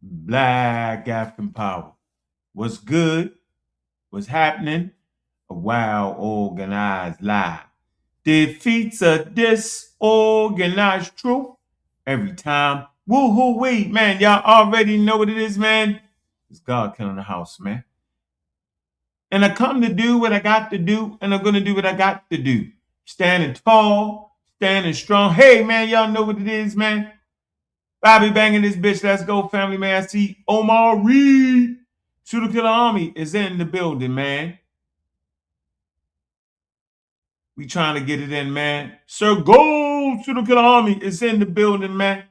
Black African power. What's good? What's happening? A wild organized lie defeats a disorganized truth every time. Woo-hoo, wait, man. Y'all already know what it is, man. It's God killing the house, man. And I come to do what I got to do, and I'm going to do what I got to do. Standing tall, standing strong. Hey, man, y'all know what it is, man. Bobby banging this bitch. Let's go, family, man. I see Omar Reed. Shooter Killer Army is in the building, man. We trying to get it in, man. Sir Gold, Shooter Killer Army is in the building, man.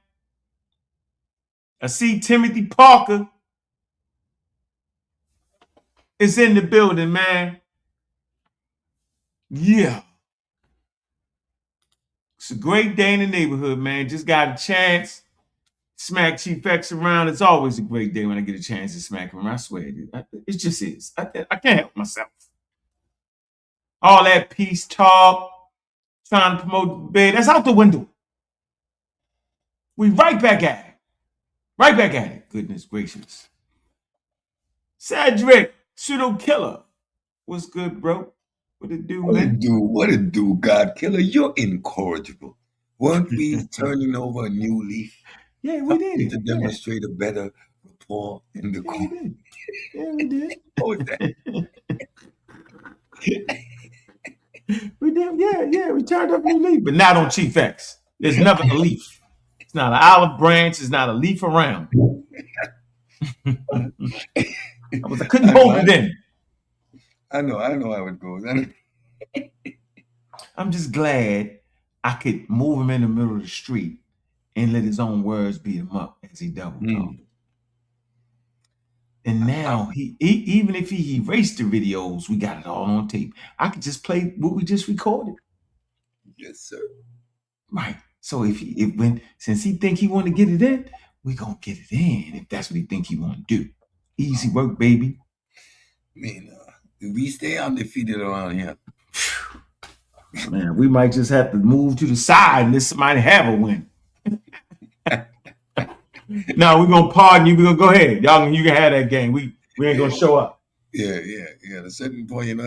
I see Timothy Parker is in the building, man. Yeah. It's a great day in the neighborhood, man. Just got a chance. Smack Chief X around. It's always a great day when I get a chance to smack him around. I swear it is. It just is. I can't help myself. All that peace talk, trying to promote the debate, that's out the window. We right back at it. Right back at it. Goodness gracious. Cedric, Pseudo Killer. What's good, bro? What it do, man? What it do, God Killer? You're incorrigible. Weren't we turning over a new leaf? Yeah, we did. To demonstrate a better rapport in the group. Yeah, we did. What was that? We did, yeah. We turned up a new leaf, but not on Chief X. There's never a leaf. It's not an olive branch. It's not a leaf around. I couldn't hold it in. I know how it goes. I'm just glad I could move him in the middle of the street and let his own words beat him up as he doubled off. And now he even if he erased the videos, we got it all on tape. I could just play what we just recorded. Yes, sir. Right. So since he think he want to get it in, we gonna get it in if that's what he think he want to do. Easy work, baby. Man, we stay undefeated around here. Man, we might just have to move to the side and let somebody have a win. No, we're gonna pardon you. We're gonna go ahead. You can have that game. We ain't gonna show up. Yeah. At a certain point,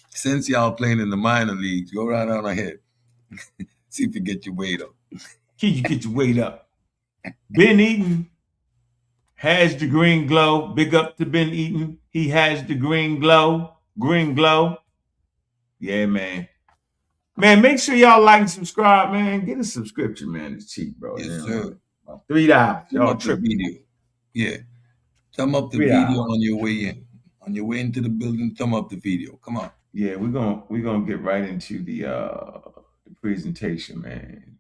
since y'all playing in the minor leagues, go right on ahead. See if you get your weight up. You get your weight up. Ben Eaton has the green glow. Big up to Ben Eaton. He has the green glow. Green glow. Yeah, man. Man, make sure y'all like and subscribe, man. Get a subscription, man. It's cheap, bro. Yes, sir. $3. Y'all tripping. Yeah. Thumb up the video on your way in. On your way into the building, thumb up the video. Come on. Yeah, we're gonna get right into the presentation, man.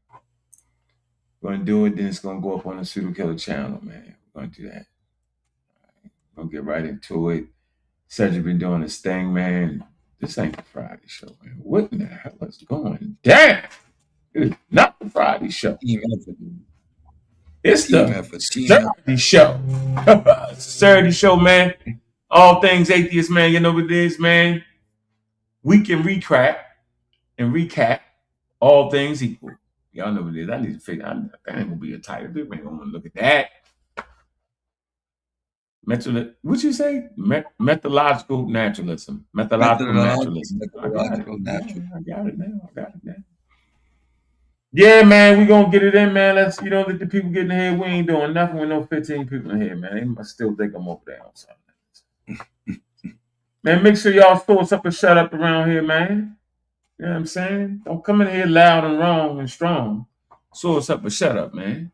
We're gonna do it, then it's gonna go up on the Pseudo Killer channel, man. We're gonna do that. We're gonna get right into it. Cedric been doing his thing, man. This ain't the Friday show, man. What in the hell is going down? It's not the Friday show. It's the Saturday show. It's the Saturday show, man. All things atheist, man. You know what it is, man. We can recap all things equal. Y'all know what it is. I need to figure out. That ain't gonna be a title. People ain't gonna want to look at that. What you say? Methodological naturalism. Methodological naturalism. I got it now. Yeah, man, we gonna get it in, man. Let's let the people get in here. We ain't doing nothing with no 15 people in here, man. They must still think I'm over there on something. Man, make sure y'all throw us up and shut up around here, man. You know what I'm saying? Don't come in here loud and wrong and strong. Sew us up and shut up, man.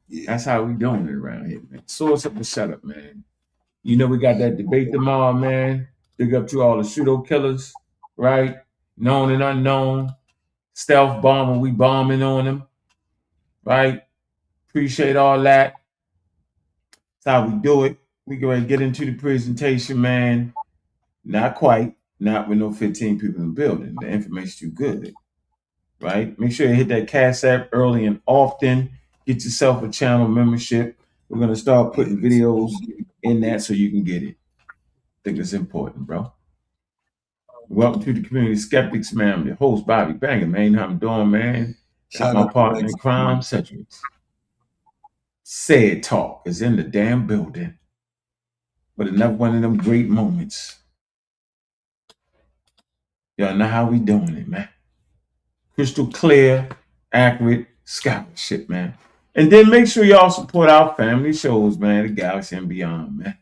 Yeah. That's how we doing it around here, man. Sew us up and shut up, man. You know we got that debate tomorrow, man. Big up to all the pseudo killers, right? Known and unknown. Stealth bombing, we bombing on them, right? Appreciate all that. That's how we do it. We go ahead and get into the presentation, man. Not quite. Not with no 15 people in the building. The information's too good, right? Make sure you hit that Cash App early and often. Get yourself a channel membership. We're going to start putting videos in that so you can get it. I think it's important, bro. Welcome to the community Skeptics, man. I'm your host, Bobby Banger, man. How I'm doing, man? Shout out my partner in crime, Cedric. Said Talk is in the damn building. But another one of them great moments. Y'all know how we doing it, man. Crystal clear, accurate scholarship, man. And then make sure y'all support our family shows, man, the Galaxy and Beyond, man.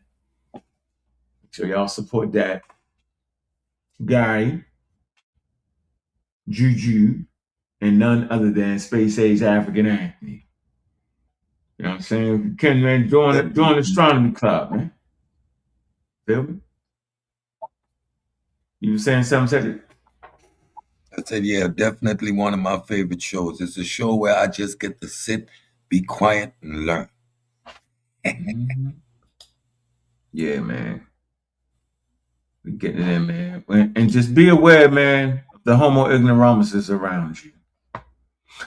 Make sure y'all support that. Guy, Juju, and none other than Space Age African Anthony. You know what I'm saying? Ken, man, join the astronomy club, man. Feel me? You were saying something, Cedric? I said, yeah, definitely one of my favorite shows. It's a show where I just get to sit, be quiet, and learn. Mm-hmm. Yeah, man. We getting it in, man. And just be aware, man, the homo ignoramuses around you.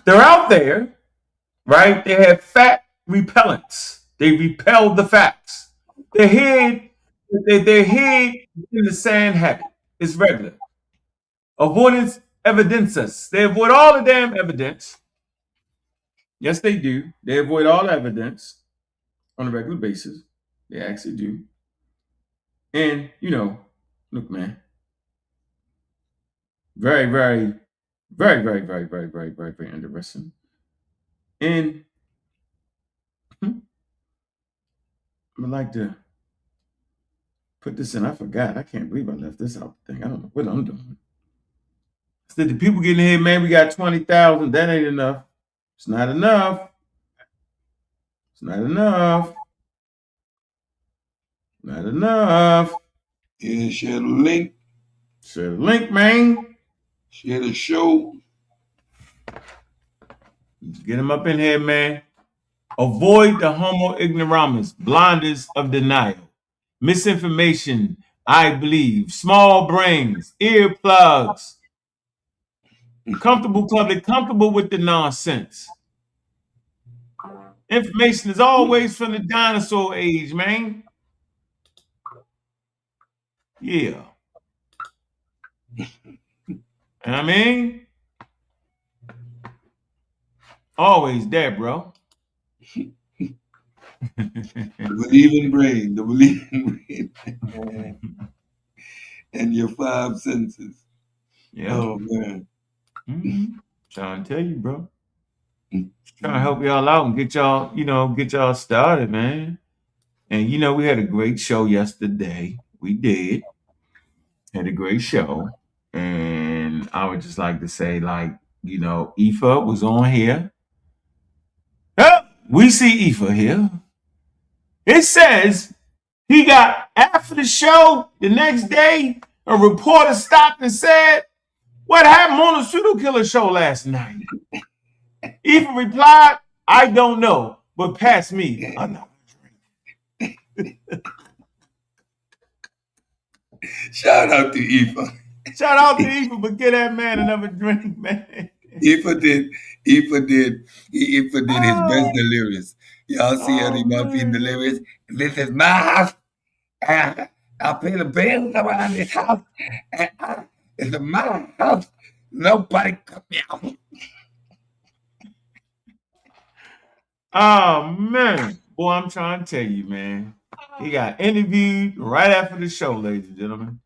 They're out there, right? They have fact repellents. They repel the facts. Their head in the sand habit. It's regular. Avoidance evidences. They avoid all the damn evidence. Yes, they do. They avoid all evidence on a regular basis. They actually do. And, look, man, very, very, very, very, very, very, very, very, very interesting. And I would like to put this in. I forgot. I can't believe I left this out thing. I don't know what I'm doing. So the people getting here, man, we got 20,000. That ain't enough. It's not enough. It's not enough. Not enough. Yeah, share the link. Share the link, man. Share the show. Get them up in here, man. Avoid the homo ignoramus, blinders of denial, misinformation, I believe, small brains, earplugs, comfortable public, comfortable with the nonsense. Information is always from the dinosaur age, man. Yeah. And I mean, always there, bro. The believing brain, the believing brain. And your five senses. Yeah. Oh, man. Mm-hmm. Trying to tell you, bro. Trying to help y'all out and get y'all started, man. And we had a great show yesterday. We did. Had a great show. And I would just like to say, Aoife was on here. Oh, we see Aoife here. It says he got, after the show, the next day, a reporter stopped and said, "What happened on the pseudo killer show last night?" Aoife replied, "I don't know, but pass me another drink." Shout out to Aoife. Shout out to Aoife, but get that man another drink, man. Aoife did his best delirious. Y'all see Eddie Murphy in delirious? This is my house. I pay the bills around this house. It's my house. Nobody come out. Oh, man. Boy, I'm trying to tell you, man. He got interviewed right after the show, ladies and gentlemen.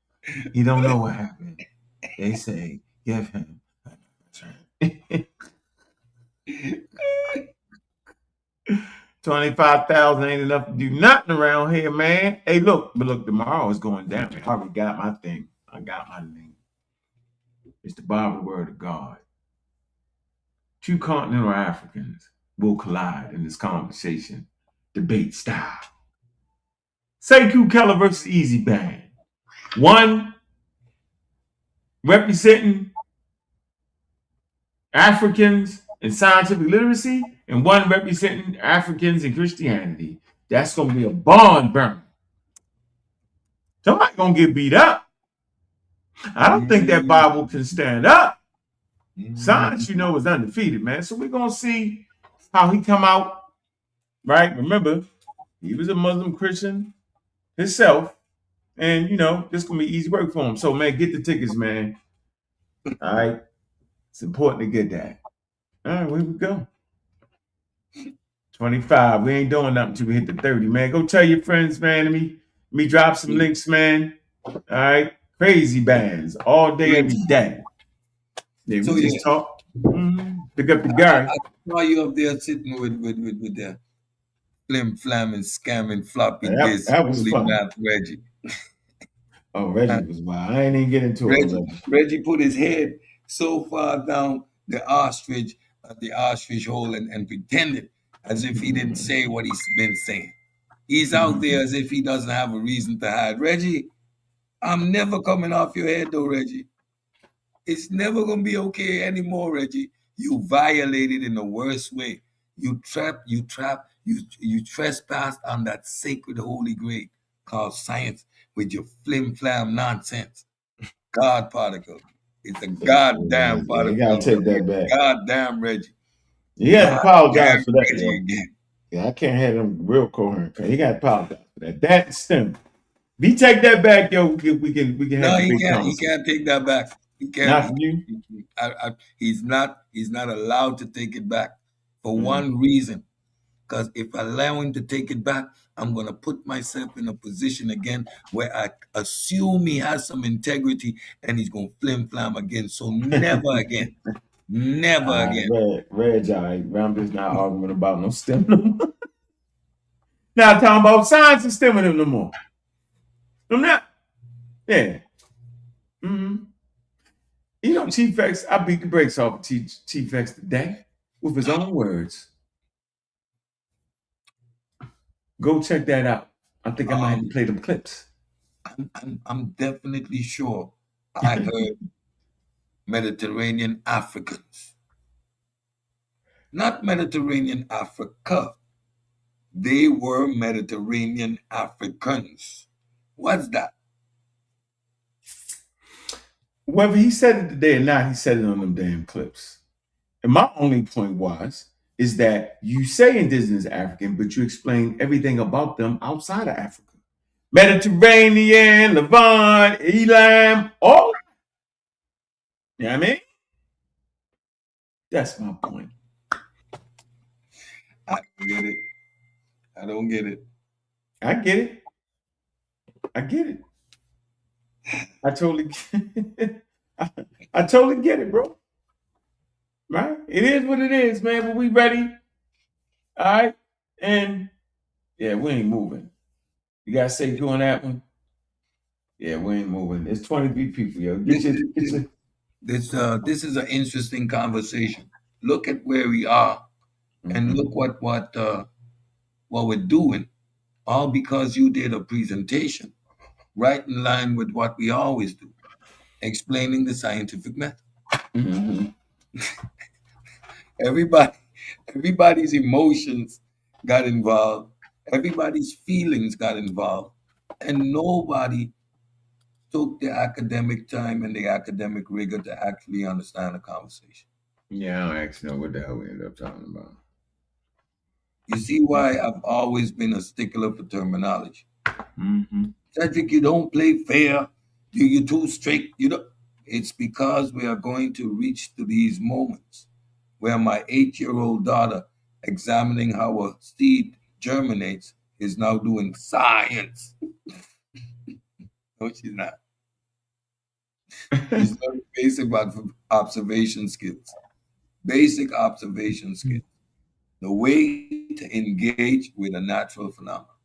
He don't know what happened. They say, give him a 25,000 ain't enough to do nothing around here, man. Hey, look, tomorrow is going down. I already got my thing. I got my name. It's the Bible, the Word of God. Two continental Africans will collide in this conversation, debate style. Sekou Keller versus Easy Band. One representing Africans in scientific literacy, and one representing Africans in Christianity. That's going to be a barn burner. Somebody going to get beat up. I don't think that Bible can stand up. Science, is undefeated, man. So we're going to see how he come out, right? Remember, he was a Muslim Christian himself, and, this going to be easy work for him. So, man, get the tickets, man. All right? It's important to get that. All right, here we go. 25. We ain't doing nothing until we hit the 30, man. Go tell your friends, man. Let me drop some links, man. All right. Crazy bands all day, every day. Yeah, So we yeah, just talk. Pick up the guy. I saw you up there sitting with the flim flamming, scamming, floppy disk, That was fun. polymath Reggie. Oh, Reggie was wild. I ain't even get into it with Reggie. Reggie put his head so far down the ostrich hole and pretended as if he didn't say what he's been saying. He's out there as if he doesn't have a reason to hide. Reggie, I'm never coming off your head though, Reggie. It's never gonna be okay anymore, Reggie. You violated in the worst way. You trespassed on that sacred holy grail called science with your flim flam nonsense. God particle. It's a goddamn Yeah, you particle. gotta take that back. Goddamn Reggie. He had to apologize for that. Reggie again. Yeah, I can't have him real coherent. He got to apologize for that. That stem. If he take that back, yo, we can No, have the he big can't. He conversation. can't take that back. He Not can't. from you. He's not. He's not allowed to take it back for one reason. Because if I allow him to take it back, I'm gonna put myself in a position again where I assume he has some integrity, and he's gonna flim flam again. So never again. Never again. Reg, I'm just not arguing about no stem no more. Not talking about science and stemming no more. I'm not. Yeah. Mm-hmm. You know, Chief X, I beat the brakes off of Chief X today with his own words. Go check that out. I think I might have to play them clips. I'm definitely sure I heard Mediterranean Africans, not Mediterranean Africa. They were Mediterranean Africans. What's that? Whether he said it today or not, he said it on them damn clips. And my only point is that you say indigenous African, but you explain everything about them outside of Africa. Mediterranean, Levant, Elam, all. You know what I mean? That's my point. I don't get it. I don't get it. I get it. I get it. I totally I totally get it, bro. Right? It is what it is, man. But we ready. All right. And yeah, we ain't moving. You gotta say doing that one. Yeah, we ain't moving. It's 23 people, yo. This is an interesting conversation. Look at where we are, and look what we're doing. All because you did a presentation right in line with what we always do, explaining the scientific method. Everybody, everybody's emotions got involved, everybody's feelings got involved, and nobody took the academic time and the academic rigor to actually understand the conversation. Yeah, I don't actually know what the hell we ended up talking about. You see why I've always been a stickler for terminology. Cedric, you don't play fair. You're too strict. You know, it's because we are going to reach to these moments where my 8-year-old daughter, examining how a seed germinates, is now doing science. No, she's not. She's learning basic observation skills. Basic observation skills. The way to engage with a natural phenomenon.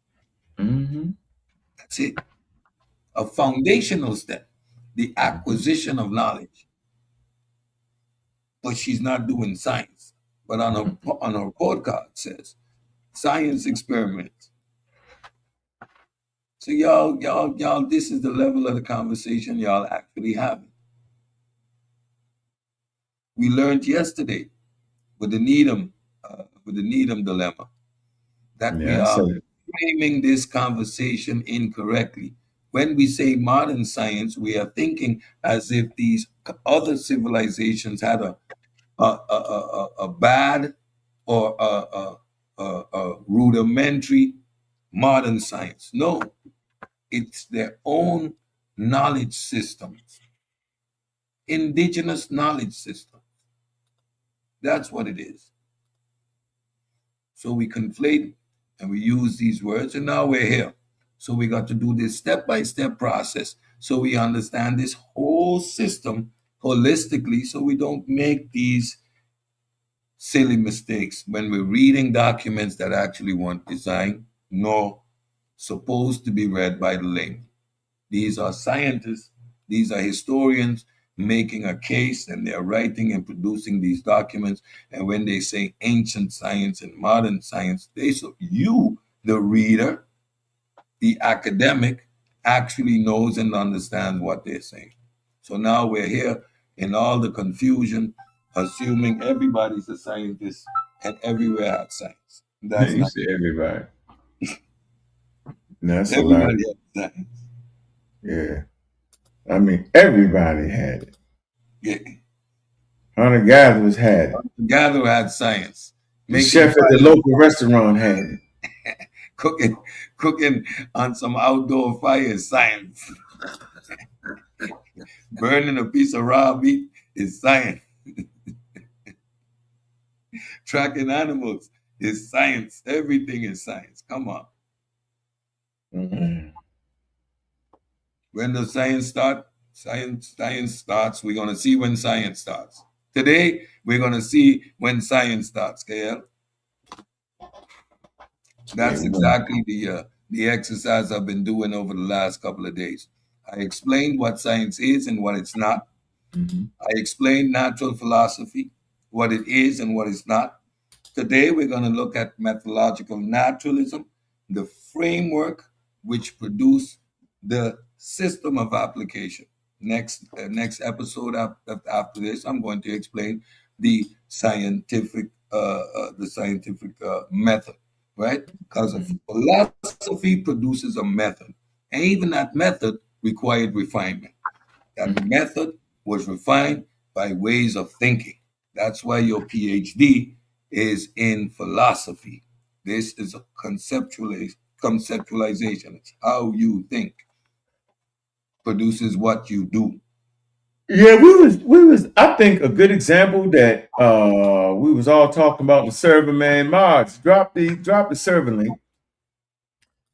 That's it. A foundational step, the acquisition of knowledge. But she's not doing science. But on her podcast says science experiments. So y'all, this is the level of the conversation y'all actually having. We learned yesterday with the Needham dilemma that we are framing this conversation incorrectly. When we say modern science, we are thinking as if these other civilizations had a bad or a rudimentary modern science. No, it's their own knowledge systems, indigenous knowledge systems. That's what it is. So we conflate and we use these words, and now we're here. So we got to do this step-by-step process so we understand this whole system holistically so we don't make these silly mistakes when we're reading documents that actually weren't designed nor supposed to be read by the layman. These are scientists, these are historians making a case, and they're writing and producing these documents. And when they say ancient science and modern science, they so you, the reader, the academic, actually knows and understands what they're saying. So now we're here in all the confusion, assuming everybody's a scientist and everywhere has science. That's You not say everybody. That's a lot. everybody has science. Yeah. I mean, everybody had it. Yeah. Hunter gatherers had it. Gatherer had science. The chef at the local restaurant had it. Cooking on some outdoor fire is science. Burning a piece of raw meat is science. Tracking animals is science. Everything is science. Come on. Mm-hmm. When does science start? Science starts. We're going to see when science starts. Today, we're going to see when science starts, KL. That's exactly the exercise I've been doing over the last couple of days. I explained what science is and what it's not. Mm-hmm. I explained natural philosophy, what it is and what it's not. Today, we're going to look at methodological naturalism, the framework which produced the system of application. Next episode after this, I'm going to explain the scientific method, right? Because philosophy produces a method, and even that method required refinement. That method was refined by ways of thinking. That's why your PhD is in philosophy. This is a conceptualization. It's how you think produces what you do. Yeah, we was I think a good example that we was all talking about the server, man. Mods, drop the server link.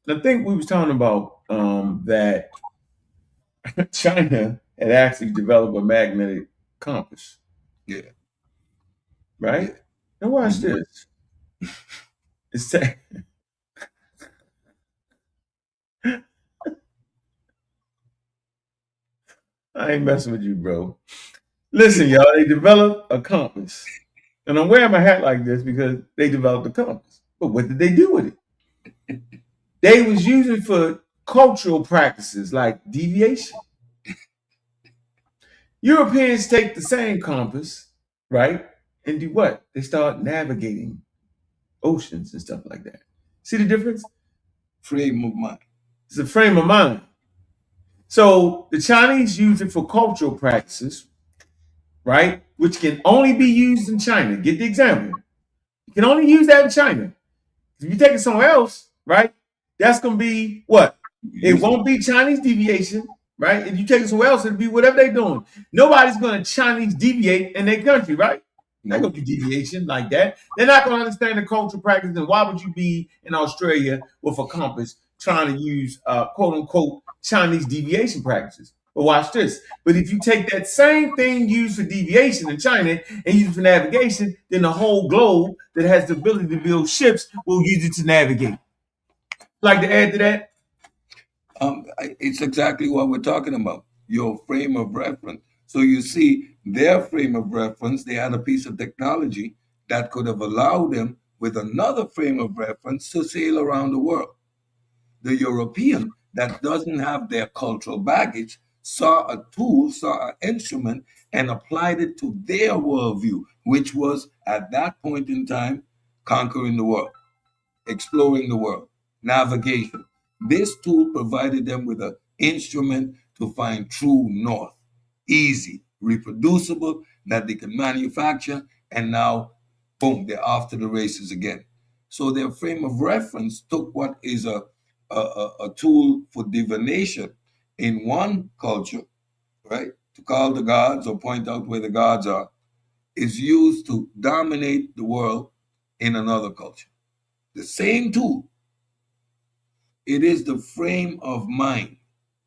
I think we was talking about that China had actually developed a magnetic compass. Yeah. Right? Yeah. Now watch this. It's I ain't messing with you, bro. Listen, y'all, they developed a compass. And I'm wearing my hat like this because they developed a compass. But what did they do with it? They was using for cultural practices like deviation. Europeans take the same compass, right? And do what? They start navigating oceans and stuff like that. See the difference? Frame of mind. It's a frame of mind. So the Chinese use it for cultural practices, right? Which can only be used in China. Get the example. You can only use that in China. If you take it somewhere else, right? That's gonna be what? It won't be Chinese deviation, right? If you take it somewhere else, it'll be whatever they're doing. Nobody's gonna Chinese deviate in their country, right? They're gonna do deviation like that. They're not gonna understand the cultural practice. And why would you be in Australia with a compass trying to use quote unquote Chinese deviation practices? But watch this. But if you take that same thing used for deviation in China and use it for navigation, then the whole globe that has the ability to build ships will use it to navigate. Like to add to that? It's exactly what we're talking about. Your frame of reference. So you see, their frame of reference, they had a piece of technology that could have allowed them with another frame of reference to sail around the world. The European that doesn't have their cultural baggage saw a tool, saw an instrument, and applied it to their worldview, which was at that point in time conquering the world, exploring the world, navigation. This tool provided them with an instrument to find true north, easy, reproducible, that they can manufacture, and now, boom, they're off to the races again. So their frame of reference took what is a tool for divination in one culture, right, to call the gods or point out where the gods are, is used to dominate the world in another culture. The same tool. It is the frame of mind.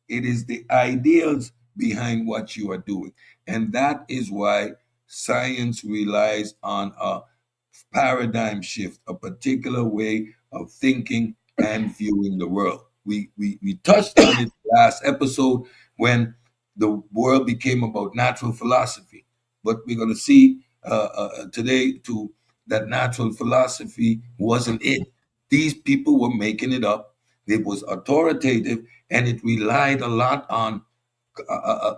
It is the ideas behind what you are doing. And that is why science relies on a paradigm shift, a particular way of thinking and viewing the world. We touched on it last episode when the world became about natural philosophy. But we're going to see today too that natural philosophy wasn't it. These people were making it up. It was authoritative and it relied a lot on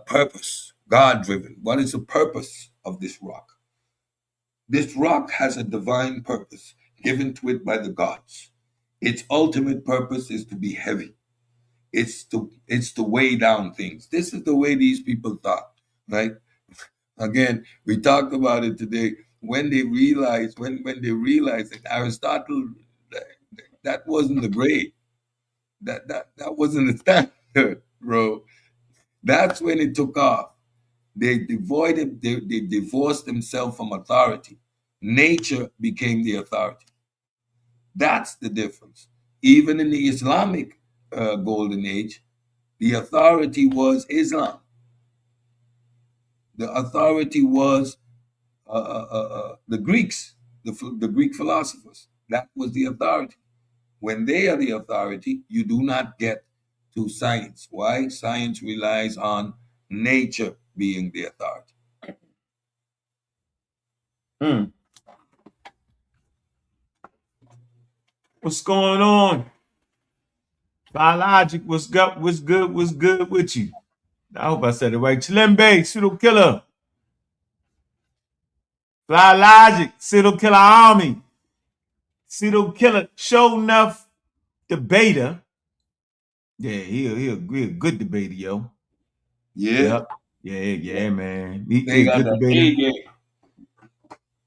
purpose, God driven. What is the purpose of this rock? This rock has a divine purpose given to it by the gods. Its ultimate purpose is to be heavy. It's to weigh down things. This is the way these people thought, right? Again, we talked about it today. When they realized, when they realized that Aristotle, that wasn't the grade. That wasn't the standard, bro. That's when it took off. They divorced themselves from authority. Nature became the authority. That's the difference. Even in the Islamic golden age, the authority was Islam. The authority was the Greeks, the Greek philosophers. That was the authority. When they are the authority, you do not get to science. Why? Science relies on nature being the authority. What's going on? Biologic, what's good? What's good? What's good with you? I hope I said it right. Chilembe, pseudo killer. Fly Logic, pseudo killer army. Pseudo killer, show enough debater. Yeah, he a good debater, yo. Yeah. Yep. Yeah, man. He got good that debater.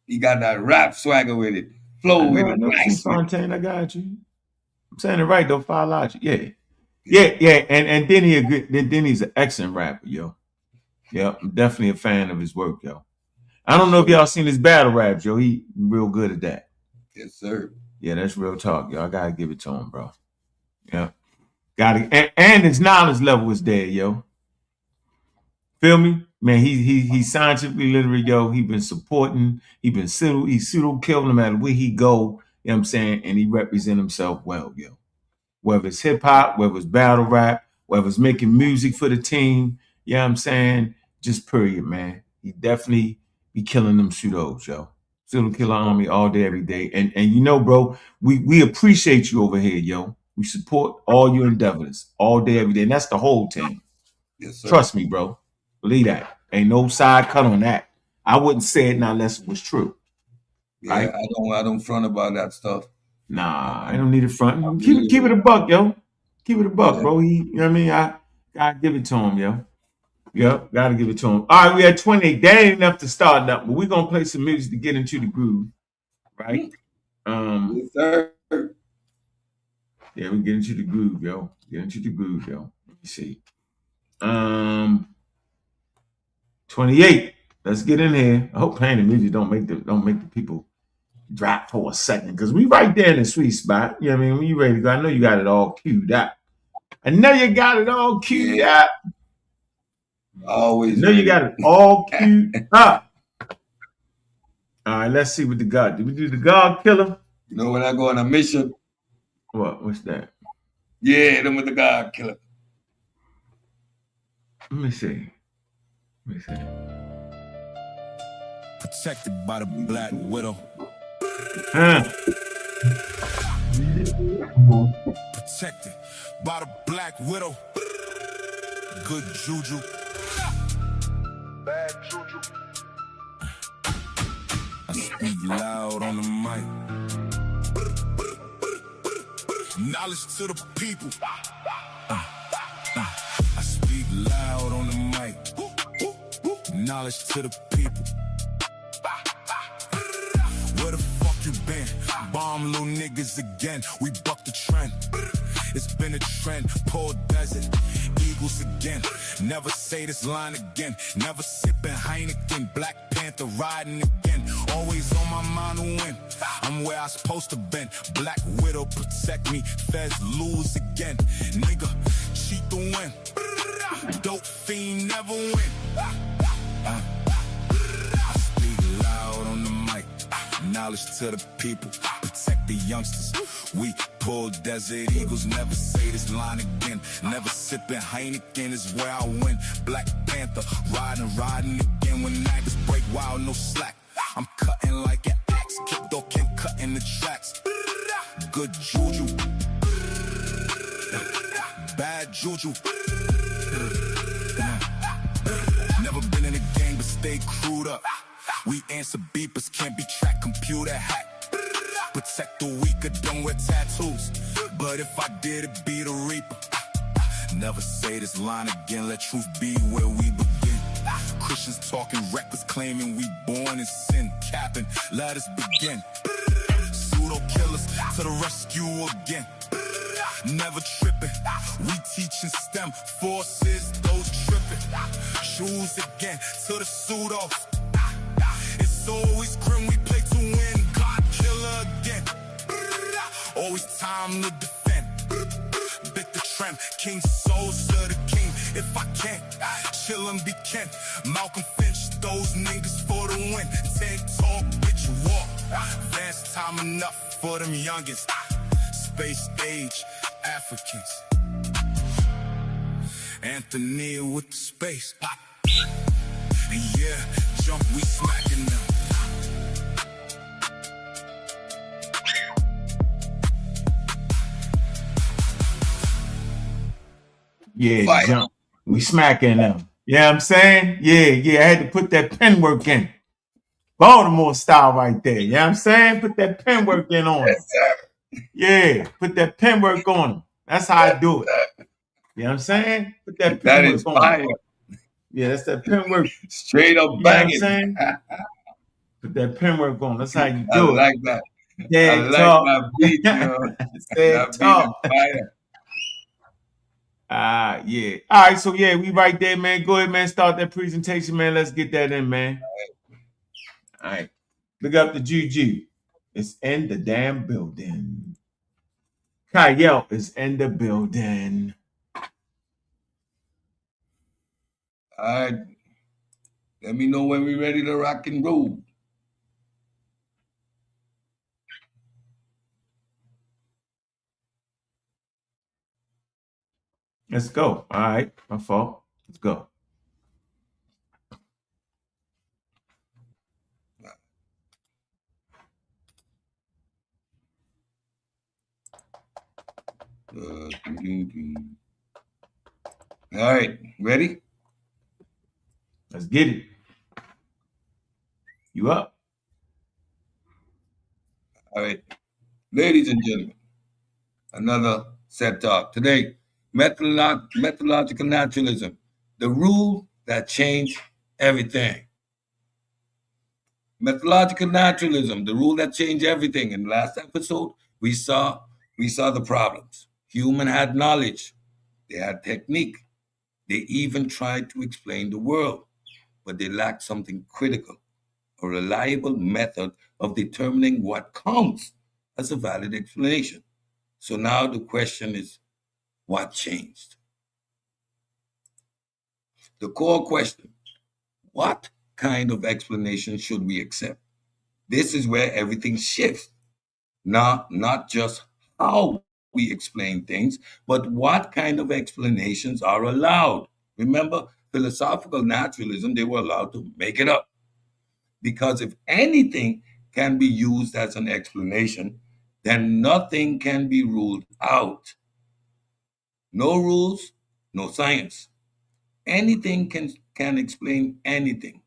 He got that rap swagger with it. Flow with it. I know Nice. Fontaine, I got you. I'm saying it right though, Fly Logic. Yeah. And then he a good then he's an excellent rapper, yo. Yeah, I'm definitely a fan of his work, yo. I don't know if y'all seen his battle raps, yo. He real good at that. Yes, sir. Yeah, that's real talk, yo. I gotta give it to him, bro. Yeah. And his knowledge level is there, yo. Feel me? Man, he's scientifically literate, yo. He been supporting, he's pseudo killed no matter where he go, you know what I'm saying? And he represent himself well, yo. Whether it's hip hop, whether it's battle rap, whether it's making music for the team, you know what I'm saying? Just period, man. He definitely be killing them pseudos, yo. Pseudo killer army all day, every day. And you know, bro, we appreciate you over here, yo. We support all your endeavors all day, every day. And that's the whole team. Yes, sir. Trust me, bro. Believe that. Ain't no side cut on that. I wouldn't say it now unless it was true. Yeah, right? I don't front about that stuff. Nah, I don't need it front. Keep it a buck, yo. Keep it a buck, bro. You know what I mean? I gotta give it to him, yo. Yep, gotta give it to him. All right, we at 28. That ain't enough to start up, but we're gonna play some music to get into the groove, right? Yes, sir. Yeah, we get into the groove, yo. Get into the groove, yo. Let me see. 28. Let's get in here. I hope playing the music don't make the people drop for a second, because we right there in the sweet spot. You know what I mean? When you ready to go, I know you got it all queued up. Always ready. You got it all queued up. All right, let's see what the God. Did we do the God killer? You know when I go on a mission? What's that? Yeah, them with the God killer. Let me see. Protected by the Black Widow. Protected by the Black Widow. Good juju. Bad juju. I speak loud on the mic. Knowledge to the people. I speak loud on the mic. Knowledge to the people. Where the fuck you been? Bomb little niggas again. We buck the trend. It's been a trend. Poor desert. Eagles again. Never say this line again. Never sipping Heineken. Black Panther. Panther riding again. Always on my mind to win. I'm where I supposed to been. Black Widow protect me. Feds lose again. Nigga, cheat the win. Dope fiend never win. I speak loud on the mic. Knowledge to the people. Protect the youngsters. We pull Desert Eagles. Never say this line again. Never sipping Heineken is where I win. Black Panther riding again. When niggas break wild, no slack. I'm cutting like an axe. Kick door can cut in the tracks. Good juju. Bad juju. Never been in a gang but stay crewed up. We answer beepers, can't be tracked, computer hack. Protect the weaker, don't wear tattoos. But if I did, it be the reaper. Never say this line again, let truth be where we begin. Christians talking reckless, claiming we born in sin. Capping, let us begin. Pseudo killers to the rescue again. Never tripping, we teaching STEM forces, those tripping. Choose again to the pseudos. It's always grim, we play to win. God killer again. Always time to defend. Bit the trend, King souls to the king. If I can, chill and be Ken. Malcolm Finch, those niggas for the win. Take talk, bitch, walk. Advanced time enough for them youngins. Space age Africans. Anthony with the space. And yeah, jump, we smacking them. Yeah, Fire. jump. We smacking them. You know what I'm saying? Yeah. I had to put that pen work in. Baltimore style right there. You know what I'm saying? Put that pen work in on it. Yes, sir. Yeah, put that pen work on them. That's how I do it. You know what I'm saying? Put that pen That work is on fire. them. Yeah, that's that pen work. Straight up You know what I'm banging. saying? Put that pen work on. That's how you I do it. like that. Yeah, I like talk. that beat, yo. Say That beat is talk. fire. Yeah. All right, so yeah, we right there, man. Go ahead, man. Start that presentation, man. Let's get that in, man. All right. Look up the Juju. It's in the damn building. Kyle is in the building. All right. Let me know when we're ready to rock and roll. Let's go. All right. My fault. Let's go. All right. Ready? Let's get it. You up? All right. Ladies and gentlemen, another set talk. Today, methodological naturalism, the rule that changed everything. Methodological naturalism, the rule that changed everything. In the last episode, we saw the problems. Human had knowledge, they had technique, they even tried to explain the world, but they lacked something critical, a reliable method of determining what counts as a valid explanation. So now the question is, what changed? The core question, what kind of explanation should we accept? This is where everything shifts. Not just how we explain things, but what kind of explanations are allowed. Remember, philosophical naturalism, they were allowed to make it up. Because if anything can be used as an explanation, then nothing can be ruled out. No rules, no science. Anything can explain anything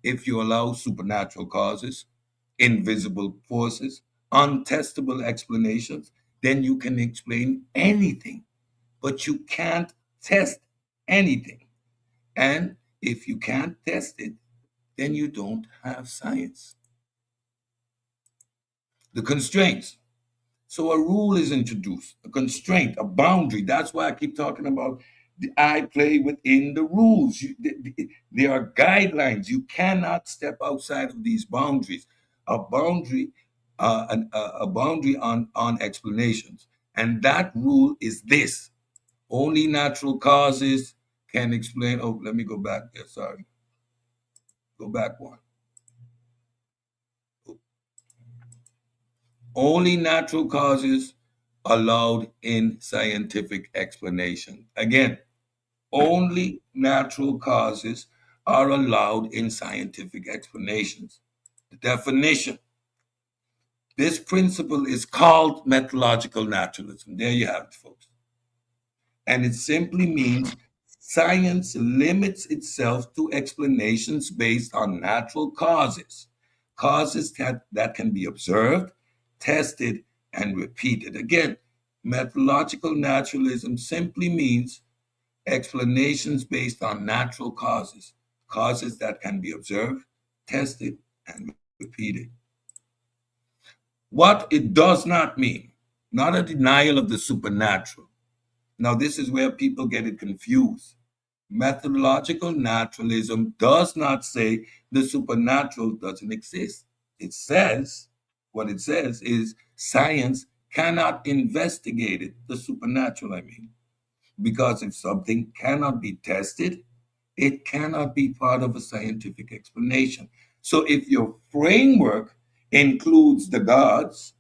if you allow supernatural causes, invisible forces, untestable explanations, then you can explain anything. But you can't test anything. And if you can't test it, then you don't have science. The constraints. So a rule is introduced, a constraint, a boundary. That's why I keep talking about I play within the rules. There are guidelines. You cannot step outside of these boundaries. A boundary, a boundary on explanations, and that rule is this: only natural causes can explain. Oh, let me go back there. Sorry, go back one. Only natural causes allowed in scientific explanation. Again, only natural causes are allowed in scientific explanations. The definition: this principle is called methodological naturalism. There you have it, folks. And it simply means science limits itself to explanations based on natural causes, causes that can be observed, tested, and repeated. Again, methodological naturalism simply means explanations based on natural causes, causes that can be observed, tested, and repeated. What it does not mean, not a denial of the supernatural. Now, this is where people get it confused. Methodological naturalism does not say the supernatural doesn't exist. It says, what it says is science cannot investigate it, the supernatural, I mean. Because if something cannot be tested, it cannot be part of a scientific explanation. So if your framework includes the gods,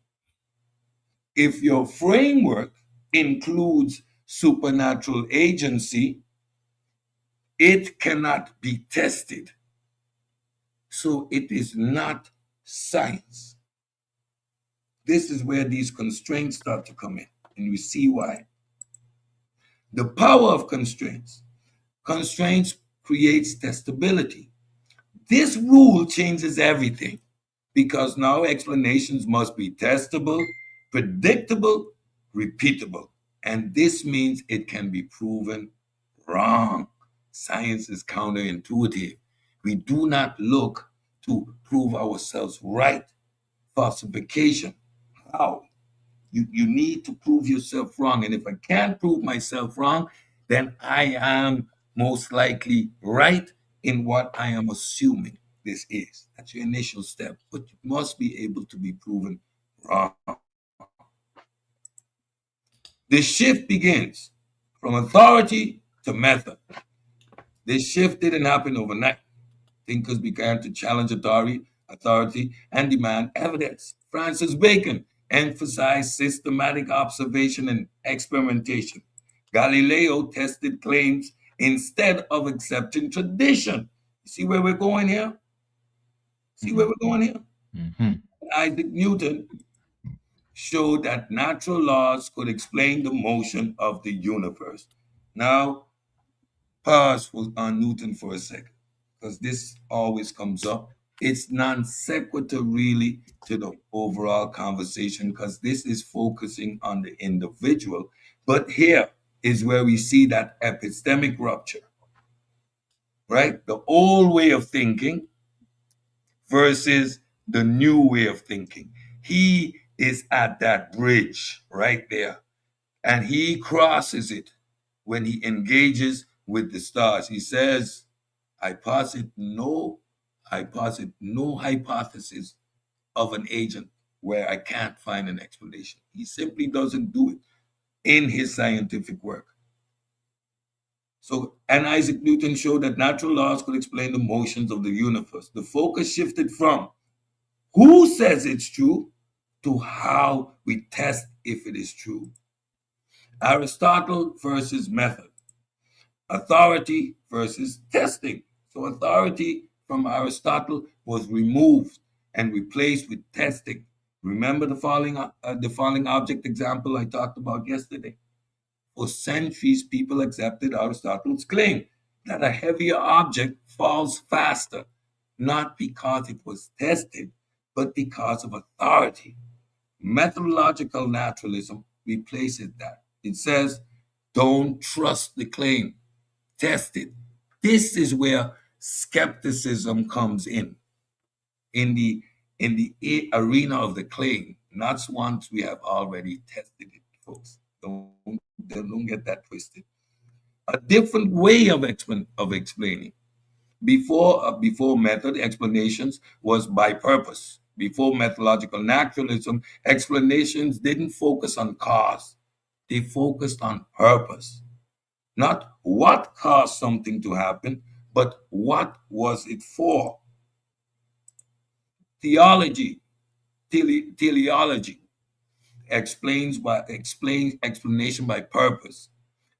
if your framework includes supernatural agency, it cannot be tested. So it is not science. This is where these constraints start to come in, and we see why. The power of constraints. Constraints creates testability. This rule changes everything because now explanations must be testable, predictable, repeatable. And this means it can be proven wrong. Science is counterintuitive. We do not look to prove ourselves right. Falsification. How? You need to prove yourself wrong. And if I can't prove myself wrong, then I am most likely right in what I am assuming this is. That's your initial step. But you must be able to be proven wrong. The shift begins from authority to method. This shift didn't happen overnight. Thinkers began to challenge authority and demand evidence. Francis Bacon emphasized systematic observation and experimentation. Galileo tested claims instead of accepting tradition. You see where we're going here? See where we're going here? Mm-hmm. Isaac Newton showed that natural laws could explain the motion of the universe. Now, pause on Newton for a second, because this always comes up. It's non sequitur really to the overall conversation because this is focusing on the individual. But here is where we see that epistemic rupture, right? The old way of thinking versus the new way of thinking. He is at that bridge right there, and he crosses it when he engages with the stars. He says, I posit no hypothesis of an agent where I can't find an explanation. He simply doesn't do it in his scientific work. So, and Isaac Newton showed that natural laws could explain the motions of the universe. The focus shifted from who says it's true to how we test if it is true. Aristotle versus method. Authority versus testing. So authority from Aristotle was removed and replaced with testing. Remember the falling object example I talked about yesterday? For centuries, people accepted Aristotle's claim that a heavier object falls faster, not because it was tested, but because of authority. Methodological naturalism replaces that. It says, don't trust the claim, test it. This is where skepticism comes in the arena of the claim, not once we have already tested it, folks. Don't get that twisted. a different way of explaining. Before method, explanations was by purpose. Before methodological naturalism, explanations didn't focus on cause; they focused on purpose. Not what caused something to happen, but what was it for. Theology, teleology explains explanation by purpose.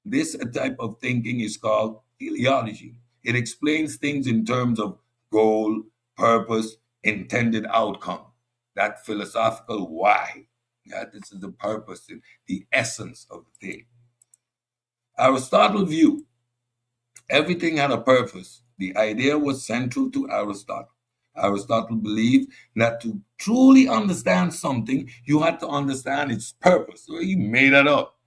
This type of thinking is called teleology. It explains things in terms of goal, purpose, intended outcome. That philosophical why. Yeah, this is the purpose, the essence of the thing. Aristotle view everything had a purpose. The idea was central to Aristotle. Aristotle believed that to truly understand something, you had to understand its purpose. So he made that up.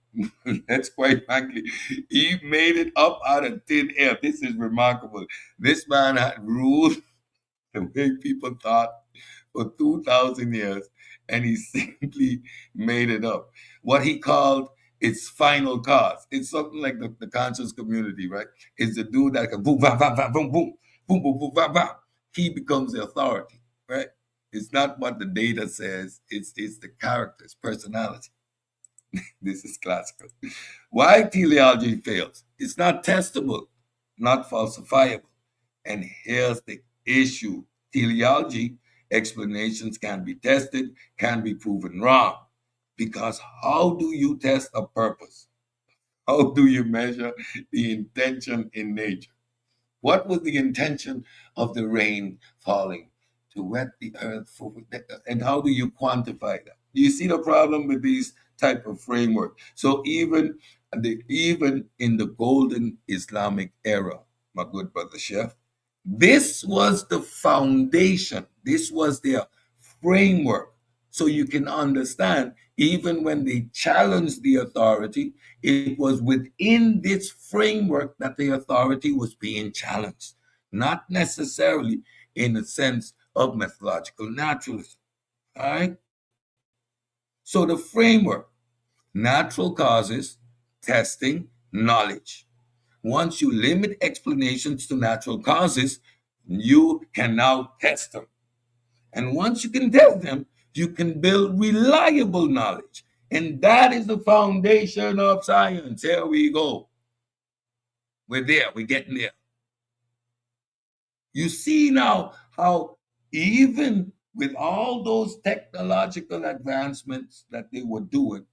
That's quite frankly, he made it up out of thin air. This is remarkable. This man had ruled the way people thought for 2,000 years, and he simply made it up. What he called its final cause. It's something like the conscious community, right? It's the dude that can boom, bam, bam, bam, boom, boom, boom, boom, boom, bam, bam. He becomes the authority, right? It's not what the data says, it's the character's personality. This is classical. Why teleology fails? It's not testable, not falsifiable. And here's the issue. Teleology explanations can be tested, can be proven wrong. Because how do you test a purpose? How do you measure the intention in nature? What was the intention of the rain falling? To wet the earth for, and how do you quantify that? Do you see the problem with these type of framework? So even in the golden Islamic era, my good brother Chef, this was the foundation. This was their framework. So you can understand, even when they challenged the authority, it was within this framework that the authority was being challenged, not necessarily in the sense of methodological naturalism. All right? So the framework, natural causes, testing, knowledge. Once you limit explanations to natural causes, you can now test them. And once you can test them, you can build reliable knowledge. And that is the foundation of science. Here we go. We're there. We're getting there. You see now how even with all those technological advancements that they were doing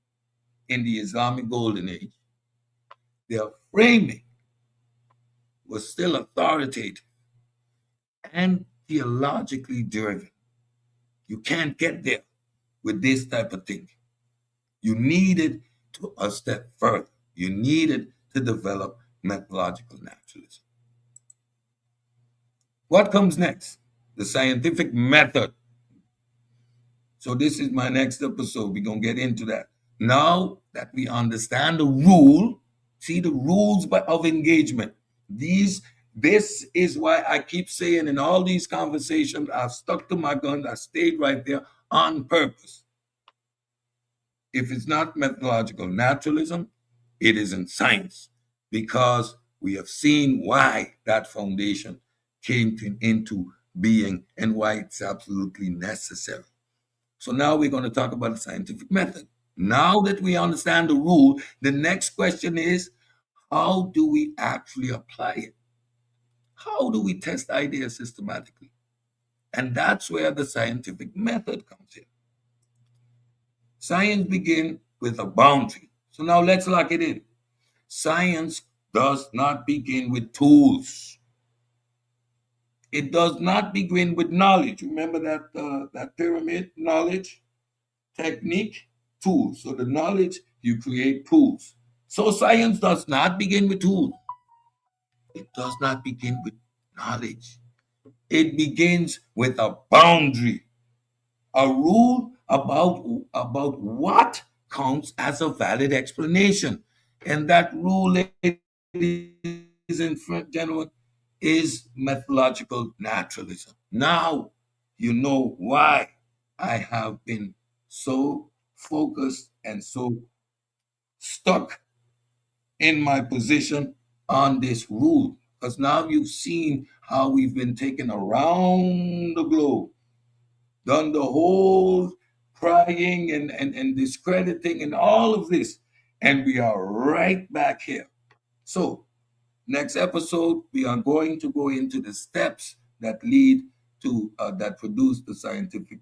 in the Islamic Golden Age, their framing was still authoritative and theologically driven. You can't get there with this type of thinking. You needed to a step further. You needed to develop methodological naturalism. What comes next? The scientific method. So this is my next episode. We're going to get into that. Now that we understand the rule, see the rules of engagement. This is why I keep saying in all these conversations, I've stuck to my guns. I stayed right there on purpose. If it's not methodological naturalism, it isn't science, because we have seen why that foundation came into being and why it's absolutely necessary. So now we're going to talk about the scientific method. Now that we understand the rule, the next question is, how do we actually apply it? How do we test ideas systematically? And that's where the scientific method comes in. Science begins with a boundary. So now let's lock it in. Science does not begin with tools. It does not begin with knowledge. Remember that pyramid: knowledge, technique, tools. So the knowledge, you create tools. So science does not begin with tools. It does not begin with knowledge. It begins with a boundary, a rule about what counts as a valid explanation. And that rule, ladies and gentlemen, is methodological naturalism. Now you know why I have been so focused and so stuck in my position on this rule, because now you've seen how we've been taken around the globe, done the whole prying and discrediting and all of this, and we are right back here. So next episode, we are going to go into the steps that lead to that produce the scientific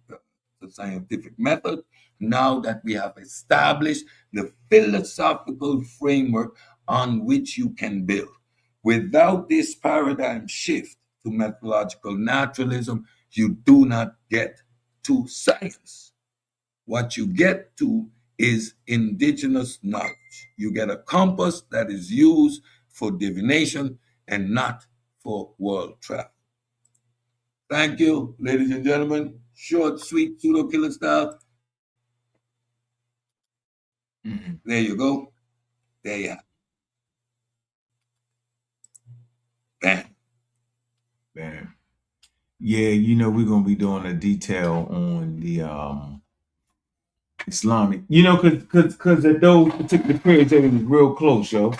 method. Now that we have established the philosophical framework on which you can build, without this paradigm shift to methodological naturalism, you do not get to science. What you get to is indigenous knowledge. You get a compass that is used for divination and not for world travel. Thank you, ladies and gentlemen. Short, sweet, pseudo killer style. There you go. There you have it. Bam. Man. Yeah, you know, we're gonna be doing a detail on the Islamic, you know, cause at those particular periods it was real close, yo. You know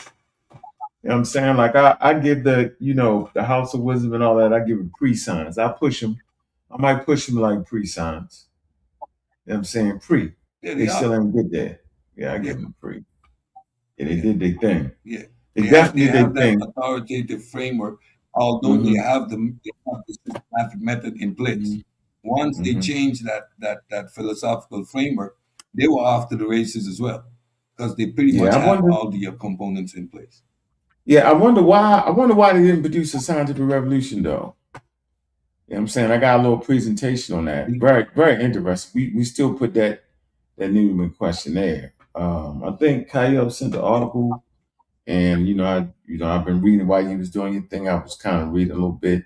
what I'm saying? Like I give the, you know, the House of Wisdom and all that, I give it pre-signs. I push them. I might push them like pre-signs. You know what I'm saying? Pre. Yeah, They they still are. ain't good there. Yeah, I give them pre. Yeah, they Yeah. did their thing. Yeah. They They definitely did their have that thing. authoritative framework, although they Mm-hmm. have the systematic method in place. Once they Mm-hmm. changed that philosophical framework, they were after the races as well, because they pretty Yeah, much I had wonder. all the components in place. Yeah, I wonder why. I wonder why they didn't produce a scientific revolution, though. You know what I'm saying? I got a little presentation on that. Very, very interesting. We still put that Newman questionnaire. I think Kyle sent the article, and I've been reading while you was doing your thing. I was kind of reading a little bit,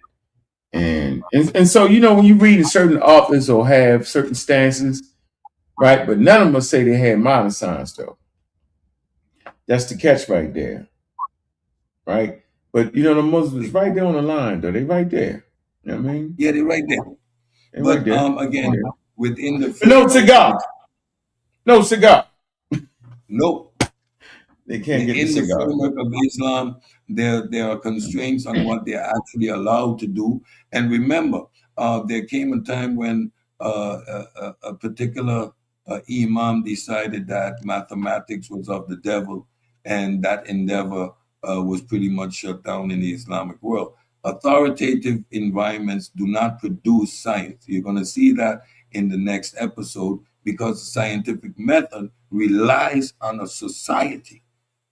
and so when you read certain authors or have certain stances, right? But none of them say they had modern science, though. That's the catch right there, right? But the Muslims right there on the line, though. They right there. You know what I mean? Yeah, they're right there. They right But there. again, within the But no framework cigar. No cigar. no, They can't get the in the cigar. framework of Islam, there are constraints on what they're actually allowed to do. And remember, there came a time when a particular imam decided that mathematics was of the devil, and that endeavor was pretty much shut down in the Islamic world. Authoritative environments do not produce science. You're going to see that in the next episode, because the scientific method relies on a society.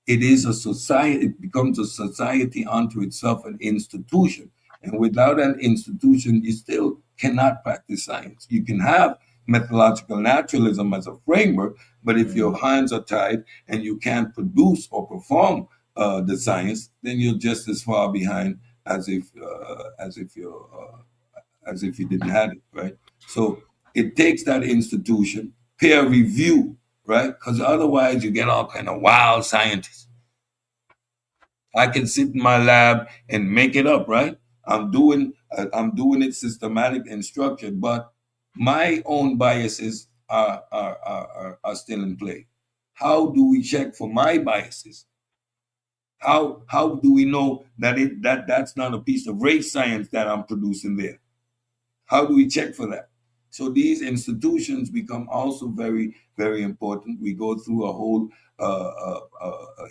It is a society, it becomes a society unto itself, an institution. And without an institution, you still cannot practice science. You can have methodological naturalism as a framework, but if your hands are tied and you can't produce or perform the science, then you're just as far behind as if you didn't have it, right? So it takes that institution, peer review, right? Because otherwise you get all kind of wild scientists. I can sit in my lab and make it up, right? I'm doing it systematic and structured, but my own biases are still in play. How do we check for my biases? How do we know that's not a piece of race science that I'm producing there? How do we check for that? So these institutions become also very, very important. We go through a whole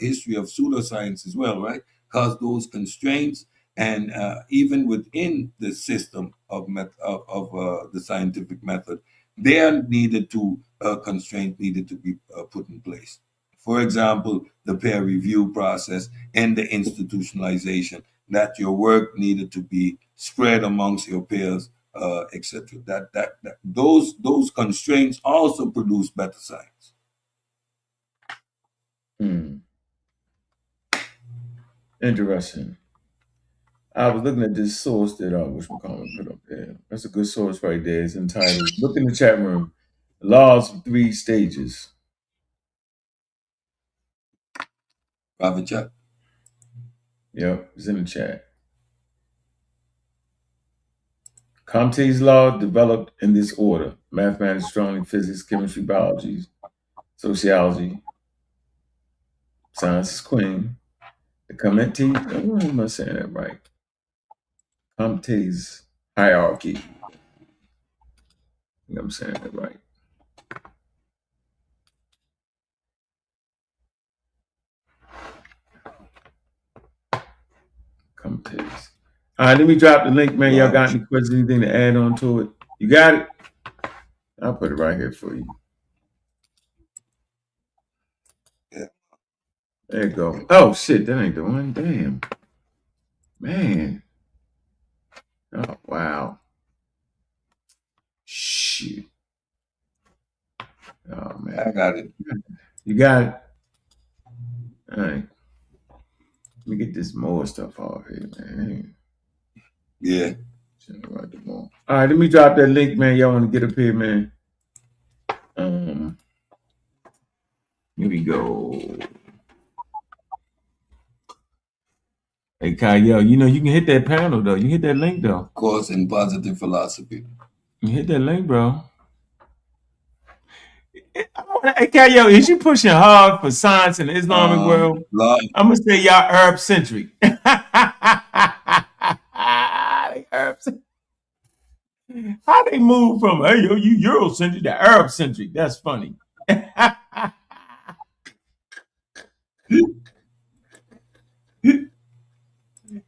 history of pseudoscience as well, right? Because those constraints, and even within the system of the scientific method, they are needed to constraints needed to be put in place. For example, the peer review process and the institutionalization, that your work needed to be spread amongst your peers, etc. Those constraints also produce better science. Interesting. I was looking at this source that which McCollum put up there. That's a good source right there. It's entitled, look in the chat room, Laws of Three Stages. Private chat. Yep, it's in the chat. Comte's law developed in this order: mathematics, astronomy, physics, chemistry, biology, sociology, science is queen, The Comte's, am I saying that right? Comte's hierarchy. I think I'm saying that right. Comte's. All right, let me drop the link, man. Y'all got any questions, anything to add on to it? You got it? I'll put it right here for you. Yeah. There you go. Oh, shit, that ain't the one. Damn. Man. Oh, wow. Shit. Oh, man. I got it. You got it? All right. Let me get this more stuff off here, man. Yeah. All right, let me drop that link, man. Y'all want to get up here, man? Here we go. Hey, Kyle, you know you can hit that panel though. You can hit that link though. Course in Positive Philosophy. You hit that link, bro. Hey, Kyle, is you pushing hard for science in the Islamic world? I'm gonna say y'all Arab centric. How they move from hey yo you Eurocentric to Arab centric? That's funny.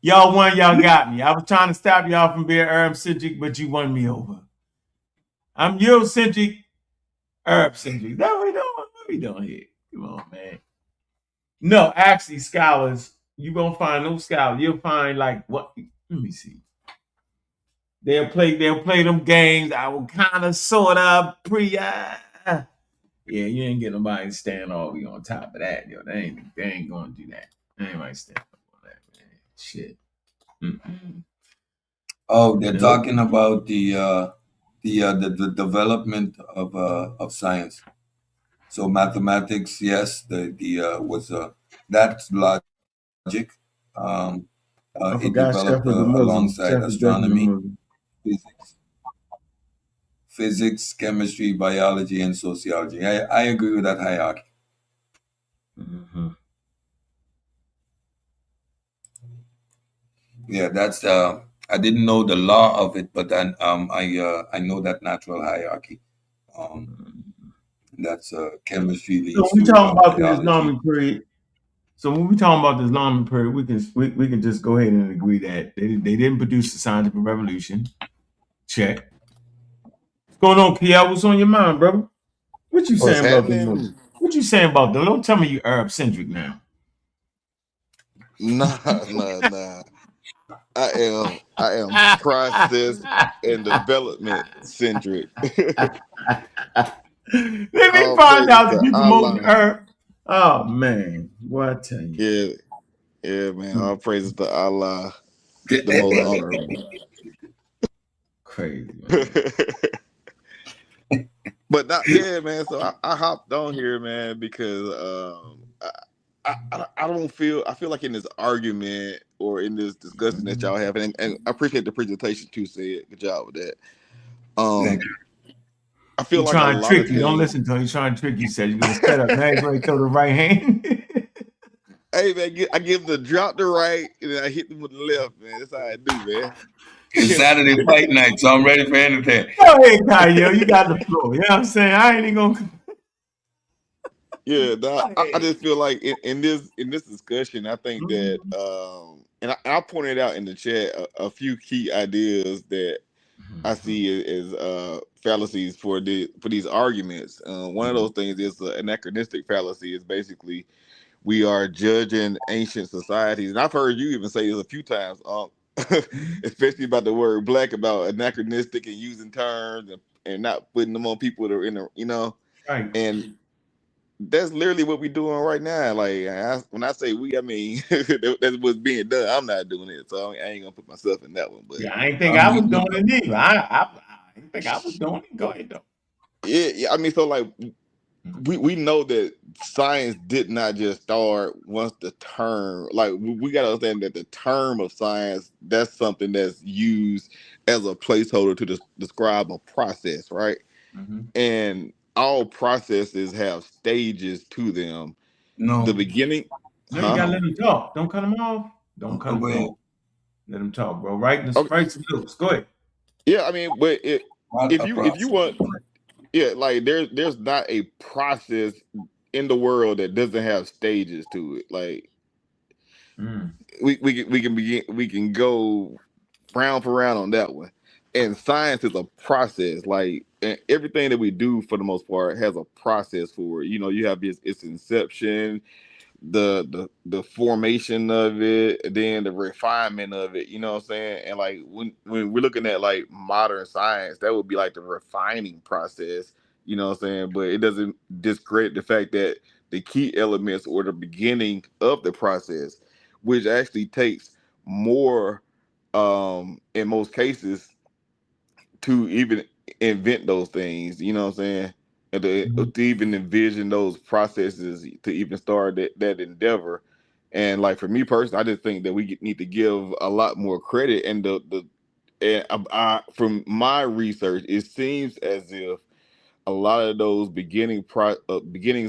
Y'all won, y'all got me. I was trying to stop y'all from being Arab-centric, but you won me over. I'm Eurocentric, Arab-centric. That's what we doing. What we doing here? Come on, man. No, actually, scholars, you gonna find no scholars. You'll find like what? Let me see. They'll play them games. I will kind of sort of yeah, you ain't getting nobody to stand all the way on top of that, yo. They ain't gonna do that. They ain't right stand up on that, man. Shit. Mm-mm. Oh, they're talking about the development of science. So mathematics, yes, was that's logic. It developed alongside astronomy, physics, chemistry, biology, and sociology. I agree with that hierarchy. Mm-hmm. Yeah, that's I didn't know the law of it, but then I know that natural hierarchy. That's chemistry leads So we to talking about the biology. Islamic period. So when we talking about the Islamic period, we can just go ahead and agree that they didn't produce the scientific revolution. Check. What's going on, Kia? What's on your mind, brother? What you What's saying about the happening? Muslims? What you saying about them? Don't tell me you Arab centric now. Nah. I am process and development centric. Let me All find praises out that to you promoting Allah. Arab. Oh man, what I tell you. Yeah, man. All praises to Allah, the most honorable. Crazy, man. But not, yeah, man. So I hopped on here, man, because I don't feel I feel like in this argument or in this discussion that y'all have, and I appreciate the presentation too. Said good job with that. Thank you. I feel He's like a trying to lot of trick you. Don't things. listen to him. He's trying to trick you. Said you're gonna set up. Now he's going to throw the right hand. Hey man, I give the drop the right and then I hit them with the left, man. That's how I do, man. It's Saturday fight night, so I'm ready for anything. Go ahead, Kyle. You got the floor. You know what I'm saying? I ain't even gonna. Yeah, I just feel like in this discussion, I think that and I pointed out in the chat a few key ideas that I see as fallacies for these arguments. One of those things is the anachronistic fallacy. Is basically we are judging ancient societies, and I've heard you even say this a few times, especially about the word black, about anachronistic and using terms and not putting them on people that are in the, Right. and that's literally what we're doing right now. Like when I say we, I mean that's what's being done. I'm not doing it, so I ain't gonna put myself in that one. But Yeah, I ain't think I was doing it either. I didn't think I was doing it. Go ahead though. yeah. I mean, so like we know that science did not just start once the term. Like we got to understand that the term of science, that's something that's used as a placeholder to describe a process, right? Mm-hmm. And all processes have stages to them. No. The beginning. No, you gotta let them talk. Don't cut them off. Don't cut them off. Let them talk, bro. Write some notes. Go ahead. Yeah, I mean, but if you want, yeah, like there's not a process in the world that doesn't have stages to it. Like we can go round for round on that one. And science is a process. Like everything that we do for the most part has a process for it. You know, you have its inception, the formation of it, then the refinement of it, you know what I'm saying? And like when we're looking at like modern science, that would be like the refining process, you know what I'm saying? But it doesn't discredit the fact that the key elements or the beginning of the process, which actually takes more in most cases to even invent those things, you know what I'm saying? And to even envision those processes, to even start that endeavor. And like for me personally, I just think that we need to give a lot more credit. And from my research, it seems as if a lot of those beginnings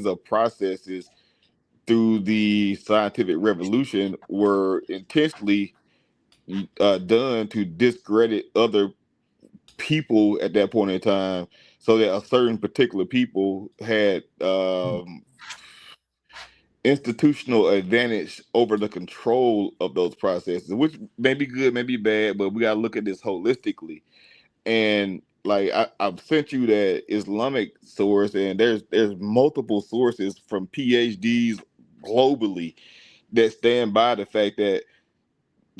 of processes through the scientific revolution were intentionally done to discredit other people at that point in time, so that a certain particular people had institutional advantage over the control of those processes, which may be good, may be bad, but we got to look at this holistically. And like I've sent you that Islamic source, and there's multiple sources from PhDs globally that stand by the fact that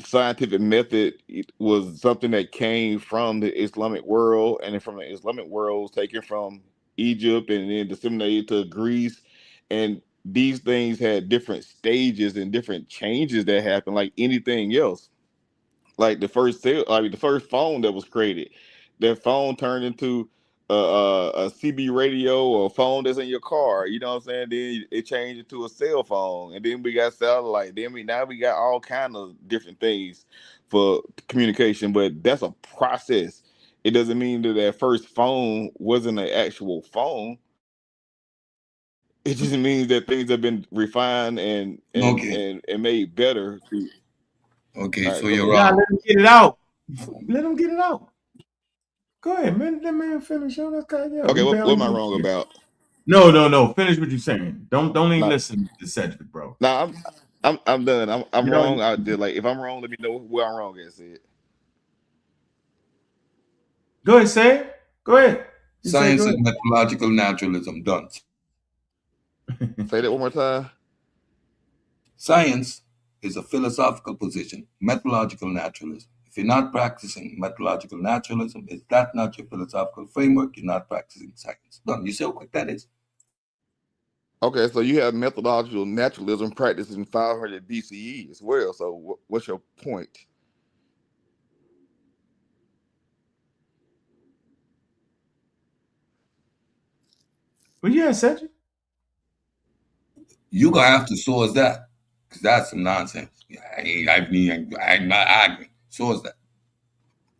scientific method was something that came from the Islamic world, and then from the Islamic world was taken from Egypt and then disseminated to Greece. And these things had different stages and different changes that happened, like anything else. Like the first phone that was created, that phone turned into a CB radio or a phone that's in your car. You know what I'm saying? Then it changed into a cell phone, and then we got satellite. Then we got all kind of different things for communication. But that's a process. It doesn't mean that first phone wasn't an actual phone. It just means that things have been refined and made better. Okay, Right, so you're Yeah, wrong. let him get it out. Let him get it out. Go ahead, man. Let man finish. Yo, that's kind of, Okay, what am I wrong about? No. Finish what you're saying. Don't even Not, listen to Cedric, bro. nah, I'm done. I'm You wrong. know, I did like if I'm wrong, let me know where I'm wrong at. Sid. go ahead, say it. Go ahead. You say Science go and methodological naturalism, done. ahead. Say that one more time. Science is a philosophical position, methodological naturalism. If you're not practicing methodological naturalism, is that not your philosophical framework? You're not practicing science. Done. You see how quick that is? Okay, so you have methodological naturalism practiced in 500 BCE as well. So what's your point? But yeah, Cedric. You're going to have to source that because that's some nonsense. I'm not arguing. Source that.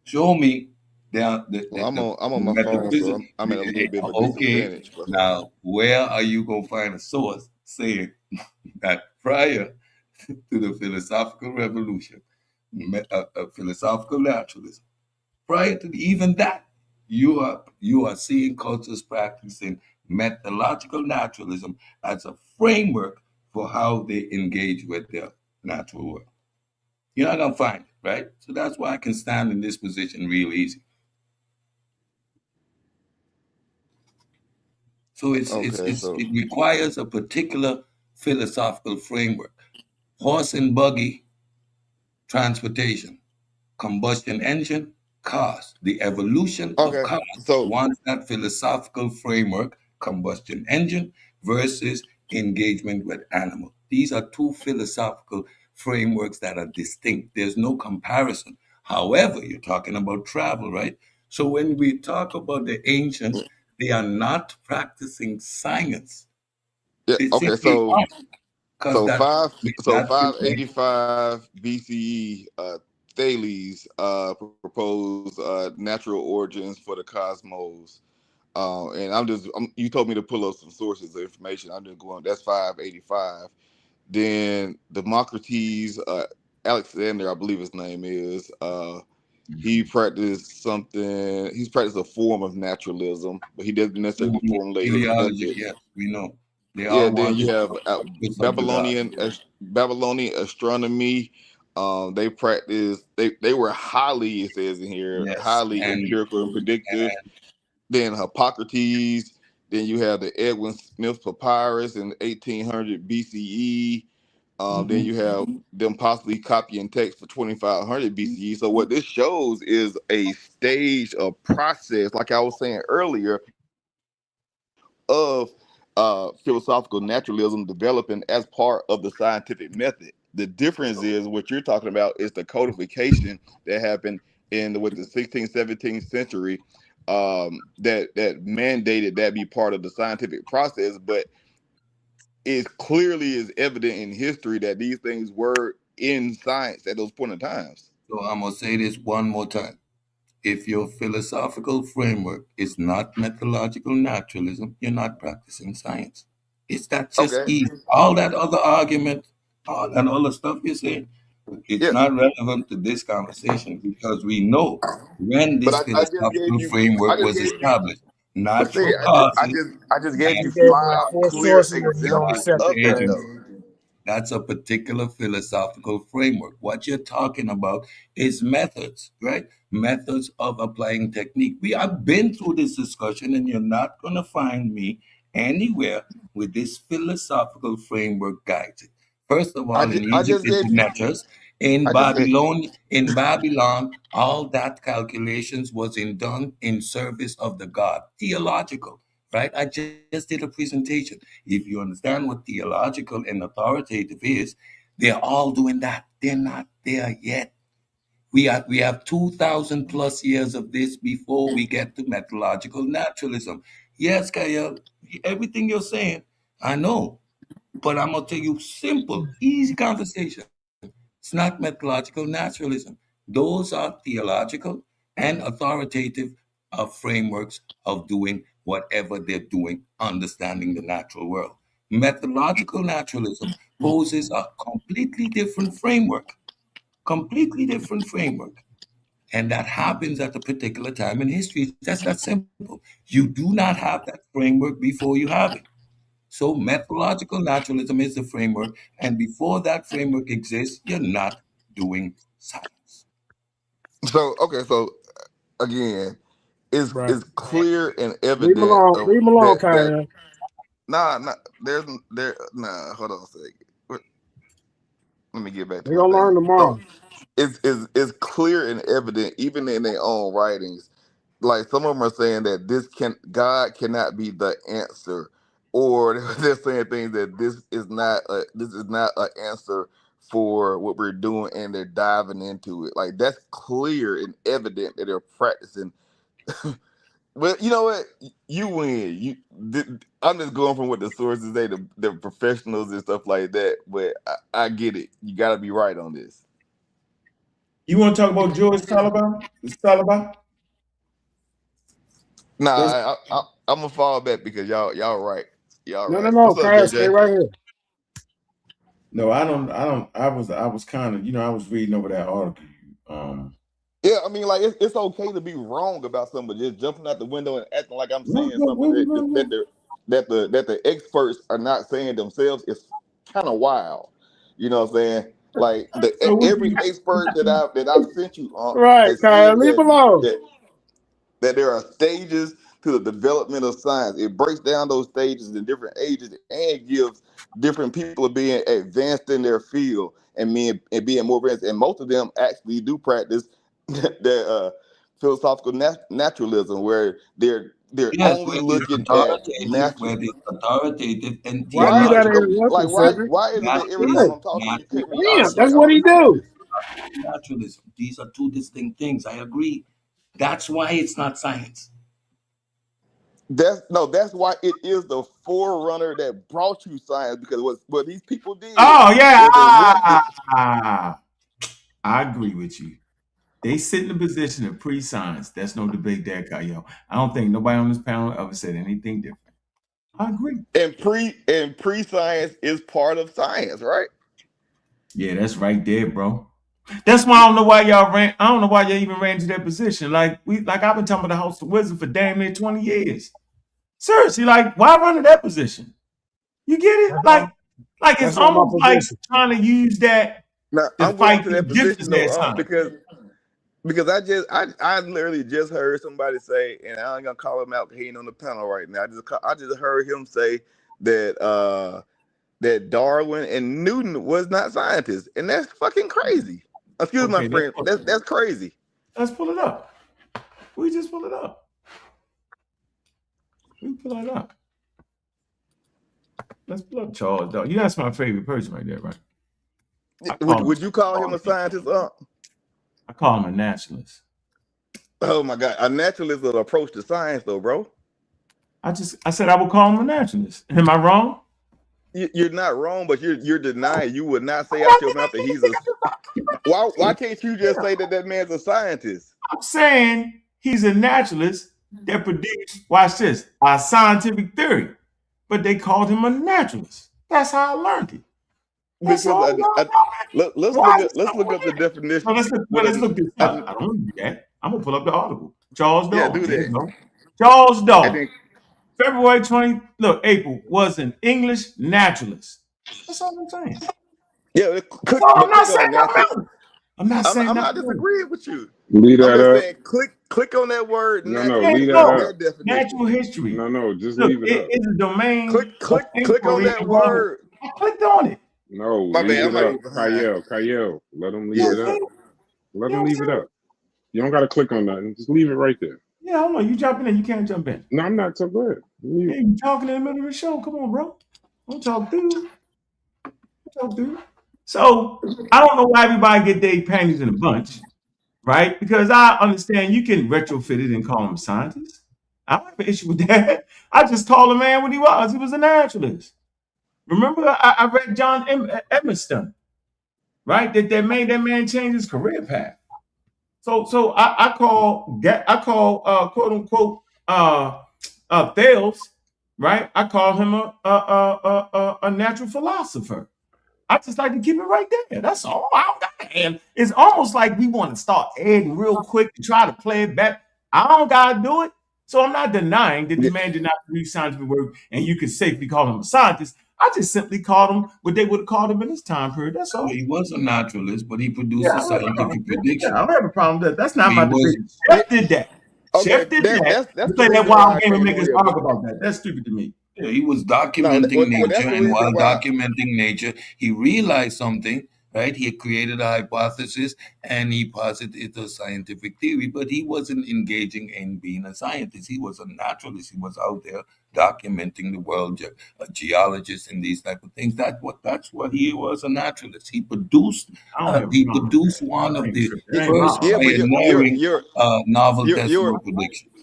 Show me Well, I'm the on my phone, so metaphysics. I'm at a little bit of a Okay, disadvantage. But now where are you going to find a source saying that prior to the philosophical revolution, philosophical naturalism, prior to even that, you are seeing cultures practicing methodological naturalism as a framework for how they engage with their natural world. You're not gonna find it, right? So that's why I can stand in this position real easy. So okay, so it requires a particular philosophical framework. Horse and buggy transportation, combustion engine, cars. The evolution of okay, cars so wants that philosophical framework, combustion engine versus engagement with animal. These are two philosophical frameworks that are distinct. There's no comparison. However, you're talking about travel, right? So when we talk about the ancients, they are not practicing science. yeah, They okay, simply are, because so that 585 BCE, Thales proposed natural origins for the cosmos. And you told me to pull up some sources of information. I'm just going. That's 585. Then Democritus, Alexander, I believe his name is. He practiced something. He's practiced a form of naturalism, but he doesn't necessarily formulate his Teleology, method. yes, we know. They Yeah. all Then want you have of the God. Babylonian astronomy. They practiced. They were highly, it says in here, Yes, highly and empirical and predictive. Then Hippocrates. Then you have the Edwin Smith Papyrus in 1800 BCE. Then you have them possibly copying text for 2500 BCE. So what this shows is a stage of process, like I was saying earlier, of philosophical naturalism developing as part of the scientific method. The difference is what you're talking about is the codification that happened in the 16th, 17th century, that mandated that be part of the scientific process. But it clearly is evident in history that these things were in science at those point in times. So I'm going to say this one more time. If your philosophical framework is not methodological naturalism, you're not practicing science. It's that just Okay. easy. All that other argument, all that other stuff you're saying, it's Yeah. not relevant to this conversation because we know when But this I just gave philosophical you I framework just was gave you established. but see, Natural causes I just gave you and You gave human like 5 four clear sources and you don't examples accept it, of that Kyle. agency. though. That's a particular philosophical framework. What you're talking about is methods, right? Methods of applying technique. We have been through this discussion, and you're not going to find me anywhere with this philosophical framework guided. First of all, in I Egypt, just it's gave the you letters. In I just gave Babylon, all that calculations was done in service of the God, theological, right? I just did a presentation. If you understand what theological and authoritative is, they're all doing that. They're not there yet. We have 2,000 plus years of this before we get to methodological naturalism. Yes, Kyle, everything you're saying, I know, but I'm gonna tell you simple, easy conversation. It's not methodological naturalism. Those are theological and authoritative frameworks of doing whatever they're doing, understanding the natural world. Methodological naturalism poses a completely different framework. And that happens at a particular time in history. It's just that simple. You do not have that framework before you have it. So methodological naturalism is the framework, and before that framework exists, you're not doing science. so okay, so again, Right. it's clear and Leave him evident alone. of Leave him alone, that Kyle. hold on a second. Let me get back to They my gonna learn thing. So tomorrow. it's clear and evident even in their own writings. Like some of them are saying that God cannot be the answer, or they're saying things that this is not an answer for what we're doing, and they're diving into it. Like that's clear and evident that they're practicing. But you know what? You win. I'm just going from what the sources say, the professionals and stuff like that. But I get it. You got to be right on this. You want to talk about George Taliban? It's Taliban? Nah, That's, I'm gonna fall back because y'all right. Y'all No, no, right. no, What's up, Kyle, stay JJ? right here. no, I don't. I was kind of, I was reading over that article. Um, Yeah, I mean, like it's okay to be wrong about something, but just jumping out the window and acting like I'm no, saying no, something no, no, no. that the experts are not saying themselves is kind of wild. You know what I'm saying? Like So what every expert that I've sent you on Right, has Kyle, said leave him alone. that there are stages to the development of science. It breaks down those stages in different ages and gives different people being advanced in their field and being more advanced. And most of them actually do practice their philosophical naturalism, where they're Yes, only looking at natural. where it's authoritative and Why you Right. gotta theological. interrupt him, Like Cedric? why is it That that every is time Right. I'm talking you cut me Damn, off? that's Like what he do. naturalism. These are two distinct things. I agree. That's why it's not science. that's why it is the forerunner that brought you science, because what these people did Oh yeah, was they went to I agree with you. They sit in the position of pre-science. That's no debate there, Kyle. I don't think nobody on this panel ever said anything different. I agree. And pre-science is part of science, right? Yeah, that's right there, bro. That's why I don't know why y'all ran. I don't know why y'all even ran to that position. Like I've been talking about the House of Wisdom for damn near 20 years. Seriously, like, why run to that position? You get it? Like it's almost like trying to use that now, to I'm fight going to the that position though, because I literally just heard somebody say, and I ain't gonna call him out because he ain't on the panel right now. I just heard him say that that Darwin and Newton was not scientists, and that's fucking crazy. Excuse my friend, that's crazy. Let's pull it up. We just pull it up. We pull it up. Let's pull up Charles Darwin. That's my favorite person right there, right? Would you call him a scientist? I call him a naturalist. Oh my God, a naturalist is an approach to science, though, bro. I said I would call him a naturalist. Am I wrong? You're not wrong, but you're denying. You would not say out your mouth that he's a. Why can't you just say that man's a scientist? I'm saying he's a naturalist that produced, watch this, a scientific theory, but they called him a naturalist. That's how I learned it. Let's look up the definition. No, let's look this up. I don't do that. I'm gonna pull up the article. Charles Darwin. Yeah, do that. Charles Darwin. February 20. Look, April was an English naturalist. That's all I'm saying. Yeah, I'm not saying nothing. I'm not disagreeing with you. Leave that up. Saying, click on that word. No, leave that up. Natural history. No, just leave it up. It's a domain. Click on that word. I clicked on it. No, leave it up. Kyle, let him leave it up. Let him leave it up. You don't got to click on nothing. Just leave it right there. Yeah, I don't know. You jumping in. You can't jump in. No, I'm not. So go ahead. Hey, you talking in the middle of the show. Come on, bro. Don't talk through. So I don't know why everybody get their panties in a bunch, right? Because I understand you can retrofit it and call him a scientist. I don't have an issue with that. I just called a man what he was. He was a naturalist. Remember, I read John Emerson, right? That made that man change his career path. So I call quote unquote Thales, right? I call him a natural philosopher. I just like to keep it right there. That's all. I don't got to add. It's almost like we want to start adding real quick to try to play it back. I don't got to do it. So I'm not denying that the man did not produce scientific work and you could safely call him a scientist. I just simply called him what they would have called him in this time period. That's all. He was a naturalist, but he produced a scientific prediction. I don't have a problem with that. That's not my debate. Chef did that. Okay, Chef did that. That's play that wild game and make us argue about that. That's stupid to me. Yeah, he was documenting nature, and while documenting nature, he realized something, right? He had created a hypothesis, and he posited a scientific theory, but he wasn't engaging in being a scientist. He was a naturalist. He was out there documenting the world, a geologist, and these type of things. That's what he was, a naturalist. He produced one of the first pioneering novel testament predictions.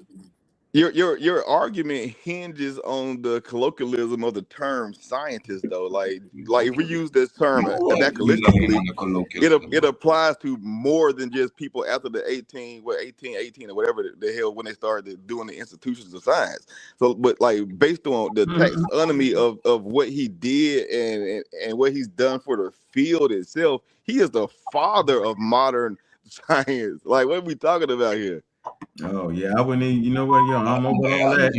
Your argument hinges on the colloquialism of the term scientist, though. Like if we use this term anachronistically, it applies to more than just people after the 1818 or whatever the hell when they started doing the institutions of science. So, but like based on the taxonomy of what he did and what he's done for the field itself, he is the father of modern science. Like, what are we talking about here? Oh yeah, I wouldn't. You know what, yo? I don't know about all that.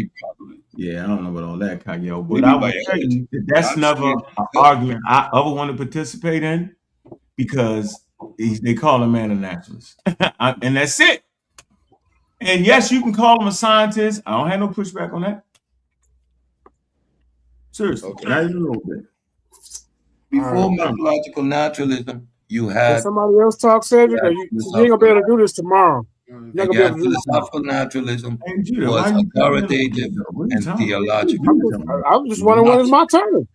Yeah, I don't know about all that, Kyle. But I would tell you that's never an argument I ever want to participate in because they call a man a naturalist, and that's it. And yes, you can call him a scientist. I don't have no pushback on that. Seriously, now you know that. Before methodological naturalism, you had. Can somebody else talk, Cedric? You ain't gonna be able to do this tomorrow. Philosophical naturalism was authoritative and theological. I was just wondering when it's my turn.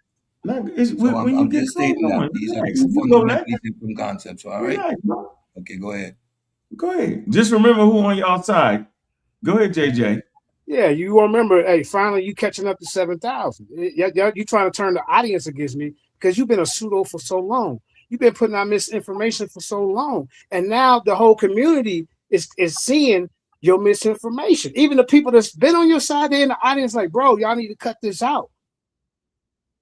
I'm just stating that these are two fundamentally different concepts. All right. Okay, go ahead. Go ahead. Just remember who on y'all side. Go ahead, JJ. Yeah, you remember. Hey, finally, you catching up to 7,000. You trying to turn the audience against me because you've been a pseudo for so long. You've been putting out misinformation for so long, and now the whole community is seeing your misinformation. Even the people that's been on your side, they're in the audience like, bro, y'all need to cut this out.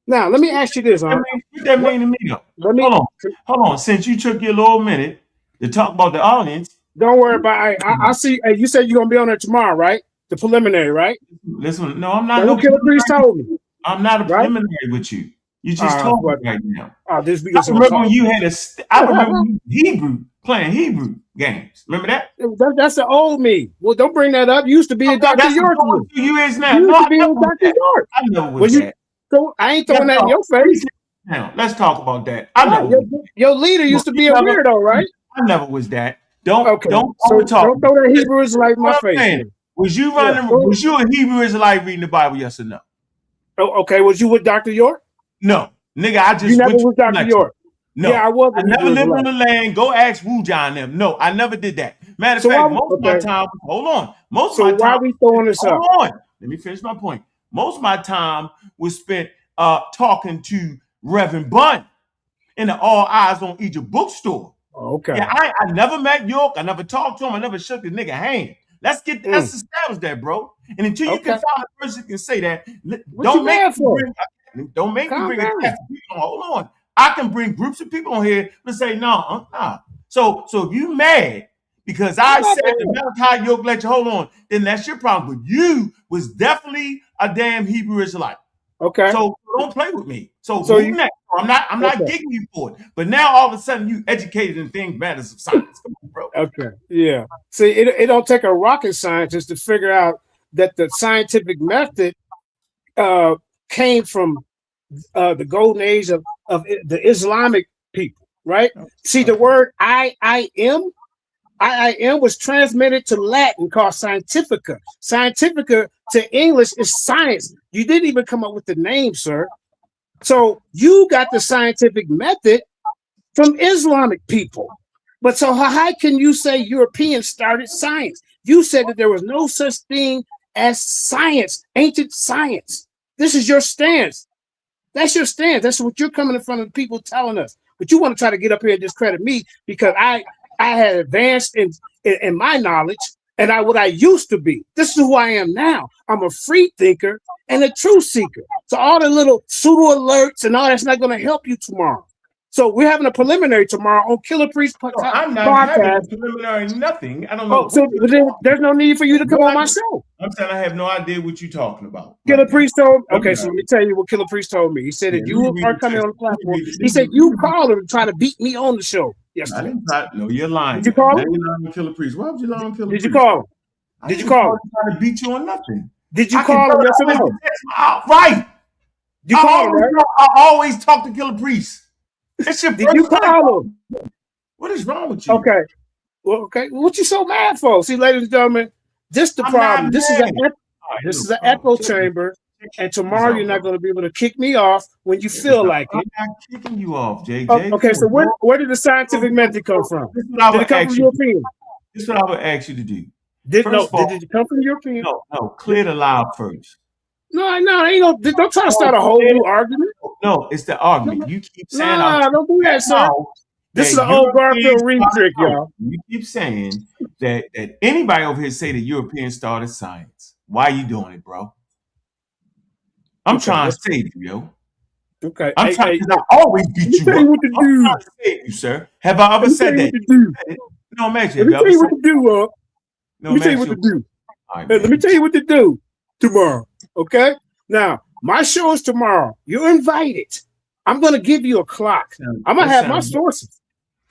Now, let me ask you this. What that mean to me, though? Hold on. Since you took your little minute to talk about the audience. Don't worry about it. I see. Hey, you said you're going to be on there tomorrow, right? The preliminary, right? Listen, no, I'm not. No Killer Priest told me. I'm not a preliminary with you. You just talking right now. I remember when you had I remember Hebrew playing Hebrew games. Remember that? That's the old me. Well, don't bring that up. You used to be a Dr. York. You is now. You used to be a Dr. York. I never was that. So I ain't throwing that in your face. Now, let's talk about that. I never. Your leader used to be a weirdo, right? I never was that. Don't talk. Don't throw that Hebrew Israelite in my face. Was you running? Was you a Hebrew Israelite reading the Bible? Yes or no? Oh, okay. Was you with Dr. York? No, nigga. I just. You never was Dr. York. No, yeah, I was. I never lived on the land. Go ask Wu John them. No, I never did that. Matter of fact, most of my time. Hold on. Most of my time. So why are we throwing this up? Hold on. Let me finish my point. Most of my time was spent talking to Reverend Bunn in the All Eyes on Egypt bookstore. Okay. Yeah, I never met York. I never talked to him. I never shook the nigga hand. Let's establish that, bro. And until you can find a person who can say that, don't make me bring a class of people on. Hold on. I can bring groups of people on here and say, no, So if you mad because I said the Malachi York lecture, hold on, then that's your problem. But you was definitely a damn Hebrew Israelite. Okay. So don't play with me. So I'm not gigging you for it. But now all of a sudden you educated in things matters of science. Come on, bro. Okay. Yeah. See, it don't take a rocket scientist to figure out that the scientific method came from the golden age of the Islamic people, right? See, the word I am was transmitted to Latin called scientifica. Scientifica to English is science. You didn't even come up with the name, sir. So you got the scientific method from Islamic people. But so how can you say Europeans started science? You said that there was no such thing as science, ancient science. This is your stance. That's your stance. That's what you're coming in front of people telling us. But you want to try to get up here and discredit me because I had advanced in my knowledge and what I used to be. This is who I am now. I'm a free thinker and a truth seeker. So all the little pseudo alerts and all that's not going to help you tomorrow. So we're having a preliminary tomorrow on Killer Priest podcast. I'm not having a preliminary nothing. I don't know. So there's no need for you to come on my show. I'm saying I have no idea what you're talking about. Killer Priest told me. Okay, so let me tell you what Killer Priest told me. He said that you are coming on the platform. He said you called him to try to beat me on the show. Yes. I didn't try. No, you're lying. Did you call him? You're lying on Killer Priest. Why would you lie on Killer Priest? Did you call him? Did you call him? Trying to beat you on nothing. Did you call him? Yes or no? Right. You called him, right? I always talk to Killer Priest. Did you call him? What is wrong with you? Okay. Well, okay. What you so mad for? See, ladies and gentlemen, this is the problem. This is an echo chamber, and tomorrow you're not going to be able to kick me off when you feel like it. I'm not kicking you off, JJ. Okay, so where did the scientific method come from? Did it come from European? This is what I would ask you to do. Did it come from European? No. Clear the loud first. No, ain't no. Don't try to start a whole new argument. No, it's the argument. You keep saying, don't do that, sir. This is an old Garfield ring trick, y'all. You keep saying that anybody over here say that Europeans started science. Why are you doing it, bro? I'm trying to save you, yo. Okay. I'm trying to always beat you up. Tell you what to do. I'm trying to save you, sir. Have I ever said that? No, imagine. Let me tell you what to do, Let me tell you what to do. Let me tell you what to do tomorrow. Okay? Now, my show is tomorrow. You're invited. I'm going to give you a clock. I'm going to have my sources.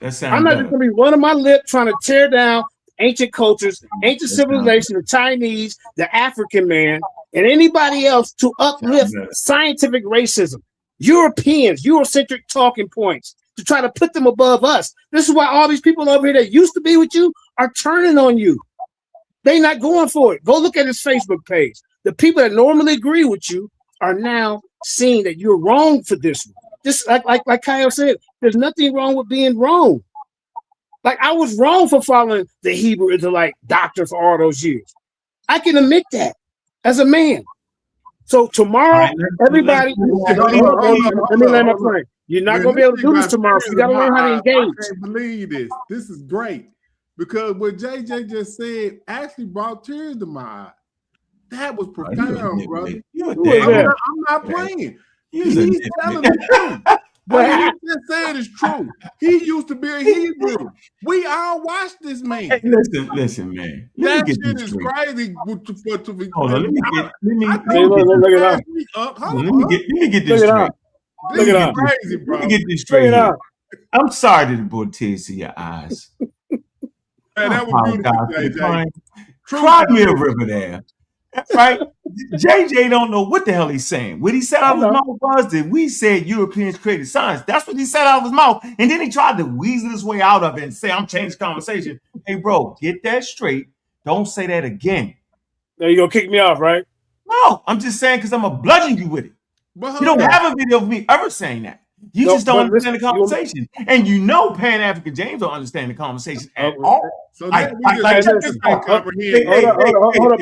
I'm not just going to be running my lip trying to tear down ancient cultures, ancient civilization, the Chinese, the African man, and anybody else to uplift scientific racism. Europeans, Eurocentric talking points to try to put them above us. This is why all these people over here that used to be with you are turning on you. They're not going for it. Go look at his Facebook page. The people that normally agree with you are now seeing that you're wrong for this one. Just like Kyle said, there's nothing wrong with being wrong. Like I was wrong for following the Hebrew Israelite doctrine for all those years. I can admit that as a man. So tomorrow, everybody, let me land my plane. You're not going to be able to do this tomorrow. So you got to learn how to engage. I can't believe this. This is great. because what JJ just said actually brought tears to my eye. That was profound, brother. I'm not playing. He's telling the truth. What he just said is true. He used to be a Hebrew. We all watched this man. Hey, listen, man. That shit is crazy. Hold on, let me get this straight. This is crazy, bro. Let me get this straight here. I'm sorry that it brought tears to your eyes. Man, that was beautiful, Cry me a river there. Right? JJ don't know what the hell he's saying. What he said out of his mouth was that we said Europeans created science. That's what he said out of his mouth. And then he tried to weasel his way out of it and say, I'm changing conversation. Hey, bro, get that straight. Don't say that again. Now you gonna kick me off, right? No, I'm just saying because I'm gonna bludgeon you with it. You don't have a video of me ever saying that. You just don't understand the conversation. And you know Pan-African James don't understand the conversation at all. So hold on,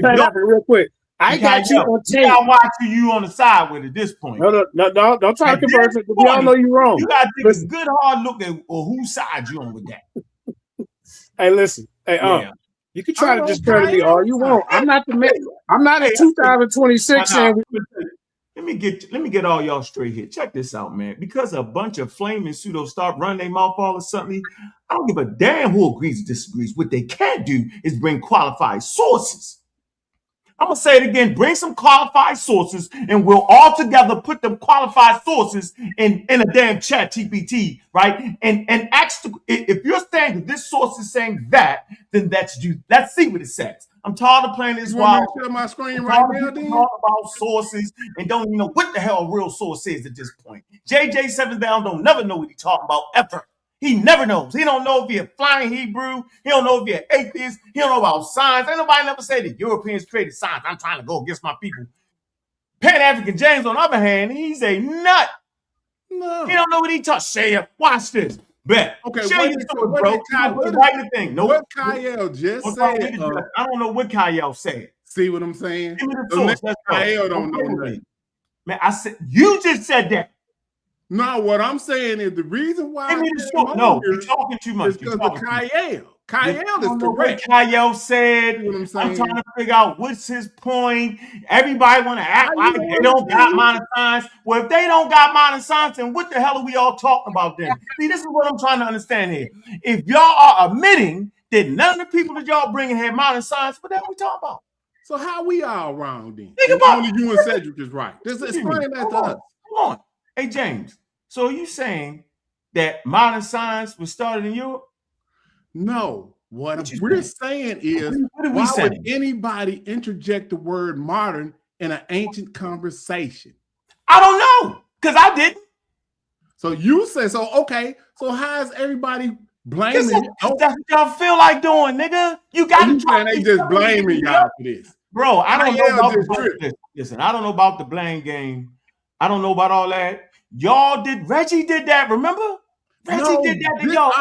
Pan-African, real quick. I got you on tape. I'm watching you on the side with it at this point. No, don't try to converse it. We all know you're wrong. You gotta take a good hard look at whose side you on with that. Hey, listen. Hey, you can try to discredit me all you want. I'm not in 2026 saying. Let me get all y'all straight here. Check this out, man. Because a bunch of flaming pseudos start running their mouth all of a sudden, I don't give a damn who agrees or disagrees. What they can't do is bring qualified sources. I'm going to say it again. Bring some qualified sources, and we'll all together put them qualified sources in a damn chat GPT, right? And ask if you're saying that this source is saying that, then let's see what it says. I'm tired of playing this wild. My screen right now, talk about sources and don't even know what the hell a real source is at this point. JJ Seven Down don't never know what he's talking about ever. He never knows. He don't know if he's a flying Hebrew. He don't know if he's an atheist. He don't know about science. Ain't nobody never said that Europeans created science. I'm trying to go against my people. Pan-African James, on the other hand, he's a nut. No. He don't know what he talks. Shaya, watch this. Bet. Okay, what Kyle just said. I don't know what Kyle said. See what I'm saying? Give me the source. Kyle don't know nothing. Man, I said you just said that. No, what I'm saying is the reason why. No, you're talking too much. Because of Kyle. Kyle is correct. Kyle said, I'm trying to figure out what's his point. Everybody want to act like they don't got modern science. Well, if they don't got modern science, then what the hell are we all talking about then? See, this is what I'm trying to understand here. If y'all are admitting that none of the people that y'all bringing had modern science, what the hell are we talking about? So how we all wrong then? Only you and Cedric is right. Just explain that to us. Come on. Hey, James, so are you saying that modern science was started in Europe? No. What we're saying is, why would anybody interject the word modern in an ancient conversation? I don't know, because I didn't. So you say, okay, so how is everybody blaming? That's what y'all feel like doing, nigga. You got to try. They just blaming y'all for this. Bro, I don't know about this. Listen, I don't know about the blame game. I don't know about all that. Reggie did that, remember? Reggie did that to y'all.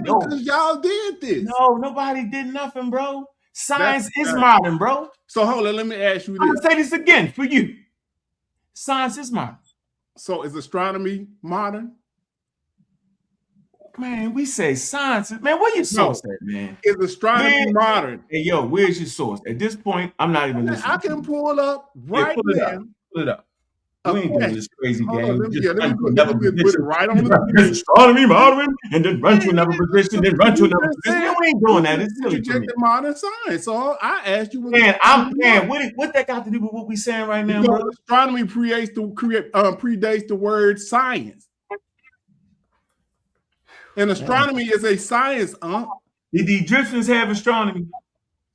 Because y'all did this. No, nobody did nothing, bro. Science is modern, bro. So hold on, let me ask you this. I'm gonna say this again for you. Science is modern. So is astronomy modern? Man, we say science. Man, where your source at, man? Is astronomy modern? Hey, yo, where's your source? At this point, I'm not even listening. I can pull up right now. Pull it up. We ain't doing this crazy game. Let me put it right on the astronomy modern, and then run to another position, then run to another position. We ain't doing that. It's silly to me. Modern science. So I asked you. Man, what that got to do with what we saying right now, bro? Astronomy predates the word science. And astronomy is a science, Did the Egyptians have astronomy?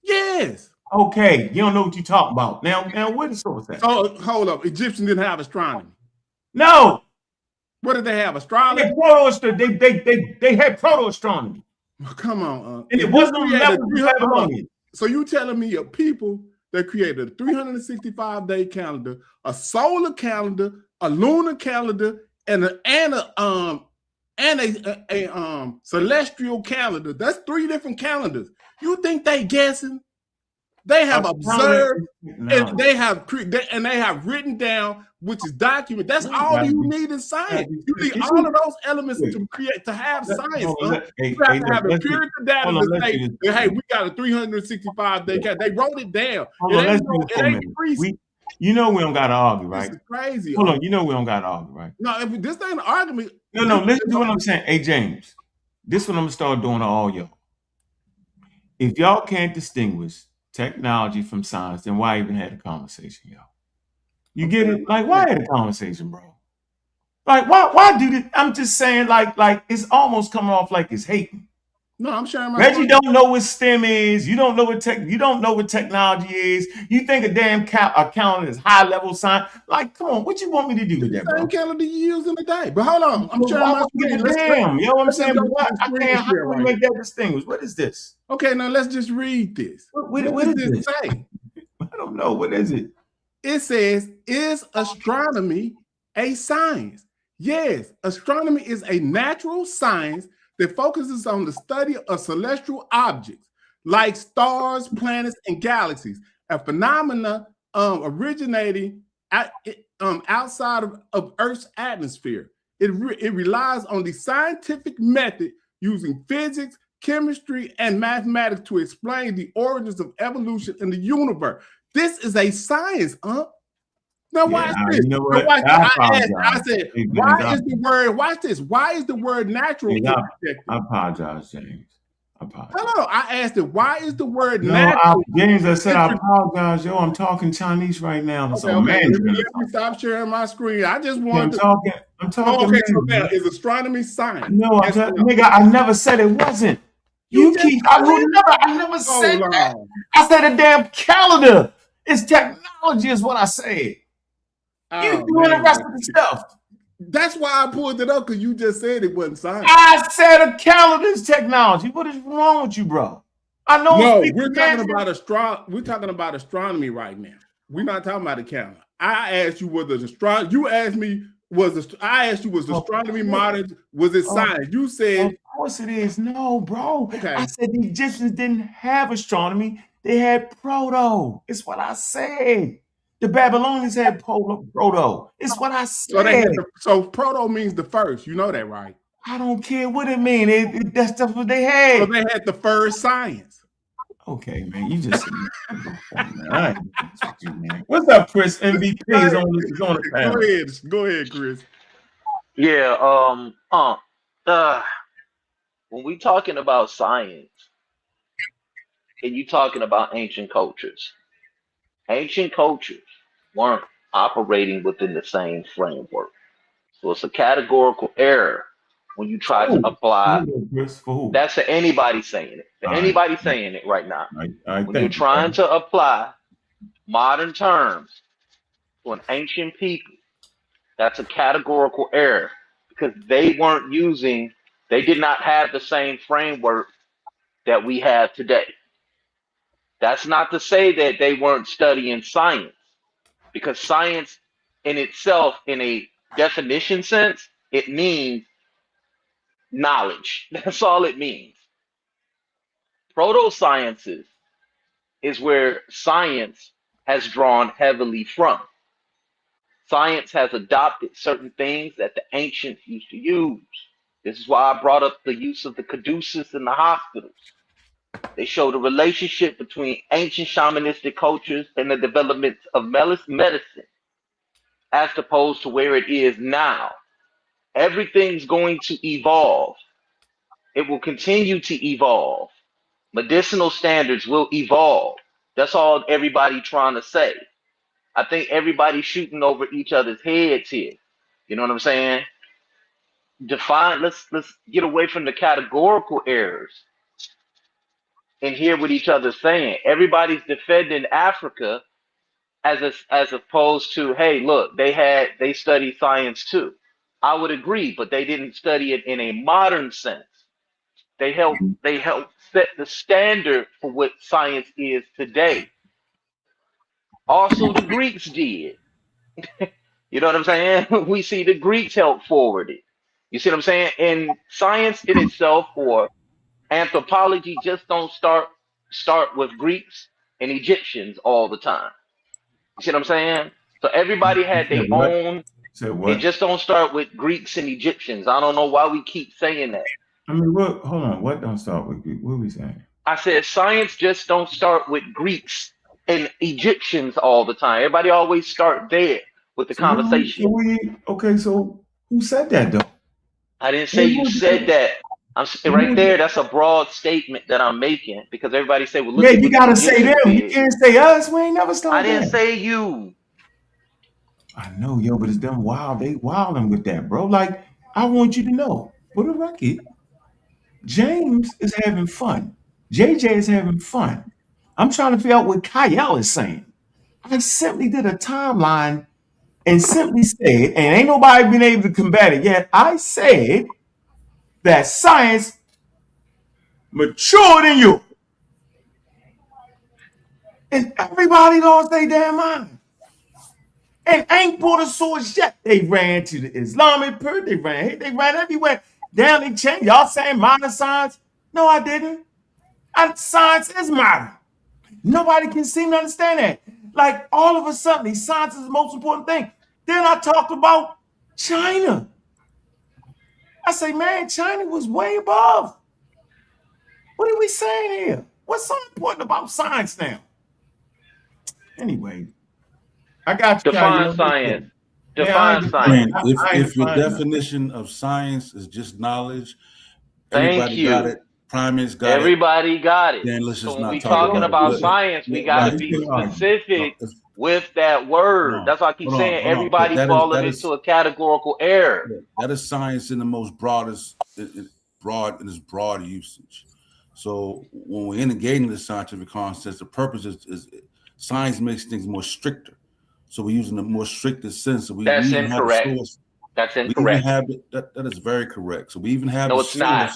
Yes. Okay, you don't know what you're talking about. Now where the source at? Oh, hold up. Egyptians didn't have astronomy. No. What did they have? Astronomy? They had proto-astronomy. Come on. And it wasn't on the level of Babylonian. So you telling me of people that created a 365-day calendar, a solar calendar, a lunar calendar, and a celestial calendar. That's 3 different calendars. You think they guessing? They have observed, and they have written down, which is documented. That's all you need in science. You need all of those elements to have science. You have to have empirical data to say, hey, we got a 365-day cat. They wrote it down. It ain't free. You know we don't got to argue, right? This is crazy. Hold on, you know we don't got to argue, right? No, if this ain't an argument. No, listen to what I'm saying. Hey, James, this is what I'm going to start doing to all y'all. If y'all can't distinguish technology from science, then why even have a conversation, y'all? You get it? Like, why have a conversation, bro? Like, why do this? I'm just saying, like it's almost coming off like it's hating. No, I'm sharing my Reggie don't know what STEM is. You don't know what technology is. You think a damn accountant is high level science. Like, come on, what you want me to do with that, bro? Same calendar you use in the day. But hold on, I'm sharing my screen. Damn, you know what I'm saying? I can't. How can we make that distinguish? What is this? Okay, now let's just read this. What does this say? I don't know. What is it? It says, is astronomy a science? Yes, astronomy is a natural science that focuses on the study of celestial objects like stars, planets, and galaxies, a phenomena originating outside of Earth's atmosphere. It relies on the scientific method using physics, chemistry, and mathematics to explain the origins of evolution in the universe. This is a science, Now watch this. You know what? I said, why is the word? Watch this. Why is the word natural? I apologize, James. I apologize. Hello, I asked it. Why is the word natural? James, I said I apologize, yo. I'm talking Chinese right now. Okay, let me stop sharing my screen. I just wanted I'm talking. Okay, so now is astronomy science? No, nigga, I never said it wasn't. I never said that. I said a damn calendar. It's technology, is what I said. You doing the rest of the stuff. That's why I pulled it up, because you just said it wasn't science. I said a calendar is technology. What is wrong with you, bro? I know. No, we're talking about astronomy right now. We're not talking about a calendar. I asked you was astronomy. You asked me was astronomy modern? Was it science? You said, of course it is. No, bro. Okay. I said the Egyptians didn't have astronomy. They had proto. It's what I said. The Babylonians had proto. It's what I said. So proto means the first. You know that, right? I don't care what it means. That's what they had. So they had the first science. Okay, man. You just What's up, Chris? MVP is on the panel. Go ahead, Chris. Yeah. When we talking about science, and you talking about ancient cultures weren't operating within the same framework. So it's a categorical error when you try to apply. That's to anybody saying it. Anybody saying it right now. When you're trying to apply modern terms to an ancient people, that's a categorical error, because they did not have the same framework that we have today. That's not to say that they weren't studying science, because science in itself, in a definition sense, it means knowledge. That's all it means. Proto-sciences is where science has drawn heavily from. Science has adopted certain things that the ancients used to use. This is why I brought up the use of the caduceus in the hospitals. They show the relationship between ancient shamanistic cultures and the development of medicine, as opposed to where it is now. Everything's going to evolve. It will continue to evolve. Medicinal standards will evolve. That's all everybody trying to say. I think everybody's shooting over each other's heads here. You know what I'm saying? Let's get away from the categorical errors and hear what each other's saying. Everybody's defending Africa as opposed to, hey, look, they study science too. I would agree, but they didn't study it in a modern sense. They helped set the standard for what science is today. Also, the Greeks did. You know what I'm saying? We see the Greeks help forward it. You see what I'm saying? And science in itself, or anthropology, just don't start with Greeks. and Egyptians all the time. You see what I'm saying? So everybody had their own. It just don't start with Greeks and Egyptians. I don't know why we keep saying that. I mean, what? Hold on. What don't start with Greek? What are we saying? I said science just don't start with Greeks and Egyptians all the time. Everybody always start there with the conversation. So who said that though? I didn't say you said that. I'm right there. That's a broad statement that I'm making because everybody say, "Well, look." Yeah, you gotta say them. You can't say us. We ain't never started. I didn't say you. I know, yo, but it's them wild. They wilding with that, bro. Like, I want you to know, for the record, James is having fun. JJ is having fun. I'm trying to figure out what Kyle is saying. I simply did a timeline and simply said, and ain't nobody been able to combat it yet. I said that science matured in you. And everybody lost their damn mind. And ain't brought a source yet. They ran to the Islamic period. They ran everywhere. Damn, they changed. Y'all saying modern science? No, I didn't. Science is modern. Nobody can seem to understand that. Like, all of a sudden, science is the most important thing. Then I talked about China. I say, man, China was way above. What are we saying here? What's so important about science now? Anyway, I got you. Define science. Define science. If your definition of science is just knowledge, everybody got it. Primates got it. Everybody got it. Then let's just so when not we talk talking about science, we got to be specific with that word. That's why I keep saying everybody falling into a categorical error. That is science in the most broadest, broad in its broad usage. So when we're engaging the scientific concepts, the purpose is science makes things more stricter. So we're using the more stricter sense. So That's incorrect. That's incorrect. That is very correct. So we even have no, it's not.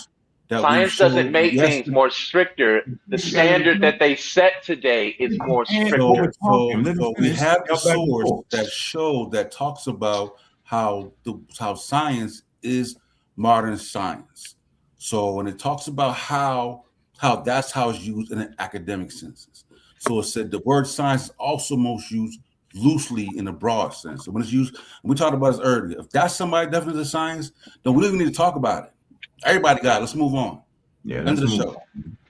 Science doesn't make things more stricter. The standard that they set today is more stricter. So we have the source that talks about how science is modern science. So when it talks about how that's how it's used in an academic sense. So it said the word science is also most used loosely in a broad sense. So when it's used, we talked about this earlier. If that's somebody's definition of science, then we don't even need to talk about it. Everybody got it. Let's move on. Yeah, end of the show.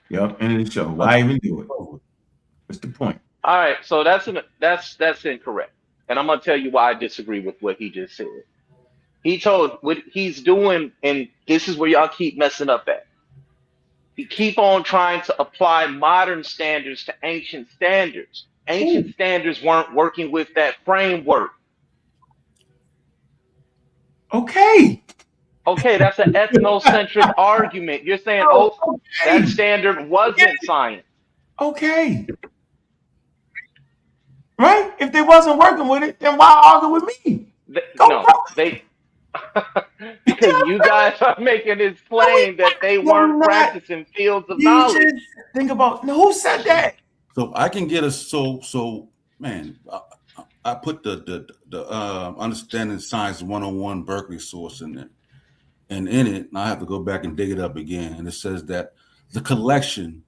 Yep, end of the show. Why even do it? What's the point? All right, so that's incorrect. And I'm gonna tell you why I disagree with what he just said. He told what he's doing, and this is where y'all keep messing up at. He keep on trying to apply modern standards to ancient standards. Ancient standards weren't working with that framework. Okay, that's an ethnocentric argument. You're saying, that standard wasn't science. Okay. Right? If they wasn't working with it, then why argue with me? Because you guys are making this claim that they weren't practicing fields of knowledge. Just think about who said that. So I can get man. I put the Understanding Science 101 Berkeley source in there, and in it, I have to go back and dig it up again. And it says that the collection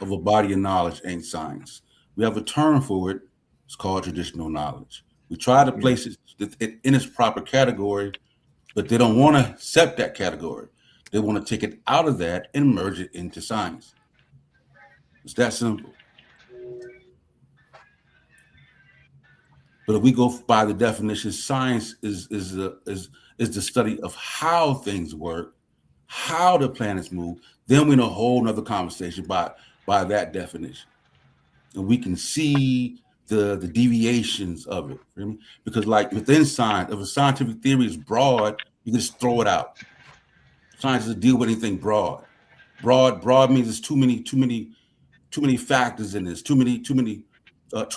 of a body of knowledge ain't science. We have a term for it. It's called traditional knowledge. We try to place it in its proper category, but they don't want to accept that category. They want to take it out of that and merge it into science. It's that simple. But if we go by the definition, science is the study of how things work, how the planets move. Then we're in a whole nother conversation by that definition, and we can see the deviations of it. Because like within science, if a scientific theory is broad, you can just throw it out. Science doesn't deal with anything broad. Broad means there's too many factors in this. Too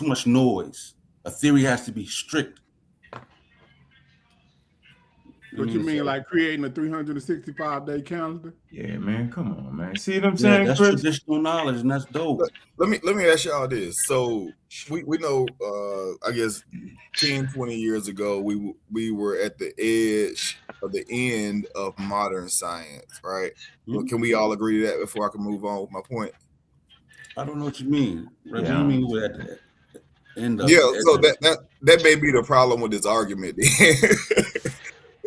much noise. A theory has to be strict. What you mean, like creating a 365-day calendar? Yeah, man, come on, man. See what I'm saying? That's traditional knowledge, and that's dope. Let me ask y'all this. So we know, I guess 10, 20 years ago, we were at the edge of the end of modern science, right? Mm-hmm. Can we all agree to that before I can move on with my point? I don't know what you mean. What do you mean with that? So that may be the problem with this argument.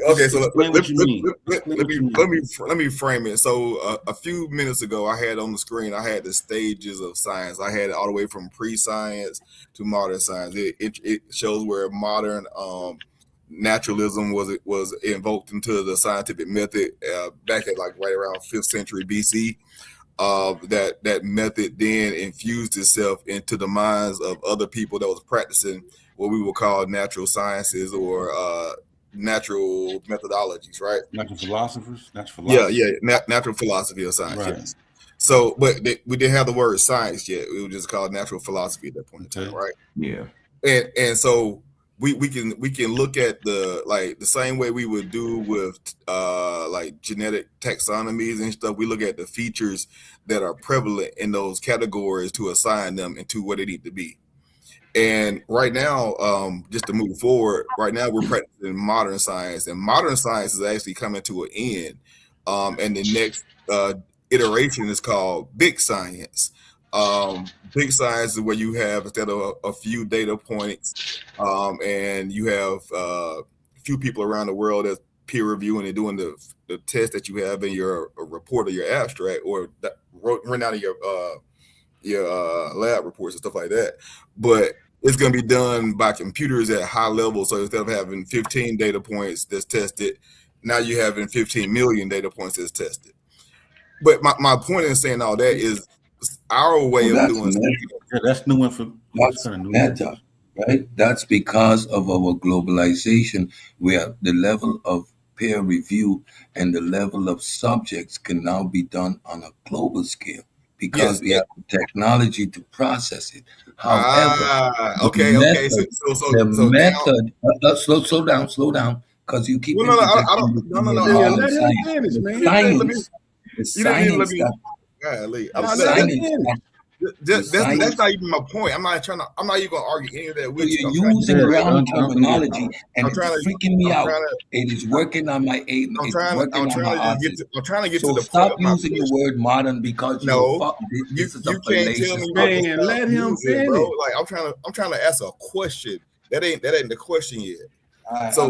Okay, so let me frame it. So a few minutes ago, I had on the screen, I had the stages of science. I had it all the way from pre-science to modern science. It shows where modern naturalism was invoked into the scientific method back at like right around 5th century BC. That method then infused itself into the minds of other people that was practicing what we would call natural sciences or natural methodologies, right? Natural philosophers. Natural philosophy of science. Right. Yes. So, but we didn't have the word science yet. We were just called natural philosophy at that point in time, right? Yeah. And so we can look at the same way we would do with like genetic taxonomies and stuff. We look at the features that are prevalent in those categories to assign them into what they need to be. And right now, just to move forward, right now we're practicing modern science, and modern science is actually coming to an end. And the next iteration is called big science. Big science is where you have, instead of a few data points, and you have a few people around the world that's peer reviewing and doing the test that you have in your report or your abstract, or that run out of your lab reports and stuff like that. But it's going to be done by computers at high level. So instead of having 15 data points that's tested, now you're having 15 million data points that's tested. But my point in saying all that is our way of doing it. That's new information. That's meta, right? That's because of our globalization, where the level of peer review and the level of subjects can now be done on a global scale because we have the technology to process it. However, the method. Slow down, because you keep. No. Let him finish, man. The science. That's not even my point. I'm not even going to argue any of that with you. You're using wrong terminology, and it's freaking me out. It is working on my aim. I'm trying to get to the stop using the word modern because you can't tell me, man. Let him finish, bro. Like I'm trying to ask a question. That ain't the question yet. So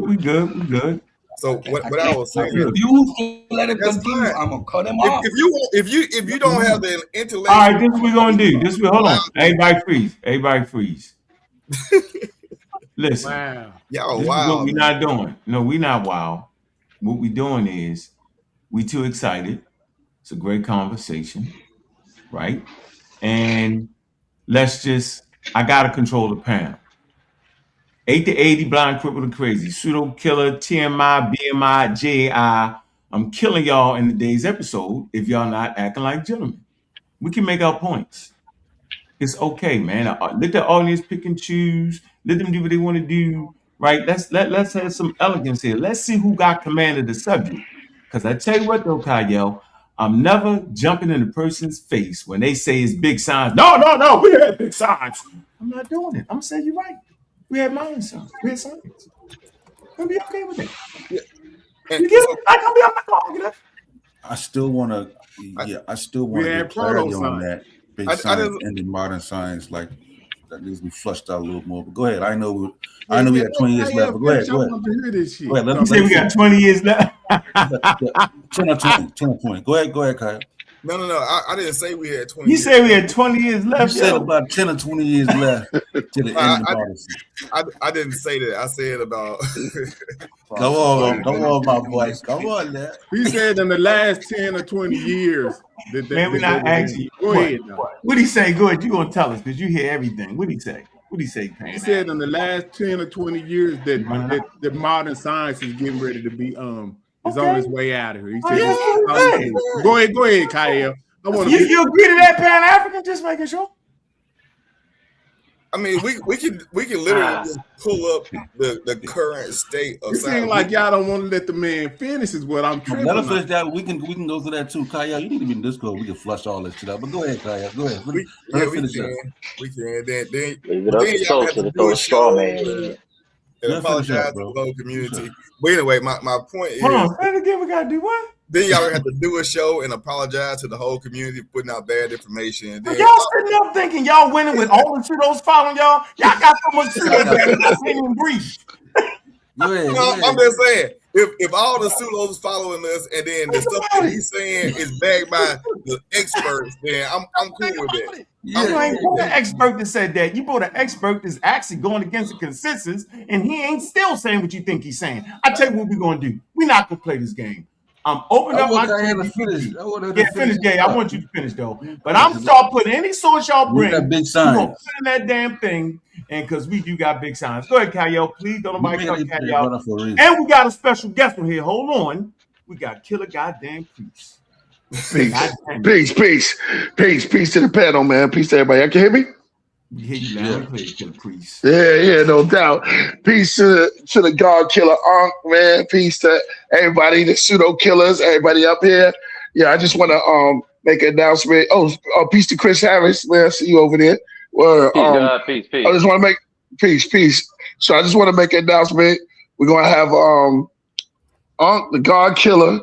we good. So what I was saying, if you let it continue, I'm gonna cut him off. If you don't have the intellect, all right, this is what we're gonna do. Hold on, everybody freeze. Listen, wow, y'all this wild. Is what we're not doing. No, we're not wild. What we're doing is we too excited. It's a great conversation, right? And I gotta control the panel. 8 to 80, blind, crippled, and crazy. Pseudo killer, TMI, BMI, JI. I'm killing y'all in today's episode if y'all not acting like gentlemen. We can make our points. It's okay, man. Let the audience pick and choose. Let them do what they want to do. Right? Let's have some elegance here. Let's see who got command of the subject. Because I tell you what, though, Kyle, I'm never jumping in a person's face when they say it's big signs. No, we had big signs. I'm not doing it. I'm gonna say you're right. We had modern science. We had science. I'll be okay with it. Yeah. You get it? I'm not gonna argue that. I still want to get clarity on that. Big science and in modern science, like that needs to be flushed out a little more. But go ahead. I know we got 20 years left. But go ahead. You say we got 20 years left. 10 or 20. Go ahead, Kyle. No. I didn't say we had 20 years. You said we had 20 years left. You said about 10 or 20 years left to the end of the policy. I didn't say that. I said about. Come on, my boy. Come on, now. He said in the last 10 or 20 years. Man, we're not asking. Go ahead. What'd he say? Go ahead. You're going to tell us because you hear everything. What'd he say? Pan? He said in the last 10 or 20 years that modern science is getting ready to be is on its way out of here. He said, Go ahead, Kyle. You agree to that, Pan-African? Just making sure. I mean, we can literally just pull up the current state of science. It seems like y'all don't want to let the man finish. Is what I'm tripping. Let us finish that. We can go through that too, Kyle. You need to be in Discord. We can flush all this shit out. But go ahead, Kyle. Go ahead. We can. Then leave it up to social to throw a straw man. And apologize to the local community. But anyway, my point is. Hold on. Say it again. We gotta do what? Then y'all have to do a show and apologize to the whole community for putting out bad information. Then, y'all sitting up thinking y'all winning with all the pseudos following y'all. Y'all got so much pseudos that can't even breathe. I'm just saying, if all the pseudos following us and then the stuff that he's saying is backed by the experts, then I'm cool with that. You ain't brought an expert that said that. You brought an expert that's actually going against the consensus, and he ain't still saying what you think he's saying. I tell you what we're gonna do. We're not gonna play this game. I'm opening up my finish. Jay. I want you to finish though. But I'm start putting any source y'all bring. We're gonna put in that damn thing, and because we do got big signs. Go ahead, Kyle. Please don't nobody cut Kyle. And we got a special guest on here. Hold on. We got Killer Goddamn Priest. Peace to the panel, man. Peace to everybody. You can hear me? We hear you loud and clear, Priest. Yeah, no doubt. Peace to the God Killer Ankh, man. Peace to everybody, the pseudo killers, everybody up here. Yeah, I just want to make an announcement. Peace to Chris Harris, man. I see you over there. Peace. I just want to make peace. So I just want to make an announcement. We're gonna have Ankh, the God Killer,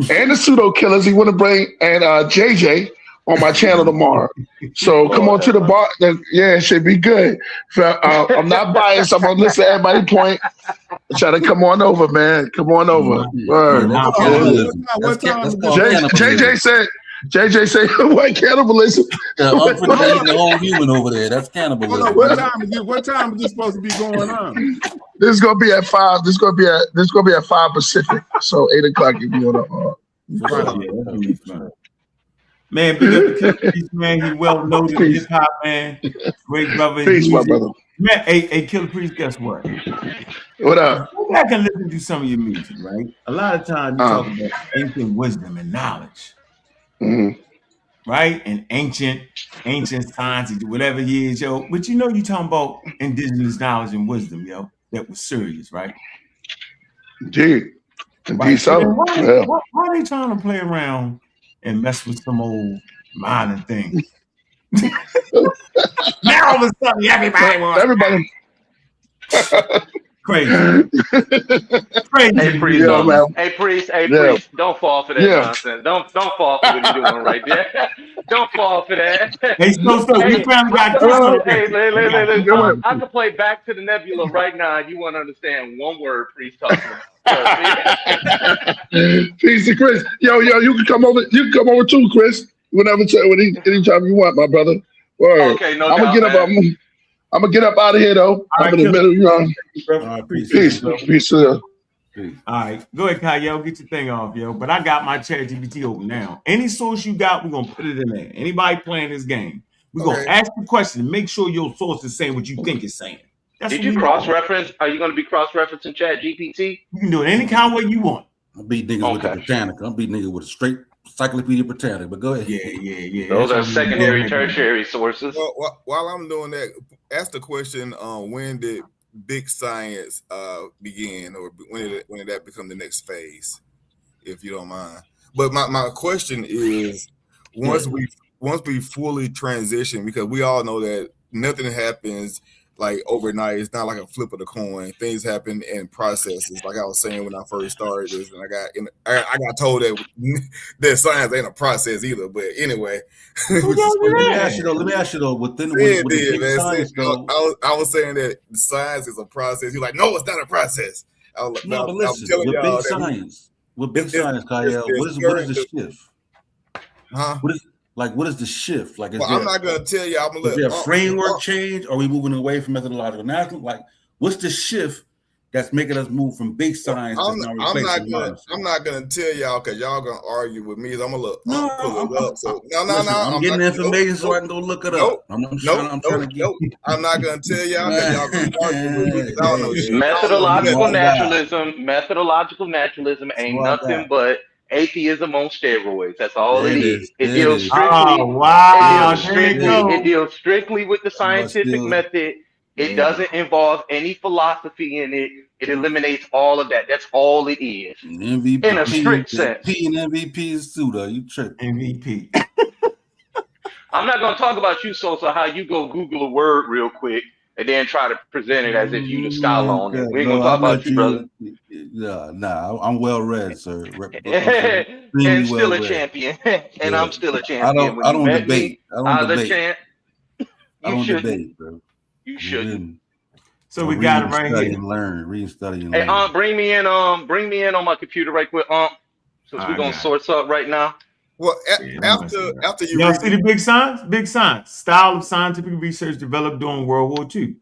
and the pseudo killers he want to bring, and JJ on my channel tomorrow. So come on to the bar. Yeah, it should be good. I'm not biased. I'm gonna listen to everybody's point. Try to come on over, man. Come on over. What time? JJ said white cannibalism. The whole human over there. That's cannibalism. What time is this supposed to be going on? This is gonna be at 5. This is gonna be at 5 Pacific. So 8 o'clock if you want to. Man, big up the Killer, man. He well noted hip hop, man. Great brother. Peace, my brother. Man, hey, Killer Priest, guess what? What up? Go back and listen to some of your music, right? A lot of times you talk about ancient wisdom and knowledge. Mm-hmm. Right? And ancient science, whatever it is, yo. But you talking about indigenous knowledge and wisdom, yo. That was serious, right? Indeed. Right. So why are they trying to play around and mess with some old mining things? Now all of a sudden everybody crazy. Hey, Priest, don't fall for that nonsense. Don't fall for what you're doing right there. Don't fall for that. Hey, we finally got I can play Back to the Nebula right now, and you won't understand one word Priest talking about. Peace to Chris. Yo, you can come over. You can come over too, Chris. Anytime you want, my brother. Word. Okay, no I'm gonna get up out of here though. I'm in the middle, Peace. All right, go ahead, Kyle. Get your thing off, yo. But I got my ChatGPT open now. Any source you got, we're gonna put it in there. Anybody playing this game, we're gonna ask the question and make sure your source is saying what you think it's saying. Did you cross-reference? Are you going to be cross-referencing ChatGPT? You can do it any kind of way you want. I'll beat niggas with the Britannica. I'll beat niggas with a straight Encyclopedia Britannica. But go ahead. Yeah. Those are secondary, tertiary sources. Well, while I'm doing that, ask the question: when did big science begin, or when did that become the next phase? If you don't mind. But my question is, once we fully transition, because we all know that nothing happens like overnight. It's not like a flip of the coin. Things happen in processes. Like I was saying when I first started this, and I got told that science ain't a process either. But anyway, let me ask you though. I was saying that science is a process. You're like, no, it's not a process. With big science, Kyle, what is the shift? Huh? What is the shift? Like, I'm not gonna tell you. I'm gonna let. Is there a framework change? Or are we moving away from methodological analysis? Like, what's the shift that's making us move from big science? I'm not gonna tell y'all because y'all gonna argue with me. I'm gonna look. I'm getting information so I can go look it up. I'm not gonna tell y'all because y'all gonna argue with me. I don't know shit. Methodological naturalism ain't nothing but atheism on steroids. That's all it is. It deals strictly with the scientific method. It doesn't involve any philosophy in it. It eliminates all of that. That's all it is. MVP, in a strict sense. P and MVPs too, though. You tripping. MVP. I'm not going to talk about you, Sosa, how you go Google a word real quick and then try to present it as if you the scholar on it. We ain't gonna talk about you, brother. Nah, I'm well read, sir. And still a champion. And I'm still a champion. When you met me, I was a champ. I don't debate, bro. You shouldn't. So we got it right here. Read, study, and learn. Hey, bring me in on my computer right quick, since we're gonna sort up right now. Well, after you see the big science style of scientific research developed during World War II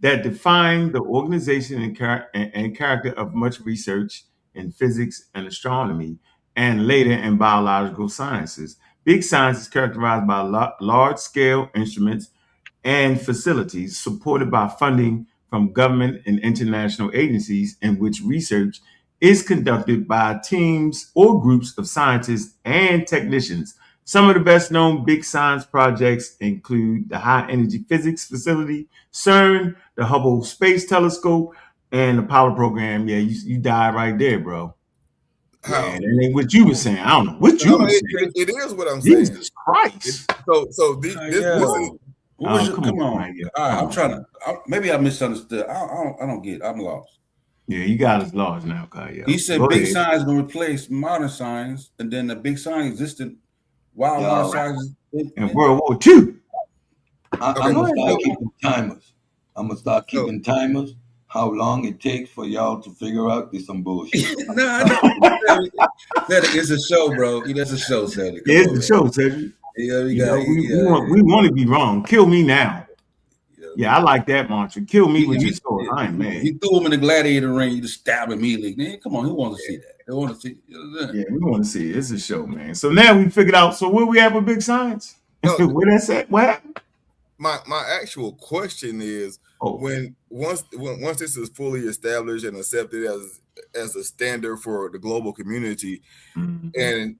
that defined the organization and character of much research in physics and astronomy, and later in biological sciences. Big science is characterized by large-scale instruments and facilities supported by funding from government and international agencies, in which research is conducted by teams or groups of scientists and technicians. Some of the best known big science projects include the High Energy Physics Facility, CERN, the Hubble Space Telescope, and the Apollo program. Yeah, you died right there, bro. Yeah, that ain't what you were saying. I don't know what you were saying. It is what I'm saying. Jesus Christ. This is... Come on. I'm trying to. Maybe I misunderstood. I don't get it. I'm lost. Yeah, you got us lost now, Kyle. He said big science gonna replace modern science, and then the big science existed while modern science in World War II. I'm gonna start keeping timers. How long it takes for y'all to figure out this some bullshit? It's a show, bro. That's a show, Cedric. It's a show, Cedric. Yeah, we want to be wrong. Kill me now. Yeah, I like that mantra. Kill me with your sword. I ain't mad. You threw him in the gladiator ring. You just stab him immediately. Man, come on, who wants to see that? They want to see. Yeah, we want to see it. It's a show, man. So now we figured out. So where we at with big science? Where that's at? What happened? My actual question is once this is fully established and accepted as a standard for the global community, and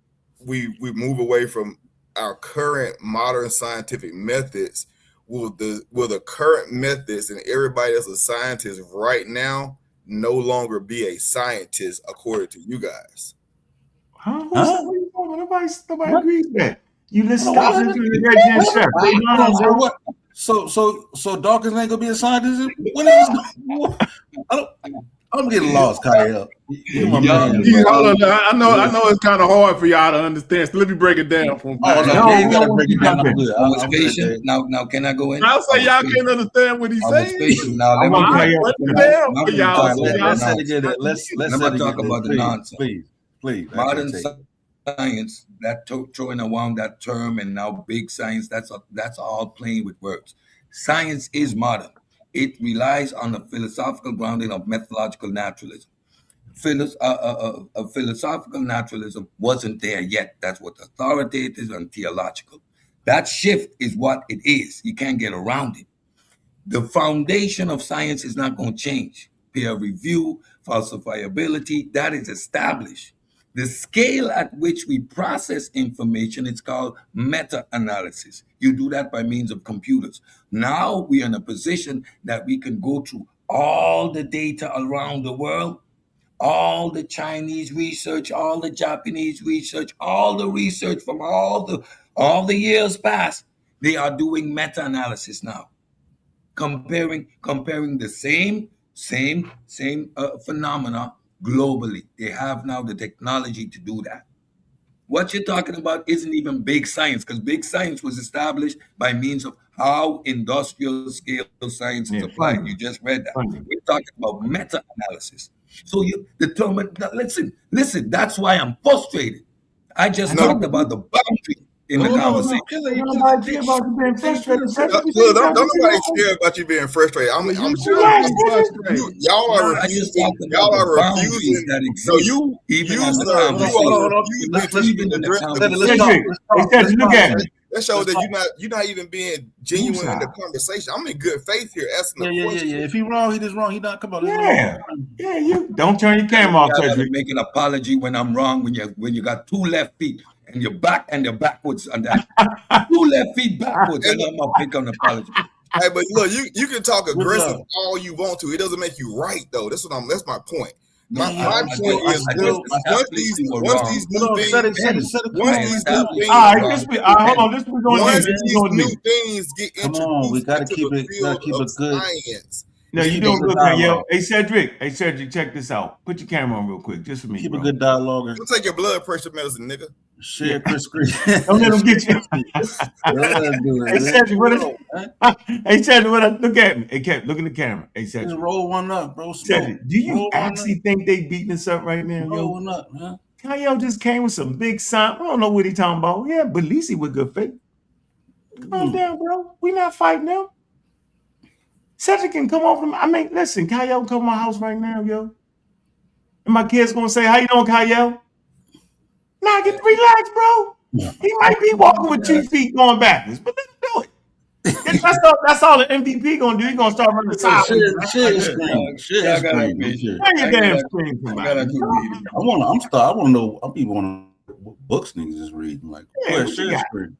we move away from our current modern scientific methods, will the current methods and everybody that's a scientist right now no longer be a scientist according to you guys? Nobody agrees with that. You listen to the So Dawkins ain't gonna be a scientist? What is I'm getting lost, Kyle. I know it's kind of hard for y'all to understand. So let me break it down. Now can I go in? I'll say y'all can't understand what he's saying. Now let me break it down for y'all. Let's talk about the nonsense. Please. Modern science, that throwing around that term, and now big science, that's all playing with words. Science is modern. It relies on the philosophical grounding of methodological naturalism. Philosophical naturalism wasn't there yet. That's what authoritative and theological. That shift is what it is. You can't get around it. The foundation of science is not going to change. Peer review, falsifiability, that is established. The scale at which we process information is called meta-analysis. You do that by means of computers. Now we are in a position that we can go through all the data around the world, all the Chinese research, all the Japanese research, all the research from all the years past. They are doing meta-analysis now, comparing the same phenomena globally. They have now the technology to do that. What you're talking about isn't even big science, because big science was established by means of how industrial scale science is applied. You just read that. We're talking about meta-analysis. So you determine that, listen, that's why I'm frustrated. I just talked about the boundary in the conversation. Don't nobody care about you being frustrated. I'm sure y'all are refusing. So look at me. That shows that you're not even being genuine in the conversation. I'm in good faith here asking the question. Yeah. If he's wrong, he just wrong. He not come on. You don't turn your camera off. Make an apology when I'm wrong. When you got two left feet and you're back and you're backwards on that. Two left feet backwards, and I'm gonna pick an apology. Hey, but look, you can talk aggressive all you want to. It doesn't make you right though. That's my point. My point is, once these new things, once these new things get introduced into the field of science. No, you're doing good, Kyle. Hey, Cedric, check this out. Put your camera on real quick, just for me. Keep a good dialogue. You take your blood pressure medicine, nigga. Share Chris Green. Don't let him get you. Hey, Cedric, look at me. Hey, look in the camera. Hey, Cedric. Just roll one up, bro. Cedric, do you actually think they beating us up right now, yo? Roll one up, man. Kyle just came with some big sign. We don't know what he talking about. Yeah, but at least he with good faith. Calm down, bro. We not fighting them. Cedric can come over. Listen, Kyle come to my house right now, yo. And my kid's gonna say, "How you doing, Kyle?" Nah, get relax, bro. He might be walking with 2 feet going backwards, but let him do it. That's all the MVP gonna do. He gonna start running sideways. Share your damn screen. I wanna know. I'm people wanna books niggas is reading. Like, share screen.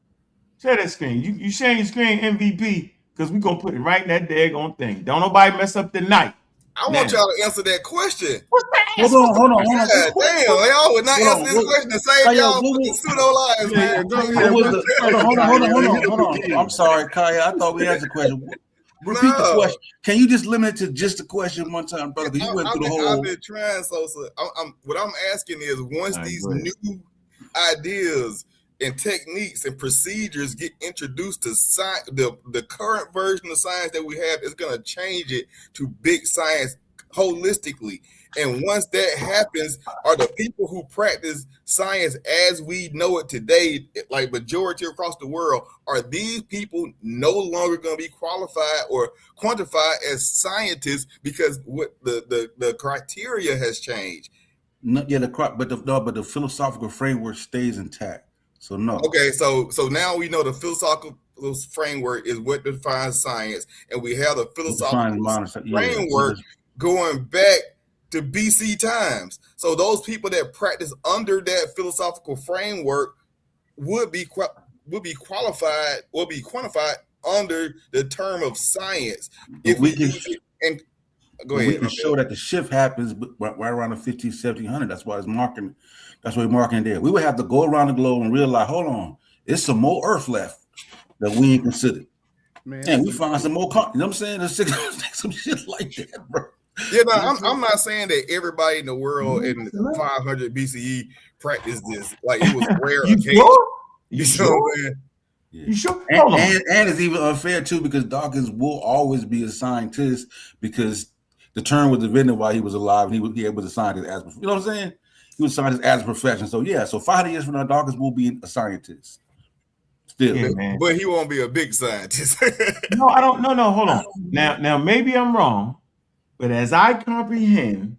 Share that screen. You sharing your screen MVP. Because we're going to put it right in that daggone thing. Don't nobody mess up the night. I want y'all to answer that question. Hold on. Damn, y'all would not answer this question to save y'all fucking pseudo lives, man. Hold on. I'm sorry, Kaya. I thought we answered the question. Repeat the question. Can you just limit it to just the question one time, brother? You went through the whole. I've been trying, Sosa. What I'm asking is, once these new ideas and techniques and procedures get introduced to science, the current version of science that we have is going to change it to big science holistically. And once that happens, are the people who practice science as we know it today, like majority across the world, are these people no longer going to be qualified or quantified as scientists because what the criteria has changed? No, yeah, but the philosophical framework stays intact. So no. Okay, so now we know the philosophical framework is what defines science, and we have the philosophical framework going back to BC times. So those people that practice under that philosophical framework would be qualified or be quantified under the term of science. If we can, go ahead. We can show that the shift happens right around the 1700. That's why it's marking. That's why we're marking there. We would have to go around the globe and realize, hold on, there's some more Earth left that we ain't considered. Man, and we find some more. You know what I'm saying? There's some shit like that, bro. Yeah, no, I'm not saying that everybody in the world in 500 BCE practiced this. Like, it was rare occasion. You sure? Man? Yeah. You sure? And it's even unfair too, because Dawkins will always be a scientist because the term was invented while he was alive, and he was a scientist as, you know what I'm saying? He was a scientist as a profession. So yeah, so 500 years from now, Dawkins will be a scientist. Still, yeah, but he won't be a big scientist. No, I don't. No, hold on. Now maybe I'm wrong, but as I comprehend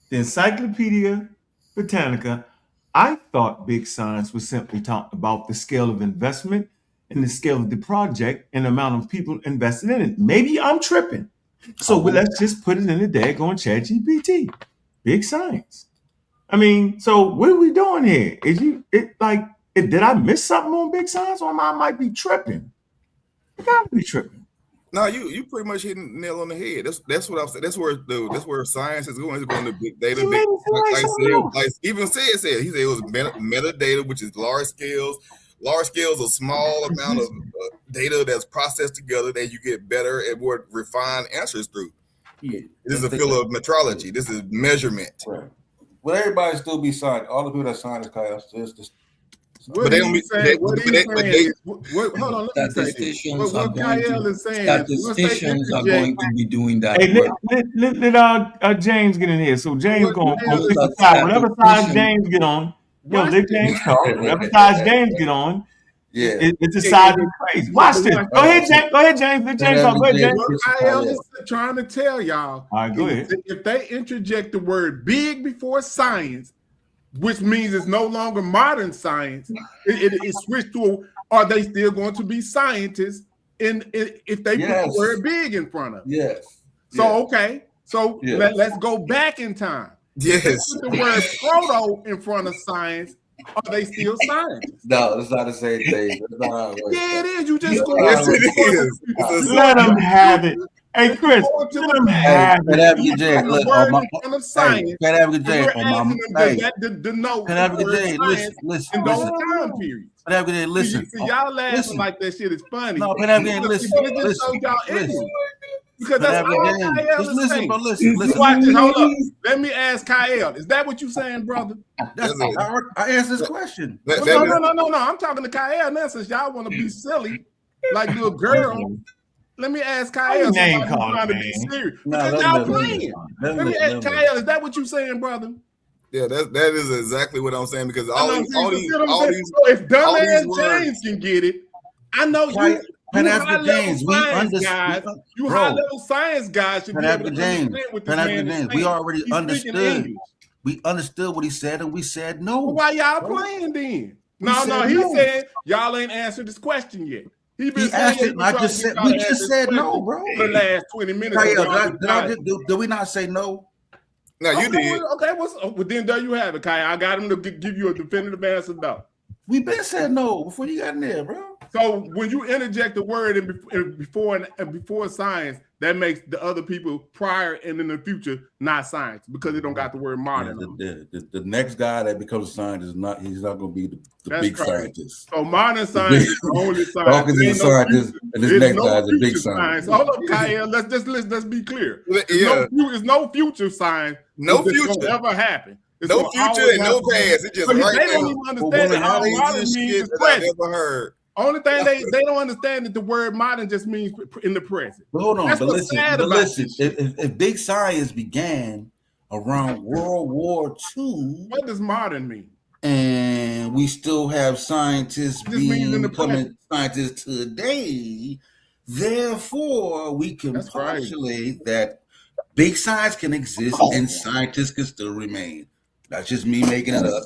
the Encyclopedia Britannica, I thought big science was simply talking about the scale of investment and the scale of the project and the amount of people invested in it. Maybe I'm tripping. So let's just put it in the daggone ChatGPT. Big science. I mean, so what are we doing here? Did I miss something on big science, or I might be tripping? I gotta be tripping. No, you pretty much hit the nail on the head. That's what I'm saying. That's where science is going. It's going to big data. He said it was metadata, which is large scales. Large scales, a small amount of data that's processed together that you get better and more refined answers through. Yeah, this is a field of metrology. This is measurement. Right. Will everybody still be science? All the people that science, Kyle, but they don't be saying. Hold on, let me say. What Kyle is saying. Statisticians are going to be doing that. Hey, let James get in here. So James going to whatever side James get on. Let James talk. Whatever side James get on. Yeah, it's a side of crazy. Watch this. Go ahead, James. Let James talk. Go ahead, James. What Kyle is trying to tell y'all. All right, go ahead. If they interject the word "big" before science, which means it's no longer modern science, it switched to, are they still going to be scientists if they put the word "big" in front of it? Yes. So, okay. So let's go back in time. Yes. Put the word proto in front of science, are they still scientists? No, it's not the same thing. Yeah, it is. You just yes, it is. Let them have it. Hey, Chris, Look, Look, on my science. Pat Advocate J We're on my asking them that denote Pat Advocate J. listen, in those time periods. Pat Advocate J, listen. See, y'all laughing like that shit is funny. No, Pat Advocate J, listen. It just shows y'all ignorant. Because that's all Kyle is saying. Bro, listen. Watch this. Hold up. Let me ask Kyle. Is that what you saying, brother? I answered this question. No. I'm talking to Kyle now since y'all want to be silly like little girl. Let me ask Kyle. Trying to be serious. Because y'all playing. Let me ask Kyle. Is that what you saying, brother? Yeah, that is exactly what I'm saying because all these so if dumbass James can get it, I know you. You high-level science guys should be able to understand what this man is saying. We already understood. We understood what he said, and we said no. Well, why y'all playing then? No. He said y'all ain't answered this question yet. He saying we just said no, bro. For the last 20 minutes. Did we not say no? No, you did. Okay, well, then there you have it, Kai. I got him to give you a definitive answer, no. We been said no before you got in there, bro. So when you interject the word before science, that makes the other people prior and in the future not science because it don't got the word modern. The next guy that becomes a scientist he's not going to be the big scientist. So modern science is the only science. Dawkins is a scientist, and this next guy is a big science. Hold up, Kyle. Let's be clear. There's no future science. No future ever happen. It's no future and no past. It just right there. They don't even understand that how modern means present. I've ever heard. Only thing they don't understand that the word modern just means in the present. But hold on, but listen. If big science began around World War II, what does modern mean? And we still have scientists becoming scientists today. Therefore, we can postulate that big science can exist and scientists can still remain. That's just me making it up.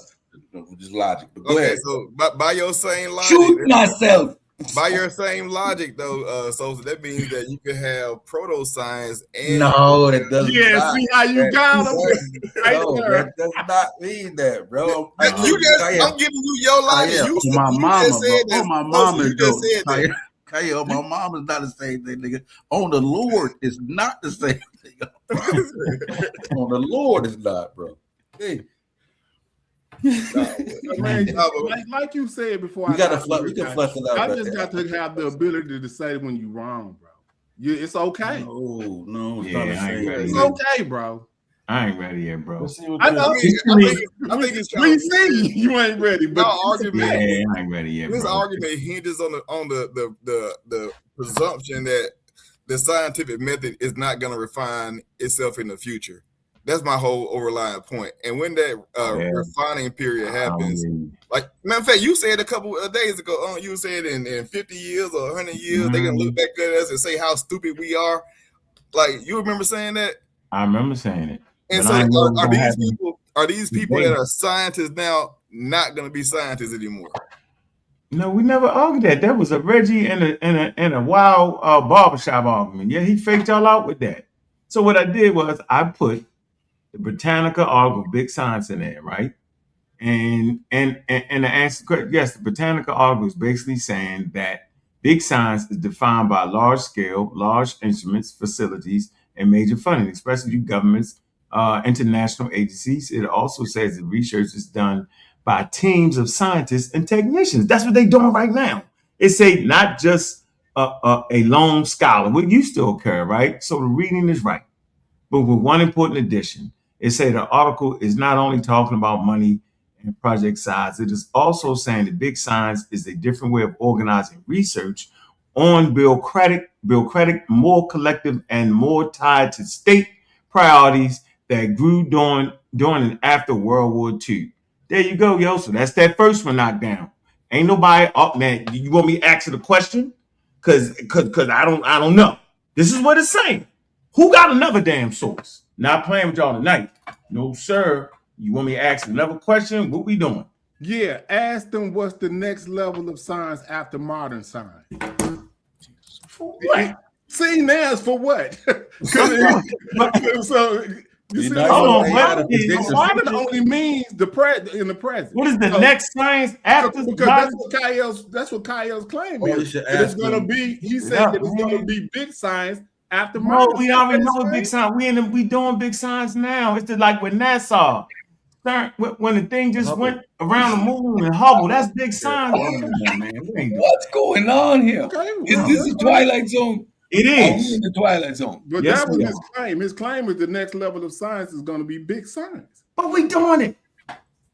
Just logic. But go ahead. So by your same logic, shoot myself. By your same logic, though, so that means that you could have proto science and no, that doesn't. Yeah, see how you got them. No, that does not mean that, bro. I'm giving you your logic. You my mama, said that. My mama, Kyle, my mom is not the same thing, nigga. On the Lord is not the same thing. On the Lord is not, bro. Hey. Like you said before, we can flush it out. I just got to have the ability to decide when you're wrong, bro. It's okay. No, it's okay, bro. I ain't ready yet, bro. I think it's we see you ain't ready, but argument. I ain't ready yet. This argument hinges on the presumption that the scientific method is not going to refine itself in the future. That's my whole overlying point. And when that refining period happens, like matter of fact, you said a couple of days ago, you said in 50 years or 100 years, they're gonna look back at us and say how stupid we are. Like you remember saying that? I remember saying it. And so are these people that are scientists now not gonna be scientists anymore? No, we never argued that. That was a Reggie and a wild barbershop argument. Yeah, he faked y'all out with that. So what I did was I put the Britannica article, Big Science in there, right? And the answer, yes, the Britannica article is basically saying that big science is defined by large scale, large instruments, facilities, and major funding, especially governments, international agencies. It also says that research is done by teams of scientists and technicians. That's what they're doing right now. It say not just a lone scholar, what used to occur, right? So the reading is right. But with one important addition, it say the article is not only talking about money and project size, it is also saying that big science is a different way of organizing research on bureaucratic, more collective, and more tied to state priorities that grew during and after World War II. There you go, yo. So that's that first one knocked down. Ain't nobody up, man. You want me to ask you the question? Cause I don't know. This is what it's saying. Who got another damn source? Not playing with y'all tonight. No, sir. You want me to ask another question? What we doing? Yeah, ask them what's the next level of science after modern science. For what? See, now it's for what? So you see, modern only means in the present. What is the next science after? Because that's what Kyle's claim is. It's going to be. He said that it's going to be big science after No, murder. we already know big signs. We doing big signs now. It's just like with NASA. When the thing just went around the moon and Hubble, that's big signs. What's going on here? Okay, Is this the Twilight Zone? It Are we is in the Twilight Zone? But that was his claim. His claim is the next level of science is going to be big science. But we doing it.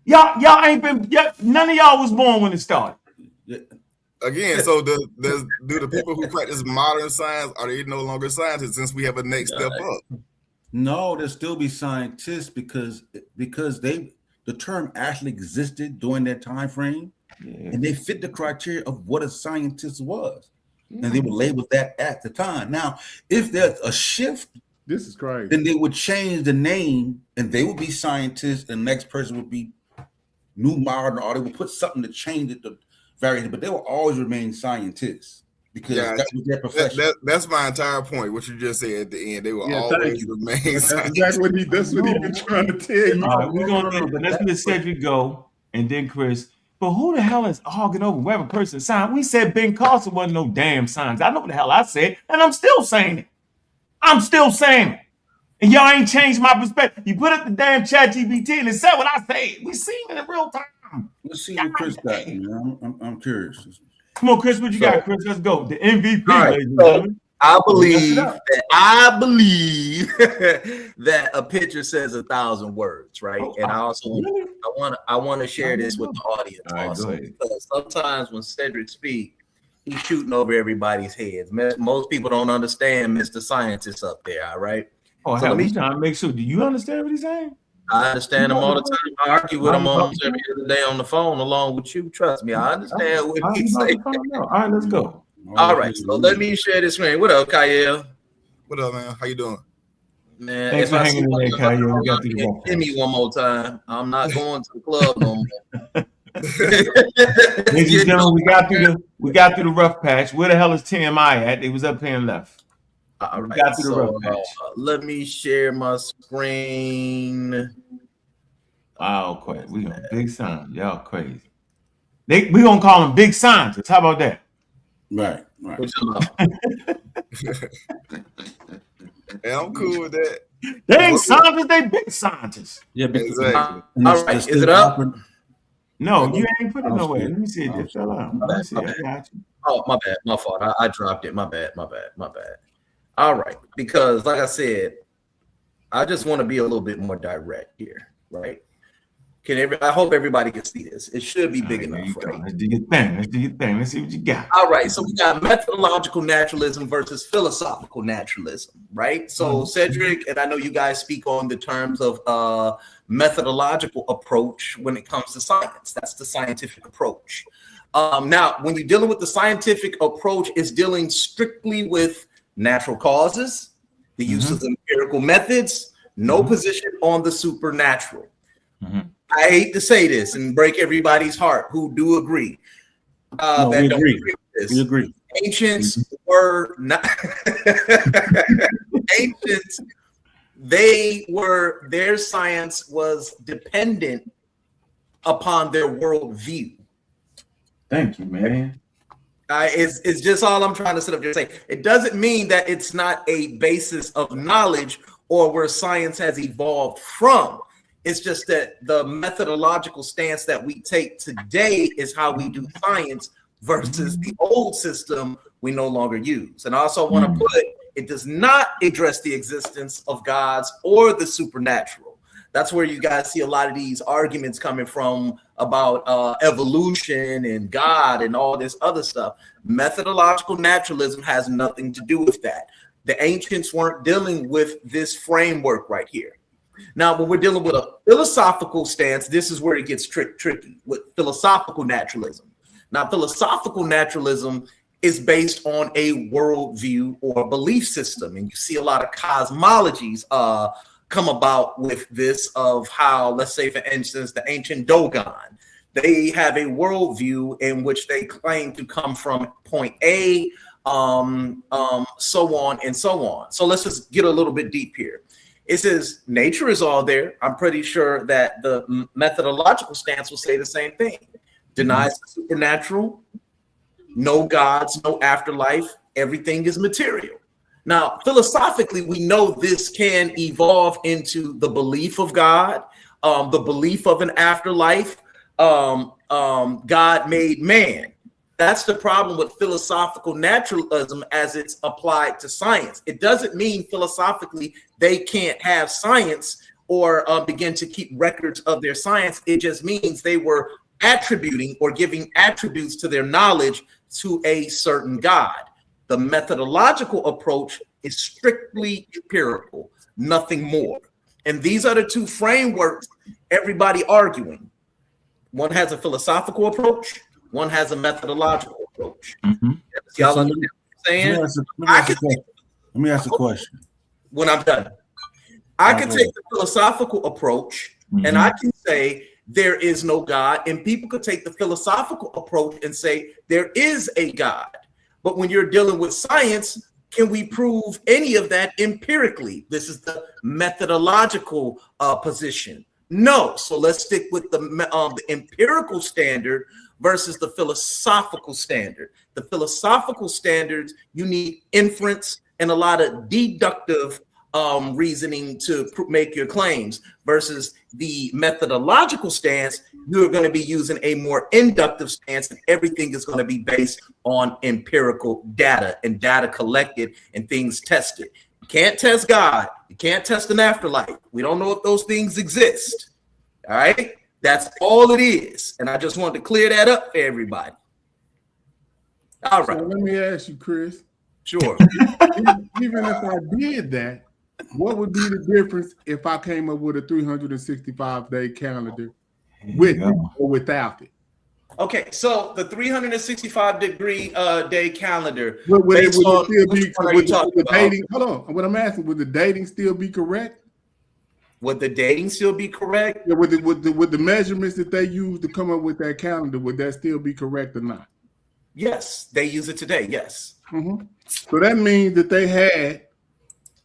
Y'all ain't been. None of y'all was born when it started. Again, so do the people who practice modern science, are they no longer scientists since we have a next step up? No, there'll still be scientists because the term actually existed during that time frame, and they fit the criteria of what a scientist was, and they were labeled that at the time. Now, if there's a shift, this is crazy. Then they would change the name, and they would be scientists, and the next person would be new modern, or they would put something to change it to vary it, but they will always remain scientists because that was their profession. That's my entire point. What you just said at the end, they will always remain scientists. That's what he been trying to tell you. We're gonna but let's let Cedric go, and then Chris. But who the hell is arguing over whether a person signed? We said Ben Carson wasn't no damn signs. I know what the hell I said, and I'm still saying it. I'm still saying it. And y'all ain't changed my perspective. You put up the damn ChatGPT and it said what I said. We seen it in real time. Let's see what Chris got. I'm curious. Come on, Chris, what you got, Chris? Let's go. The MVP, right, ladies and gentlemen. I believe that a picture says 1,000 words, right? And I also I want to share this with the audience also, because sometimes when Cedric speaks, he's shooting over everybody's heads. Most people don't understand Mr. Scientist up there, all right? Oh, so he's trying to make sure. Do you understand what he's saying? I understand him all the time. I argue with him almost every other day on the phone along with you. Trust me, I understand what he's saying. All right, let's go. All right, so let me share this screen. What up, Kyle? What up, man? How you doing? Man, thanks for hanging in there, Kyle. Give me one more time. I'm not going to the club no more. Ladies and gentlemen, we got through the rough patch. Where the hell is TMI at? They was up here and left. All right, got through the rough patch. Let me share my screen. Wow, crazy. We got big signs. Y'all crazy. We gonna call them big scientists. How about that? Right. Yeah, I'm cool with that. They ain't scientists, they big scientists. Yeah, exactly. All right, is it up? No, you ain't put it nowhere. Let me see it just fell out. Let me see. I got you. Oh, my bad. My fault. I dropped it. My bad. All right. Because like I said, I just want to be a little bit more direct here, right? I hope everybody can see this. It should be big enough, right? Let's do your thing. Let's see what you got. All right. So we got methodological naturalism versus philosophical naturalism, right? So Cedric, and I know you guys speak on the terms of methodological approach when it comes to science. That's the scientific approach. Now, when you're dealing with the scientific approach, it's dealing strictly with natural causes, the use of empirical methods, no position on the supernatural. I hate to say this and break everybody's heart who do agree. We agree. Ancients were not ancients. Their science was dependent upon their worldview. Thank you, man. It's just all I'm trying to sit up there and say. It doesn't mean that it's not a basis of knowledge or where science has evolved from. It's just that the methodological stance that we take today is how we do science versus the old system we no longer use. And I also want to put it does not address the existence of gods or the supernatural. That's where you guys see a lot of these arguments coming from about evolution and God and all this other stuff. Methodological naturalism has nothing to do with that. The ancients weren't dealing with this framework right here. Now, when we're dealing with a philosophical stance, this is where it gets tricky with philosophical naturalism. Now, philosophical naturalism is based on a worldview or belief system. And you see a lot of cosmologies come about with this of how, let's say, for instance, the ancient Dogon, they have a worldview in which they claim to come from point A, so on and so on. So let's just get a little bit deep here. It says nature is all there. I'm pretty sure that the methodological stance will say the same thing. Denies the supernatural, no gods, no afterlife. Everything is material. Now, philosophically, we know this can evolve into the belief of God, the belief of an afterlife. God made man. That's the problem with philosophical naturalism as it's applied to science. It doesn't mean philosophically they can't have science or begin to keep records of their science. It just means they were attributing or giving attributes to their knowledge to a certain God. The methodological approach is strictly empirical, nothing more. And these are the two frameworks everybody arguing. One has a philosophical approach, one has a methodological approach. Y'all understand what I'm saying? Let me ask a question. When I'm done, I can take the philosophical approach and I can say there is no God, and people could take the philosophical approach and say there is a God. But when you're dealing with science, can we prove any of that empirically? This is the methodological position. No. So let's stick with the empirical standard versus the philosophical standard. The philosophical standards, you need inference and a lot of deductive reasoning to make your claims, versus the methodological stance, you're going to be using a more inductive stance, and everything is going to be based on empirical data and data collected and things tested. You can't test God. You can't test an afterlife. We don't know if those things exist. All right. That's all it is. And I just wanted to clear that up for everybody. All right. So let me ask you, Chris. Sure. Even if I did that, what would be the difference if I came up with a 365-day calendar with it or without it? Okay, so the 365-degree day calendar. Would it still be the dating? Hold on. What I'm asking, would the dating still be correct? Would the dating still be correct? Yeah, with the measurements that they use to come up with that calendar, would that still be correct or not? Yes, they use it today. Yes. So that means that they had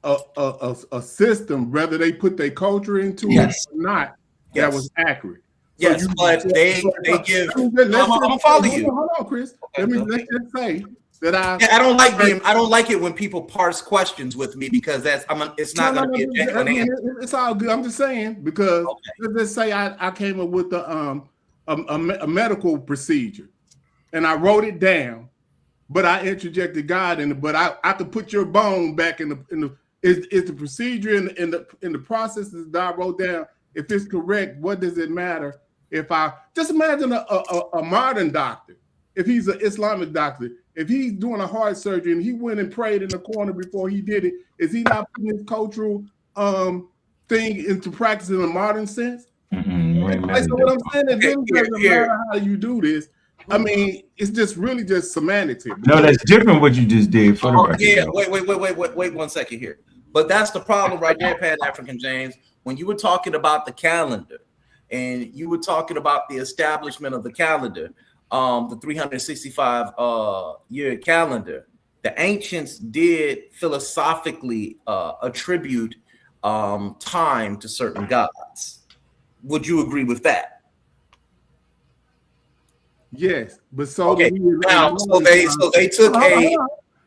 a system, whether they put their culture into it or not, that was accurate. Yes, so but they give. I'm gonna follow you. Hold on, Chris. Let's just say that I don't like it when people parse questions with me, because it's not going to be a genuine answer. It's all good. I'm just saying, because let's say I came up with a medical procedure, and I wrote it down, but I interjected God in it. But I could put your bone back in the. Is the procedure in the processes that I wrote down, if it's correct, what does it matter? If I just imagine a modern doctor, if he's an Islamic doctor, if he's doing a heart surgery and he went and prayed in the corner before he did it, is he not putting his cultural thing into practice in a modern sense? So what I'm saying is, it doesn't matter how you do this. I mean, it's just really just semantics here. No, that's different what you just did. For the record. Yeah, wait 1 second here. But that's the problem right there, Pan-African James. When you were talking about the calendar and you were talking about the establishment of the calendar, the 365 year calendar, the ancients did philosophically attribute time to certain gods. Would you agree with that? Yes, but so they took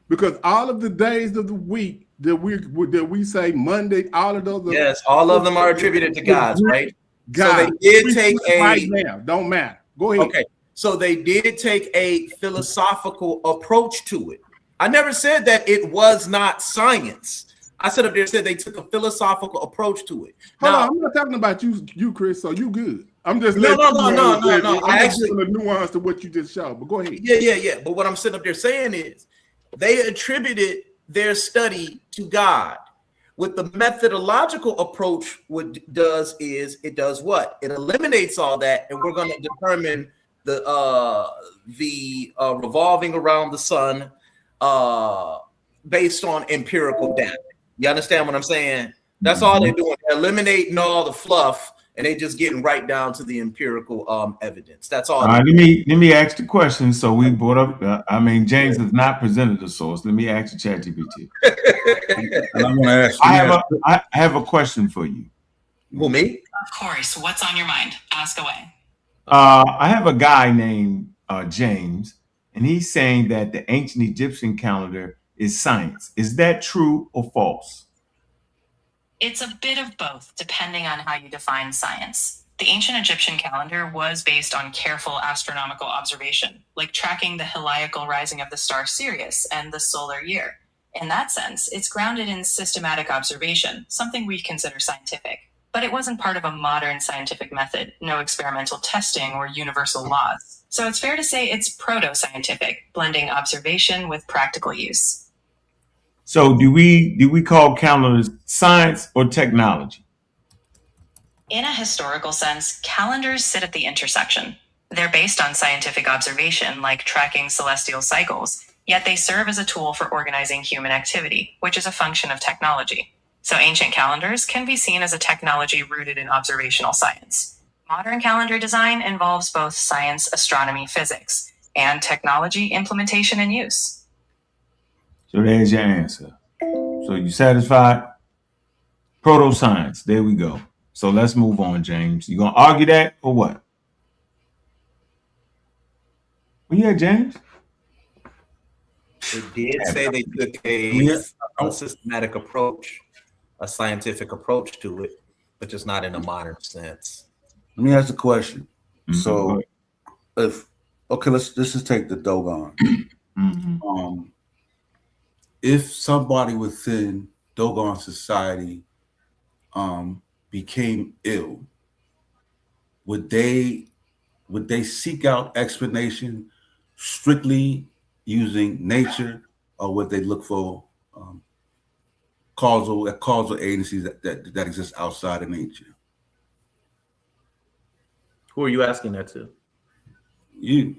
because all of the days of the week that we say Monday, all of those. Yes, all of them are attributed to gods, right? God. So they did take right now. Don't matter. Go ahead. Okay, so they did take a philosophical approach to it. I never said that it was not science. I said they took a philosophical approach to it. Hold on, I'm not talking about you, Chris. So you good? I'm just no. I actually giving a nuance to what you just showed. But go ahead. Yeah. But what I'm sitting up there saying is, they attributed their study to God. With the methodological approach, what it does is it does what? It eliminates all that, and we're going to determine the revolving around the sun based on empirical data. You understand what I'm saying? That's all they're doing. They're eliminating all the fluff, and they just getting right down to the empirical evidence. That's all. All right, let me ask the question. So we brought up. James has not presented the source. Let me ask the ChatGPT. And I'm going to ask. I have a question for you. Well, me? Of course. What's on your mind? Ask away. I have a guy named James, and he's saying that the ancient Egyptian calendar is science. Is that true or false? It's a bit of both, depending on how you define science. The ancient Egyptian calendar was based on careful astronomical observation, like tracking the heliacal rising of the star Sirius and the solar year. In that sense, it's grounded in systematic observation, something we consider scientific. But it wasn't part of a modern scientific method, no experimental testing or universal laws. So it's fair to say it's proto-scientific, blending observation with practical use. So do we call calendars science or technology? In a historical sense, calendars sit at the intersection. They're based on scientific observation, like tracking celestial cycles, yet they serve as a tool for organizing human activity, which is a function of technology. So ancient calendars can be seen as a technology rooted in observational science. Modern calendar design involves both science, astronomy, physics, and technology implementation and use. So there's your answer. So you satisfied? Proto-science. There we go. So let's move on, James. You gonna argue that or what? Well, yeah, James. They did say they took a systematic approach, a scientific approach to it, but just not in a modern sense. Let me ask a question. So, let's just take the Dogon. If somebody within Dogon society became ill, would they seek out explanation strictly using nature, or would they look for causal agencies that exist outside of nature? Who are you asking that to? You.